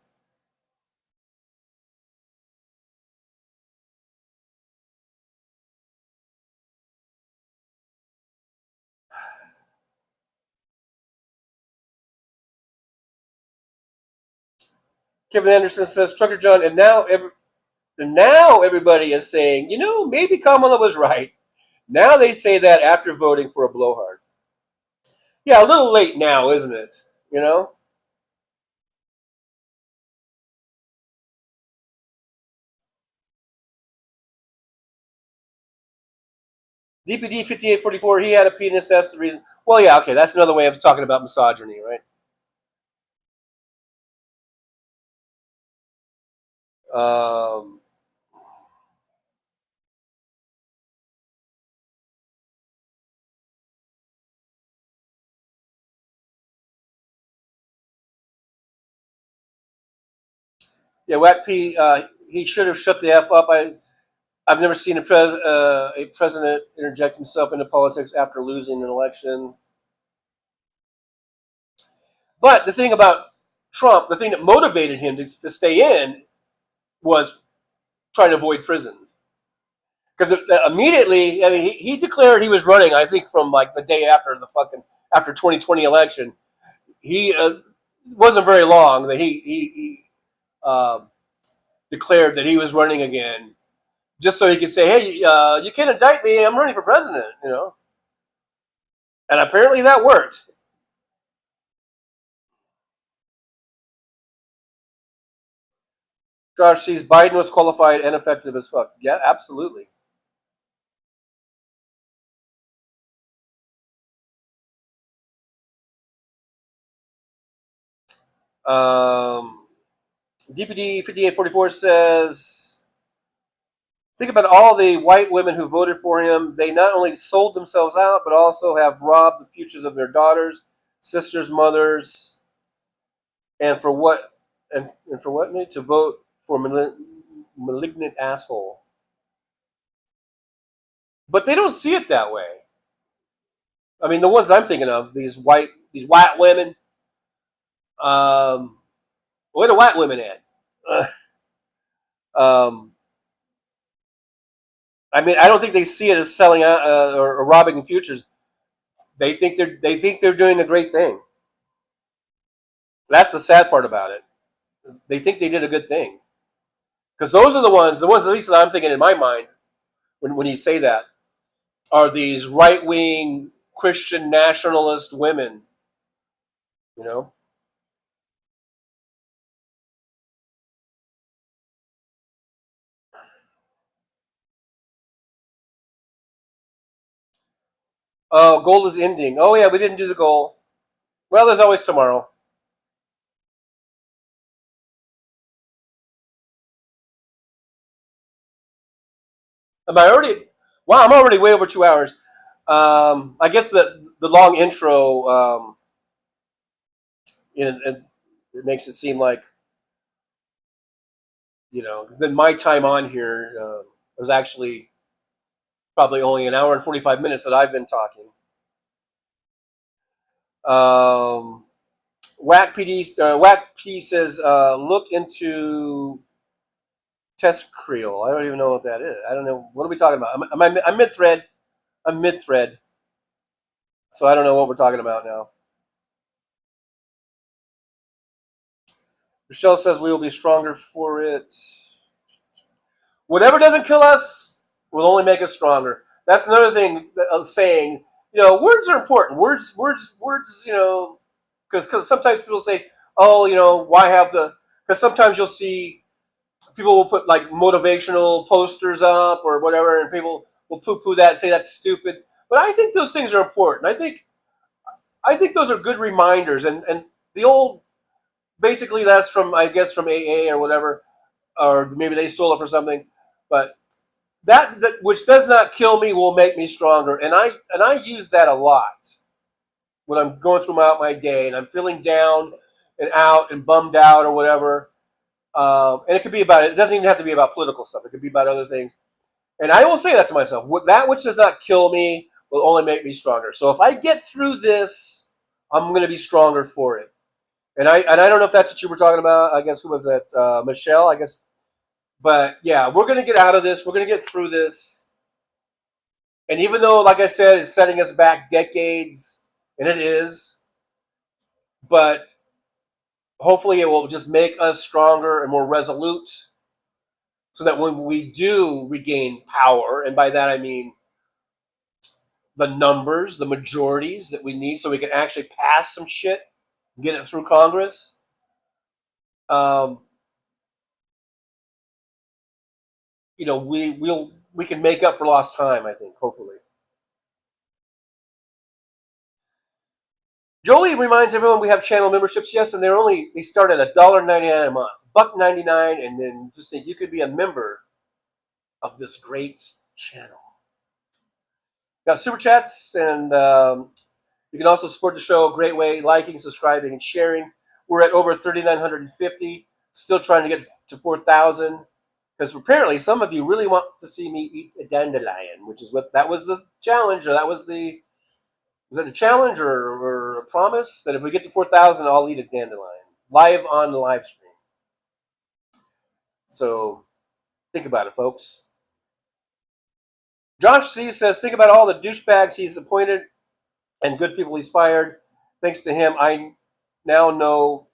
Kevin Anderson says, Trucker John, and now everybody is saying, maybe Kamala was right. Now they say that after voting for a blowhard. Yeah, a little late now, isn't it? DPD 5844, he had a penis, that's the reason. Well, yeah, okay, that's another way of talking about misogyny, right? Yeah, Wack P, he should have shut the F up. I've never seen a president interject himself into politics after losing an election. But the thing about Trump, the thing that motivated him to stay in was trying to avoid prison. Because immediately, I mean, he declared he was running, I think, from like the day after after 2020 election. He wasn't very long that he declared that he was running again, just so he could say, hey, you can't indict me, I'm running for president, And apparently that worked. Josh sees Biden was qualified and effective as fuck. Yeah, absolutely. DPD 5844 says, think about all the white women who voted for him. They not only sold themselves out, but also have robbed the futures of their daughters, sisters, mothers, and for what? And for what? To vote for malignant asshole. But they don't see it that way. I mean, the ones I'm thinking of, these white women. Where the white women at? I mean, I don't think they see it as selling out or robbing futures. They think they're doing a great thing. That's the sad part about it. They think they did a good thing, because those are the ones at least that I'm thinking in my mind when you say that, are these right wing Christian nationalist women, you know. Oh, goal is ending. Oh yeah, we didn't do the goal. Well, there's always tomorrow. Am I already? Wow, I'm already way over 2 hours. I guess the long intro, it makes it seem like, because then my time on here was actually probably only an hour and 45 minutes that I've been talking. Whack P says, look into test Creole. I don't even know what that is. I don't know. What are we talking about? I'm mid-thread. I'm mid-thread. So I don't know what we're talking about now. Michelle says we will be stronger for it. Whatever doesn't kill us will only make us stronger. That's another thing of saying, words are important. Words, because sometimes people say, oh, why have because sometimes you'll see people will put like motivational posters up or whatever, and people will poo-poo that and say that's stupid. But I think those things are important. I think those are good reminders. And the old, basically that's from, I guess, from AA or whatever, or maybe they stole it for something. But that which does not kill me will make me stronger. And I use that a lot when I'm going through my day and I'm feeling down and out and bummed out or whatever. And it could be it doesn't even have to be about political stuff. It could be about other things. And I will say that to myself. That which does not kill me will only make me stronger. So if I get through this, I'm going to be stronger for it. And I don't know if that's what you were talking about. I guess who was that? Michelle, I guess. But yeah, we're going to get out of this. We're going to get through this. And even though, like I said, it's setting us back decades, and it is, but hopefully it will just make us stronger and more resolute so that when we do regain power, and by that I mean the numbers, the majorities that we need so we can actually pass some shit, get it through Congress, we can make up for lost time, I think, hopefully. Jolie reminds everyone we have channel memberships, yes, and they start at $1.99 a month, $1.99, and then just think you could be a member of this great channel. Got super chats, and you can also support the show a great way, liking, subscribing, and sharing. We're at over 3,950, still trying to get to 4,000, because apparently some of you really want to see me eat a dandelion, which is that was the challenge, or that was was it a challenge or a promise that if we get to 4,000, I'll eat a dandelion live on the live stream. So think about it, folks. Josh C says, think about all the douchebags he's appointed and good people he's fired. Thanks to him, I now know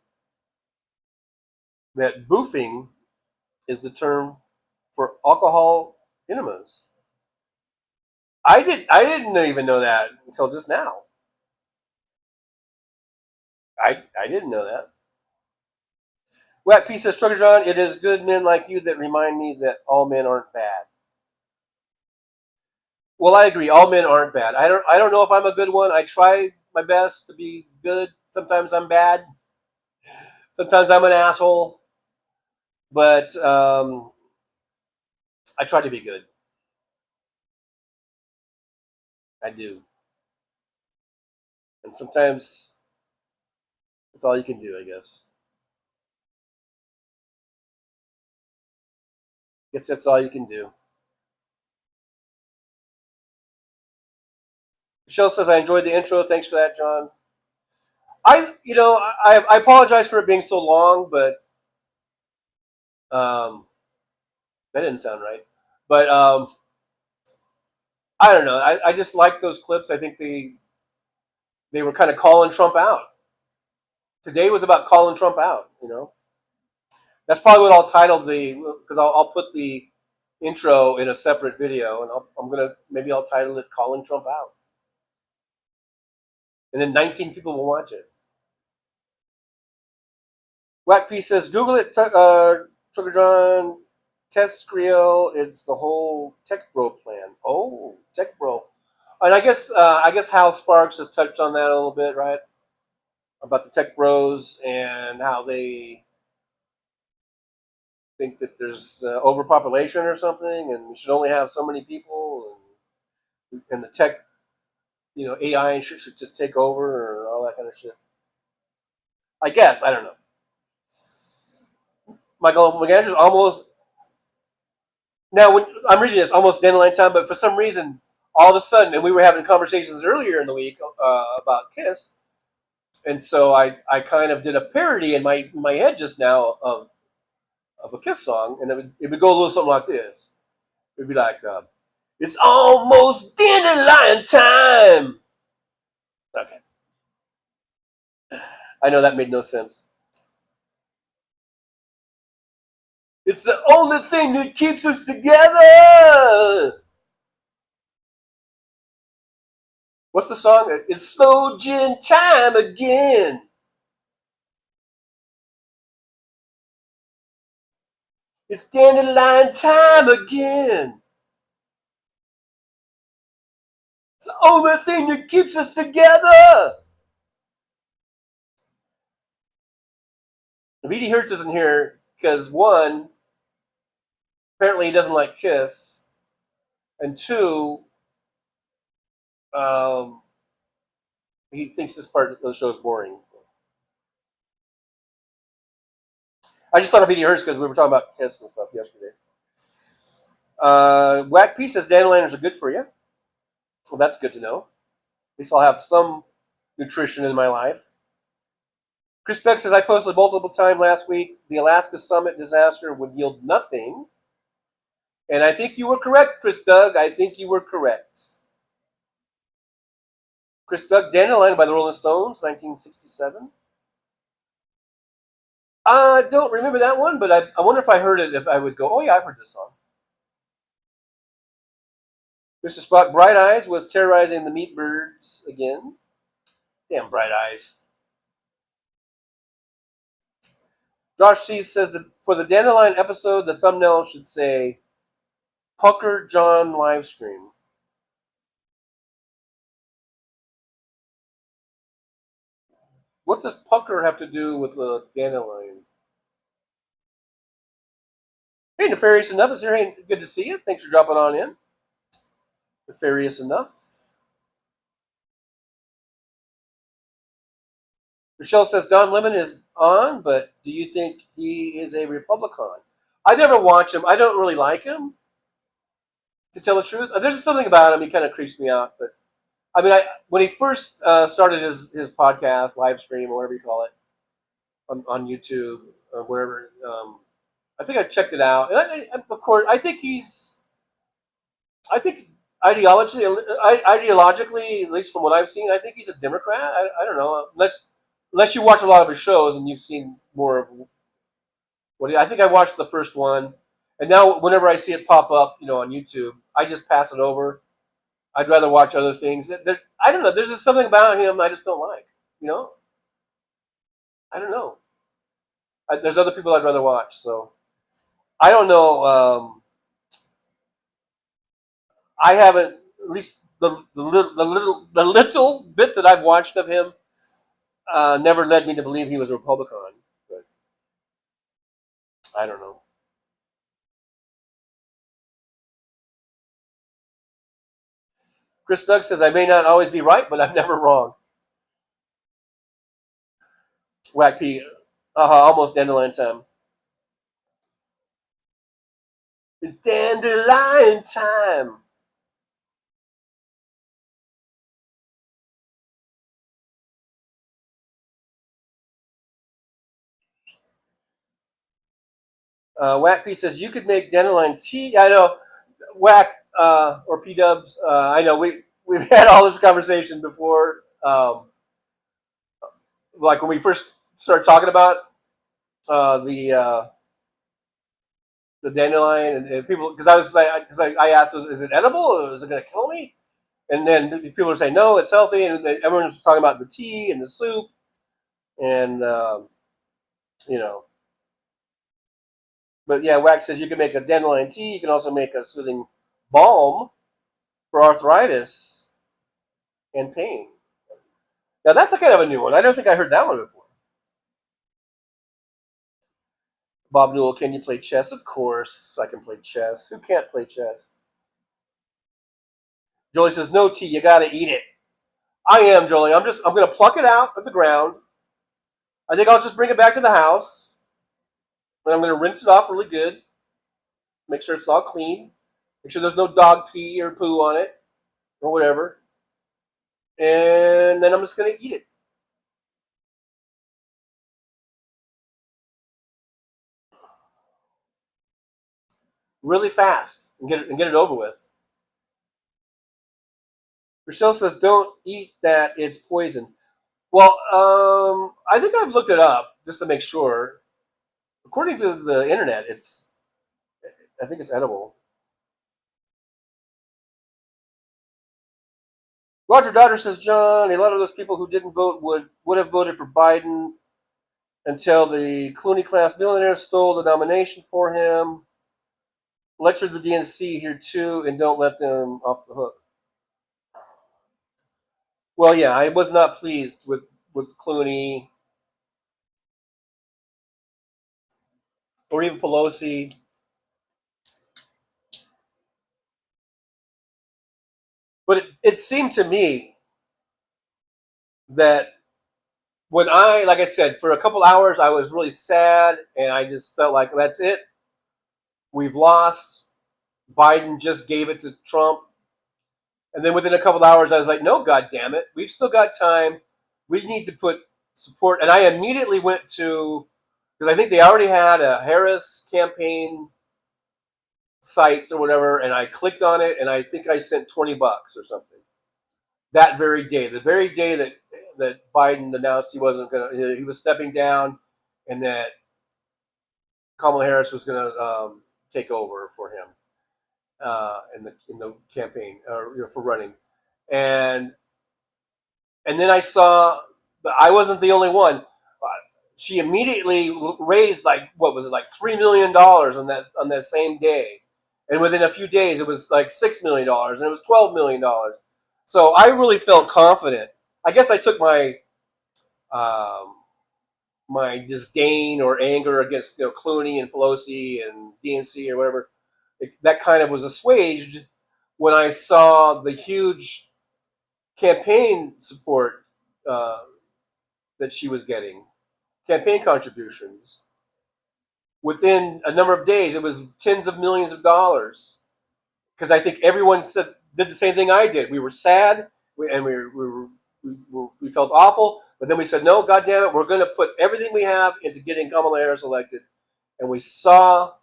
that boofing is the term for alcohol enemas. I didn't even know that until just now. I didn't know that. Whack P says, Trucker John, it is good men like you that remind me that all men aren't bad. Well, I agree. All men aren't bad. I don't know if I'm a good one. I try my best to be good. Sometimes I'm bad. Sometimes I'm an asshole. But I try to be good. I do. And sometimes that's all you can do, I guess. I guess that's all you can do. Michelle says, I enjoyed the intro. Thanks for that, John. I apologize for it being so long, but that didn't sound right. But I don't know. I just like those clips. I think they were kind of calling Trump out. Today was about calling Trump out, That's probably what I'll title because I'll put the intro in a separate video, and maybe I'll title it "Calling Trump Out." and then 19 people will watch it. Whack P says, Google it, Trucker John, test Skrill, it's the whole Tech Bro plan. Oh, Tech Bro. And I guess Hal Sparks has touched on that a little bit, right? About the Tech Bros and how they think that there's overpopulation or something, and we should only have so many people, and the tech, AI and shit should just take over or all that kind of shit. I guess, I don't know. Michael McAndrews almost, now when I'm reading this, almost Dandelion Time, but for some reason, all of a sudden, and we were having conversations earlier in the week about Kiss, and so I kind of did a parody in my head just now of a Kiss song, and it would go a little something like this. It would be like, it's almost Dandelion Time. Okay. I know that made no sense. It's the only thing that keeps us together. What's the song? It's slow gin time again. It's Dandelion Time again. It's the only thing that keeps us together. V.D. Hertz isn't here because, one, apparently he doesn't like Kiss, and two, he thinks this part of the show is boring. I just thought of V.D. Hertz because we were talking about Kiss and stuff yesterday. Whack P says dandelions are good for you. Well, that's good to know. At least I'll have some nutrition in my life. Chris Beck says, I posted multiple times last week, the Alaska Summit disaster would yield nothing. And I think you were correct, Chris Doug. I think you were correct. Chris Doug, Dandelion by the Rolling Stones, 1967. I don't remember that one, but I wonder if I heard it, if I would go, oh yeah, I've heard this song. Mr. Spock, Bright Eyes was terrorizing the meat birds again. Damn Bright Eyes. Josh C says that for the Dandelion episode, the thumbnail should say, Trucker John Livestream. What does pucker have to do with the Dandelion? Hey, Nefarious Enough is here. Hey, good to see you. Thanks for dropping on in. Nefarious Enough. Michelle says Don Lemon is on, but do you think he is a Republican? I never watch him. I don't really like him, to tell the truth. There's something about him. He kind of creeps me out. But I mean, when he first started his podcast, live stream, or whatever you call it, on YouTube or wherever, I think I checked it out, and of course, I think ideologically, at least from what I've seen, I think he's a Democrat. I don't know, unless you watch a lot of his shows and you've seen more of what I think. I watched the first one, and now whenever I see it pop up, on YouTube, I just pass it over. I'd rather watch other things. I don't know. There's just something about him I just don't like. I don't know. There's other people I'd rather watch, so I don't know. I haven't, at least the little bit that I've watched of him, never led me to believe he was a Republican. But I don't know. Chris Doug says, I may not always be right, but I'm never wrong. Whack P. Almost Dandelion Time. It's Dandelion Time. Whack P says, you could make Dandelion tea. I know. Whack or P Dubs. I know we've had all this conversation before. Like when we first started talking about the Dandelion and people, because I asked, is it edible or is it going to kill me? And then people are saying, no, it's healthy. And everyone's talking about the tea and the soup. And, you know. But yeah, Wax says you can make a dandelion tea. You can also make a soothing balm for arthritis and pain. Now, that's a kind of a new one. I don't think I heard that one before. Bob Newell, can you play chess? Of course I can play chess. Who can't play chess? Jolie says, no tea, you got to eat it. I am, Jolie. I'm going to pluck it out of the ground. I think I'll just bring it back to the house. And I'm going to rinse it off really good. Make sure it's all clean. Make sure there's no dog pee or poo on it or whatever. And then I'm just going to eat it. Really fast and get it over with. Rochelle says, don't eat that, it's poison. Well, I think I've looked it up just to make sure. According to the internet, I think it's edible. Roger Daughter says, John, a lot of those people who didn't vote would have voted for Biden until the Clooney class millionaire stole the nomination for him. Lecture the DNC here too, and don't let them off the hook. Well, yeah, I was not pleased with Clooney or even Pelosi. But it seemed to me that when like I said, for a couple hours, I was really sad, and I just felt like that's it. We've lost. Biden just gave it to Trump. And then within a couple hours, I was like, no, God damn it. We've still got time. We need to put support. And I immediately went to, because I think they already had a Harris campaign site or whatever, and I clicked on it, and I think I sent $20 or something. That very day, the very day that Biden announced he was stepping down, and that Kamala Harris was going to take over for him in the campaign for running, and then I saw, but I wasn't the only one. She immediately raised like $3 million on that same day, and within a few days it was like $6 million, and it was $12 million. So I really felt confident. I guess I took my my disdain or anger against Clooney and Pelosi and DNC or whatever. That kind of was assuaged when I saw the huge campaign support that she was getting, campaign contributions. Within a number of days, it was tens of millions of dollars. Because I think everyone did the same thing I did. We were sad, and we felt awful, but then we said, no, God damn it, we're going to put everything we have into getting Kamala Harris elected. And we saw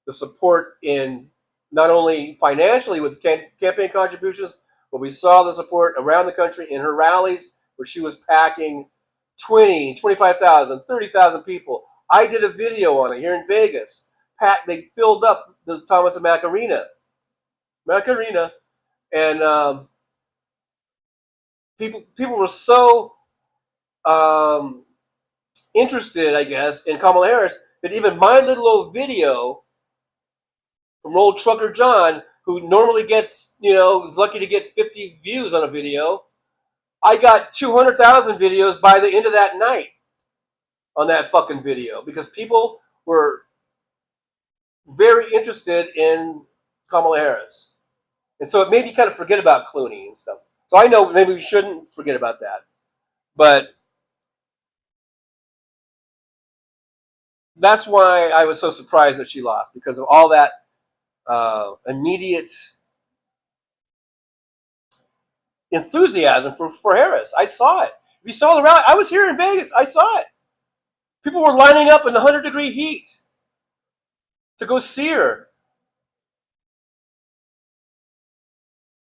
the support in not only financially with campaign contributions, but we saw the support around the country in her rallies where she was packing 20, 25,000, 30,000 people. I did a video on it here in Vegas. They filled up the Thomas and Mack Arena. And people were so interested, I guess, in Kamala Harris that even my little old video from old Trucker John, who normally gets, is lucky to get 50 views on a video, I got 200,000 videos by the end of that night on that fucking video because people were very interested in Kamala Harris. And so it made me kind of forget about Clooney and stuff. So I know maybe we shouldn't forget about that. But that's why I was so surprised that she lost, because of all that immediate enthusiasm for Harris. I saw it. If you saw the rally, I was here in Vegas. I saw it. People were lining up in the 100-degree heat to go see her.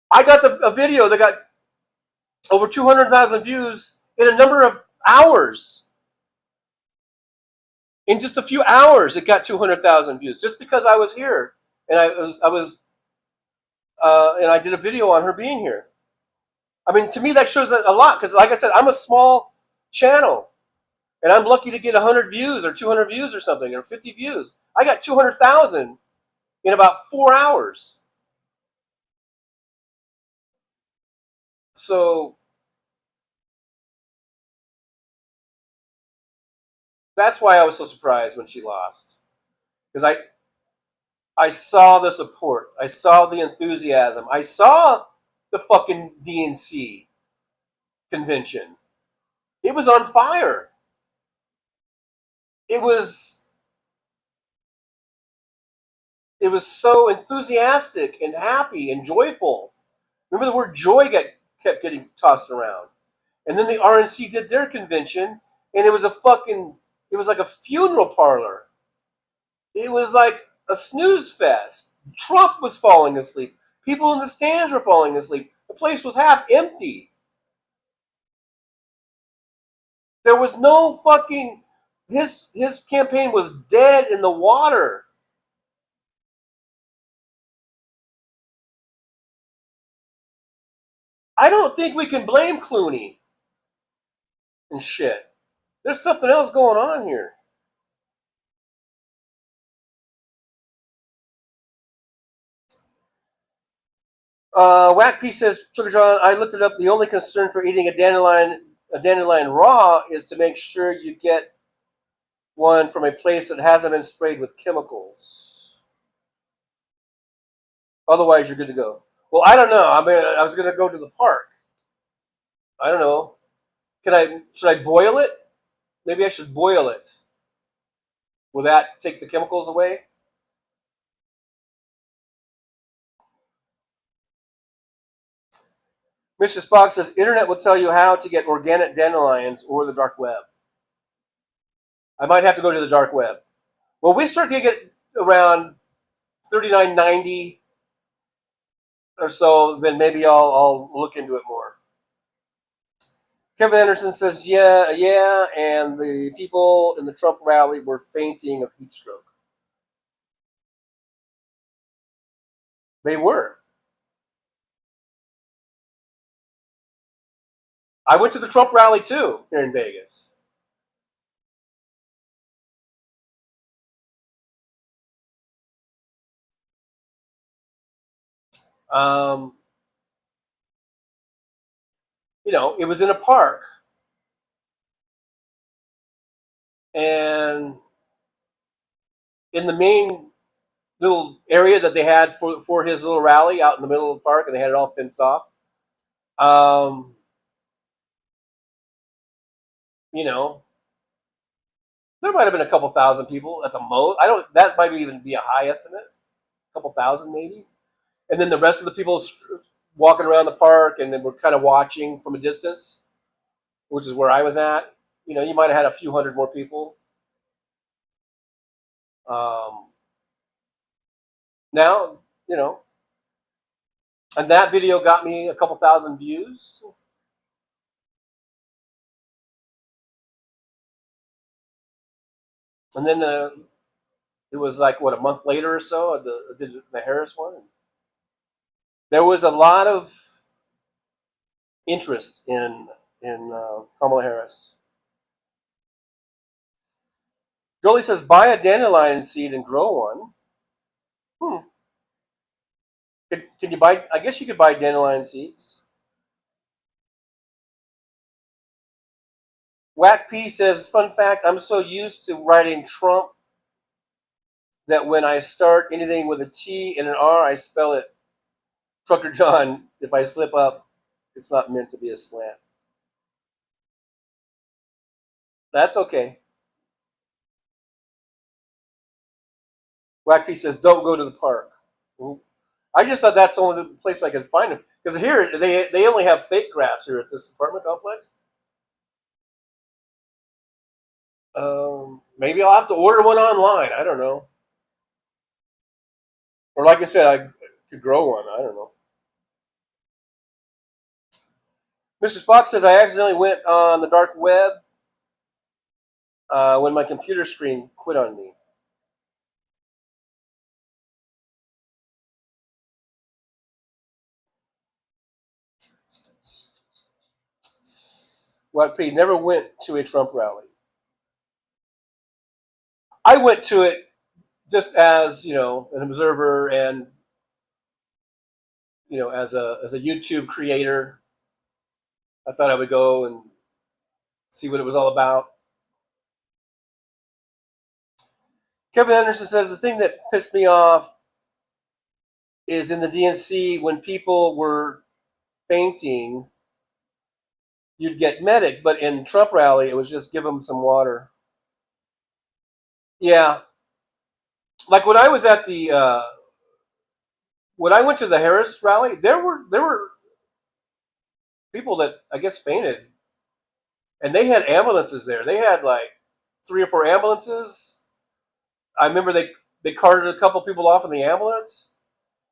I got a video that got over 200,000 views in a number of hours. In just a few hours, it got 200,000 views just because I was here, and I did a video on her being here. I mean, to me, that shows a lot because, like I said, I'm a small channel, and I'm lucky to get 100 views or 200 views or something or 50 views. I got 200,000 in about 4 hours. So that's why I was so surprised when she lost, because I saw the support, I saw the enthusiasm, I saw the fucking DNC convention. It was on fire. It was so enthusiastic and happy and joyful. Remember the word joy kept getting tossed around. And then the RNC did their convention, and it was like a funeral parlor. It was like a snooze fest. Trump was falling asleep. People in the stands were falling asleep. The place was half empty. There was no fucking his campaign was dead in the water. I don't think we can blame Clooney and shit. There's something else going on here. Whack P says, Trucker John, I looked it up. The only concern for eating a dandelion raw is to make sure you get one from a place that hasn't been sprayed with chemicals. Otherwise, you're good to go. Well, I don't know. I mean, I was going to go to the park. I don't know. Should I boil it? Maybe I should boil it. Will that take the chemicals away? Mr. Spock says, Internet will tell you how to get organic dandelions or the dark web. I might have to go to the dark web. Well, we start to get around $39.90 or so, then maybe I'll look into it more. Kevin Anderson says, yeah, and the people in the Trump rally were fainting of heat stroke. They were. I went to the Trump rally too here in Vegas. It was in a park. And in the main little area that they had for his little rally out in the middle of the park, and they had it all fenced off. There might have been a couple thousand people at the most. That might even be a high estimate. A couple thousand maybe. And then the rest of the people walking around the park and then we're kind of watching from a distance, which is where I was at. You might have had a few hundred more people. Now, and that video got me a couple thousand views. And then it was like, a month later or so, I did the Harris one. There was a lot of interest in Kamala Harris. Jolie says, buy a dandelion seed and grow one. Can you buy? I guess you could buy dandelion seeds. Whack P says, fun fact, I'm so used to writing Trump that when I start anything with a T and an R, I spell it Trucker John. If I slip up, it's not meant to be a slant. That's okay. Whack P says, don't go to the park. I just thought that's the only place I could find them. Because here, they only have fake grass here at this apartment complex. Maybe I'll have to order one online. I don't know. Or like I said, I could grow one. I don't know. Mr. Spock says, I accidentally went on the dark web when my computer screen quit on me. never went to a Trump rally. I went to it just as, an observer and, as a YouTube creator. I thought I would go and see what it was all about. Kevin Anderson says the thing that pissed me off is in the DNC when people were fainting, you'd get medic, but in Trump rally, it was just give them some water. Yeah. Like when I was at when I went to the Harris rally, there were people that I guess fainted, and they had ambulances there. They had like 3 or 4 ambulances. I remember they carted a couple people off in the ambulance.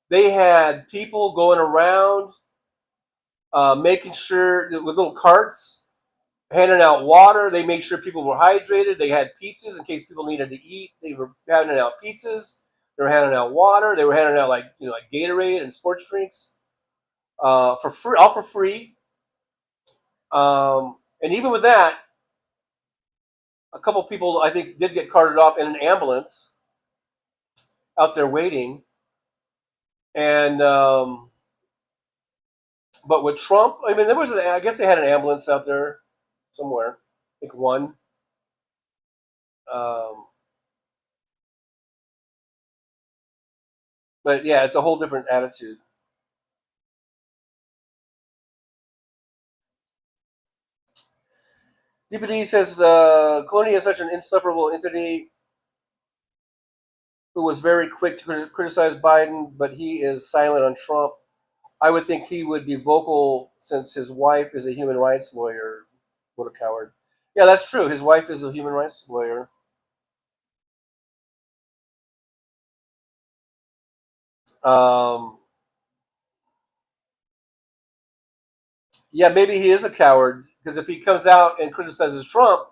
They had people going around, making sure with little carts, handing out water. They made sure people were hydrated. They had pizzas in case people needed to eat. They were handing out pizzas. They were handing out water. They were handing out like Gatorade and sports drinks for free, all for free. And even with that, a couple people I think did get carted off in an ambulance out there waiting. And but with Trump, I mean, I guess they had an ambulance out there somewhere. I think one. But yeah, it's a whole different attitude. DPD says Clooney is such an insufferable entity who was very quick to criticize Biden, but he is silent on Trump. I would think he would be vocal since his wife is a human rights lawyer. What a coward. Yeah, that's true. His wife is a human rights lawyer. Yeah, maybe he is a coward, because if he comes out and criticizes Trump,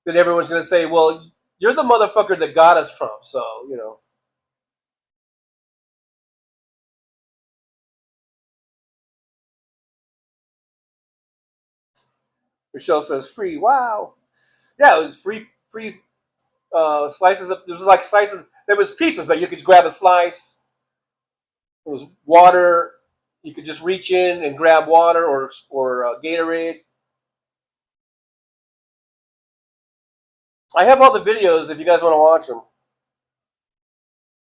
then everyone's going to say, well, you're the motherfucker that got us Trump, so, Michelle says free. Wow. Yeah, it was free slices. It was like slices. There was pizzas, but you could grab a slice. It was water. You could just reach in and grab water or Gatorade. I have all the videos if you guys want to watch them.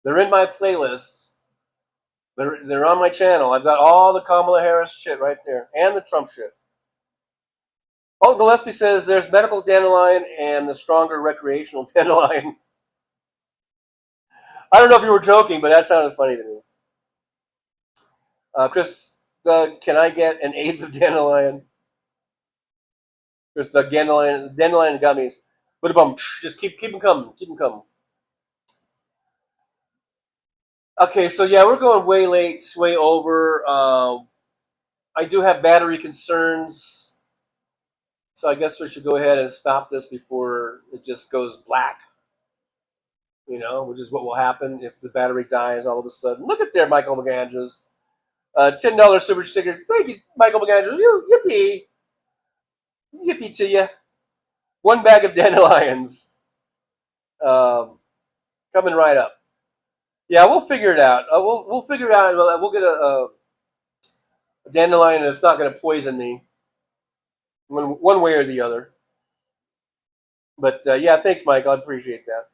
They're in my playlist. They're on my channel. I've got all the Kamala Harris shit right there and the Trump shit. Oh, Gillespie says there's medical dandelion and the stronger recreational dandelion. I don't know if you were joking, but that sounded funny to me. Chris, Doug, can I get an 1/8 of dandelion? Chris, Doug, dandelion gummies. Just keep them coming. Keep them coming. Okay, so yeah, we're going way late, way over. I do have battery concerns. So I guess we should go ahead and stop this before it just goes black. Which is what will happen if the battery dies all of a sudden. Look at there, Michael McAndrews. $10 super sticker. Thank you, Michael McAndrews. Yippee. Yippee to you. 1 bag of dandelions. Coming right up. Yeah, we'll figure it out. We'll figure it out. We'll get a dandelion that's not going to poison me. One way or the other. But yeah, thanks, Mike. I appreciate that.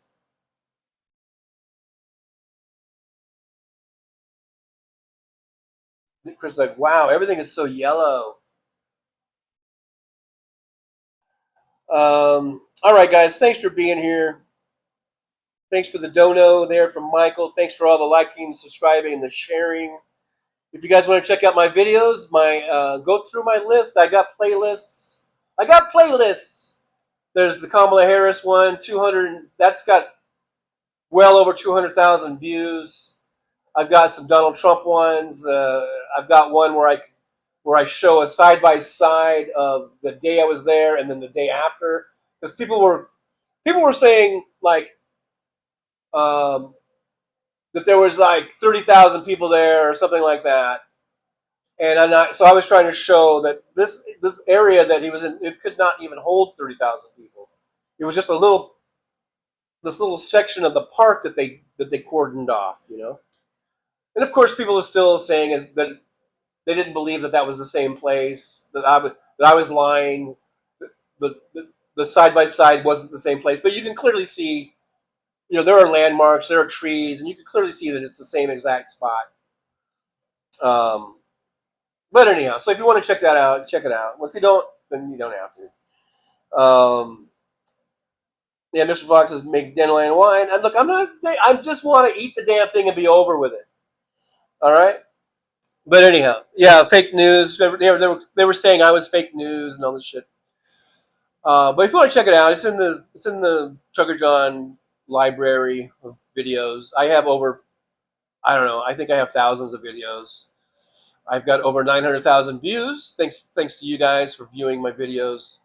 Chris is like, wow, everything is so yellow. All right, guys. Thanks for being here. Thanks for the dono there from Michael. Thanks for all the liking, subscribing, and the sharing. If you guys want to check out my videos, go through my list. I got playlists. There's the Kamala Harris one, 200. That's got well over 200,000 views. I've got some Donald Trump ones. I've got one where I show a side by side of the day I was there and then the day after, because people were saying like that there was like 30,000 people there or something like that. And so I was trying to show that this area that he was in, it could not even hold 30,000 people. It was just this little section of the park that they cordoned off, you know. And of course, people are still saying that they didn't believe that was the same place, that I was lying, the side by side wasn't the same place. But you can clearly see, you know, there are landmarks, there are trees, and you can clearly see that it's the same exact spot. But anyhow, so if you want to check that out, check it out. Well, if you don't, then you don't have to. Yeah, Mr. Fox says make dandelion wine. And look, I just want to eat the damn thing and be over with it. All right. But anyhow, yeah, fake news. They were saying I was fake news and all this shit. But if you want to check it out, it's in the Trucker John library of videos. I have over, I don't know, I think I have thousands of videos. I've got over 900,000 views. Thanks to you guys for viewing my videos.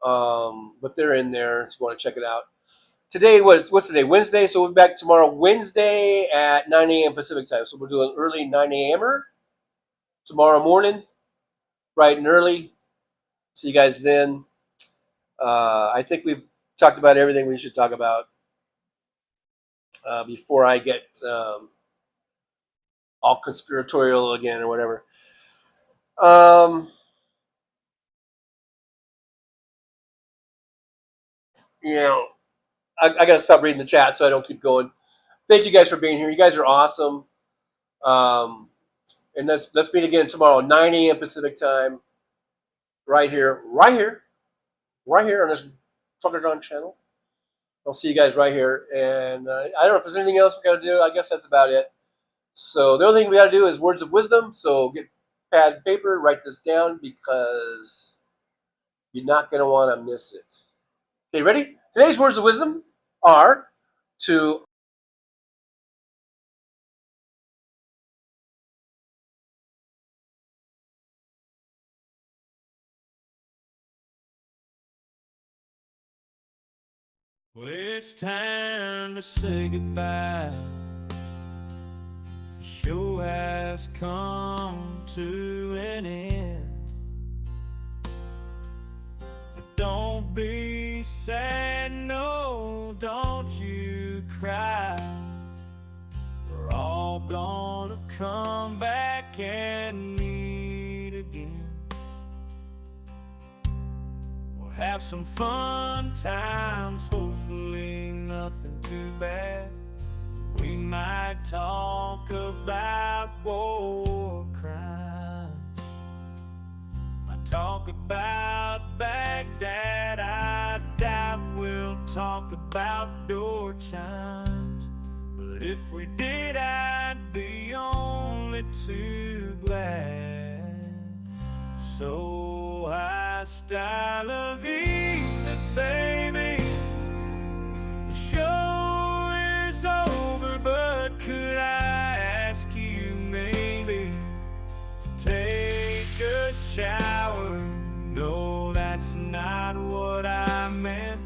But they're in there if you want to check it out. Today, what's today? Wednesday. So we'll be back tomorrow, Wednesday at 9 a.m. Pacific time. So we'll do an early 9 a.m.er tomorrow morning, bright and early. See you guys then. I think we've talked about everything we should talk about before I get all conspiratorial again or whatever. You know, I got to stop reading the chat so I don't keep going. Thank you guys for being here. You guys are awesome. And let's meet again tomorrow, 9 a.m. Pacific time, right here on this Trucker John channel. I'll see you guys right here. And I don't know if there's anything else we got to do. I guess that's about it. So the only thing we got to do is words of wisdom. So get pad and paper, write this down because you're not going to want to miss it. Okay, ready? Today's words of wisdom are to Well, it's time to say goodbye. The show has come to an end. But don't be sad, no, don't you cry. We're all gonna come back and meet again. Have some fun times, hopefully nothing too bad. We might talk about war crimes. Might talk about Baghdad. I doubt we'll talk about door chimes. But if we did, I'd be only too glad. So hasta la vista, baby. The show is over, but could I ask you maybe to take a shower? No, that's not what I meant,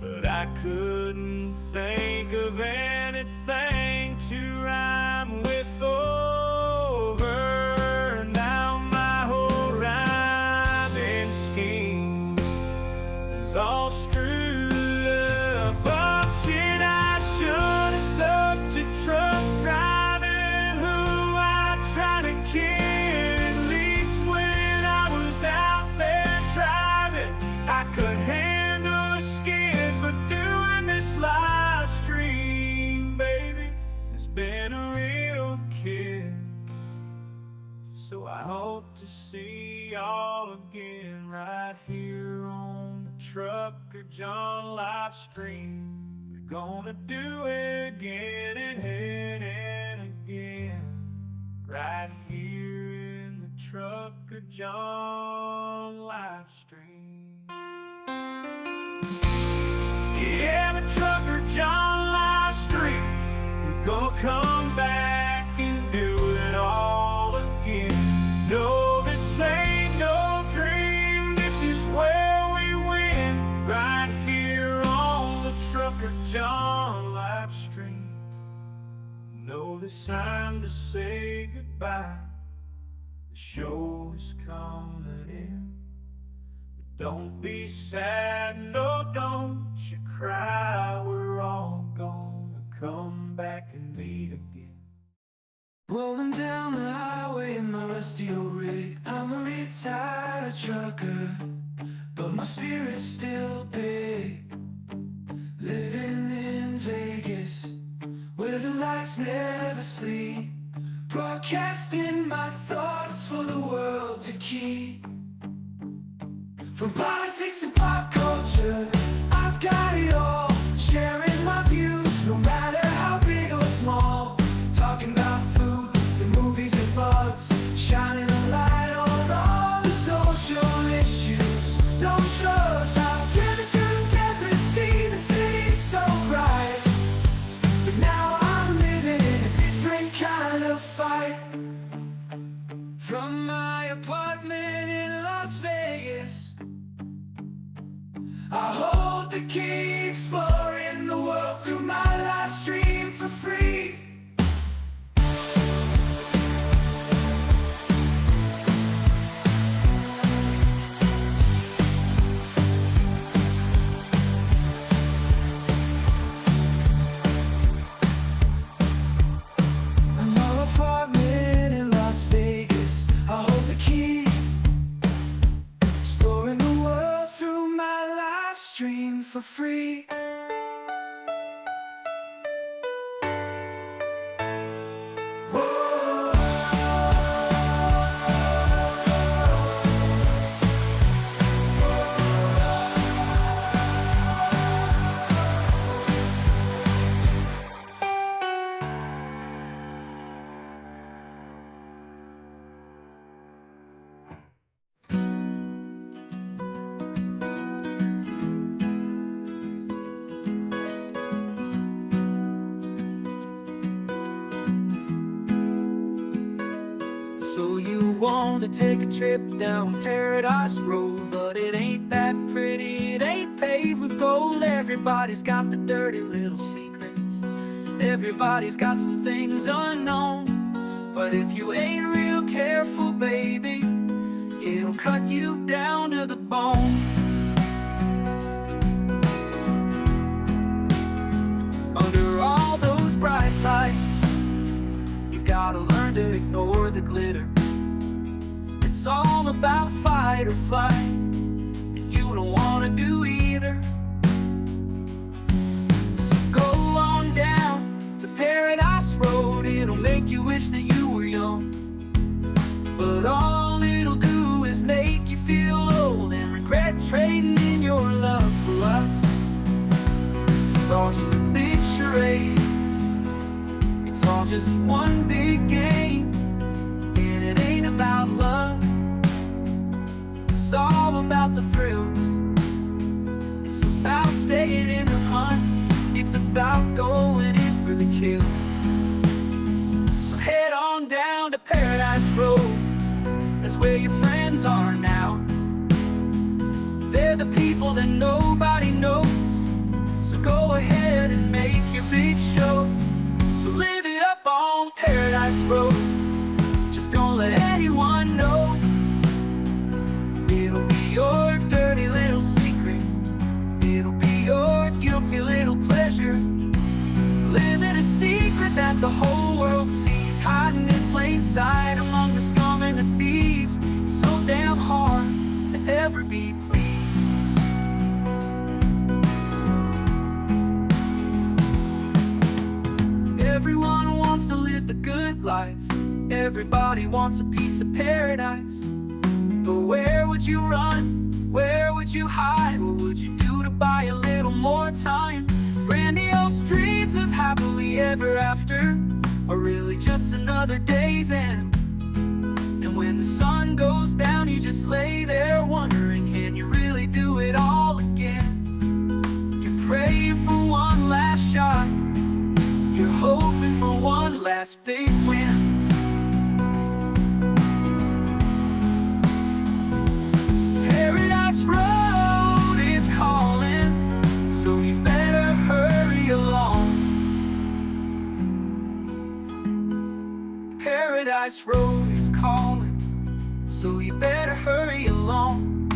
but I couldn't think of anything to rhyme with over. All screwed up. Oh shit, I should have stuck to truck driving, who I tried to kill. At least when I was out there driving, I could handle a skid. But doing this live stream, baby, has been a real kid. So I hope to see y'all again right here on Trucker John Livestream. We're gonna do it again and again, right here in the Trucker John Livestream. Yeah, the Trucker John Livestream. We're gonna come back and do it all again. No, this ain't no dream. This is where right here on the Trucker John Livestream. Know it's time to say goodbye. The show's coming in. But don't be sad, no, don't you cry. We're all gonna come back and meet again. Rolling down the highway in my rusty old rig. I'm a retired trucker, but my spirit's still big. Living in Vegas, where the lights never sleep. Broadcasting my thoughts for the world to keep. From politics to pop culture, I've got it all. Sharing my views, no matter how big or small. Talking about food, the movies and bugs. Shining a light on all the social issues. No shows, I've driven through the desert, seen the city so bright. But now I'm living in a different kind of fight. From my apartment in Las Vegas, I hold the key, exploring the world through my live stream for free. My apartment in Las Vegas, I hold the key, exploring the world through my live stream for free. So you want to take a trip down Paradise Road, but it ain't that pretty, it ain't paved with gold. Everybody's got the dirty little secrets, everybody's got some things unknown. But if you ain't real careful, baby, it'll cut you down to the bone. Under all those bright lights, you've gotta learn to ignore the glitter. It's all about fight or flight, and you don't wanna do either. So go on down to Paradise Road, it'll make you wish that you were young. But all it'll do is make you feel old and regret trading in your love for lust. It's all just a big charade, it's all just one big game, and it ain't about love. It's all about the thrills, it's about staying in the hunt, it's about going in for the kill. So head on down to Paradise Road, that's where your friends are now. They're the people that nobody knows, so go ahead and make your big show. So live it up on Paradise Road, just don't let anyone know. It'll be your dirty little secret, it'll be your guilty little pleasure. Living a secret that the whole world sees, hiding in plain sight among the scum and the thieves. It's so damn hard to ever be pleased. Everyone wants to live the good life, everybody wants a piece of paradise. But where would you run? Where would you hide? What would you do to buy a little more time? Grandiose dreams of happily ever after are really just another day's end. And when the sun goes down, you just lay there wondering, can you really do it all again? You're praying for one last shot, you're hoping for one last big win. Paradise Road is calling, so you better hurry along. Paradise Road is calling. so you better hurry along.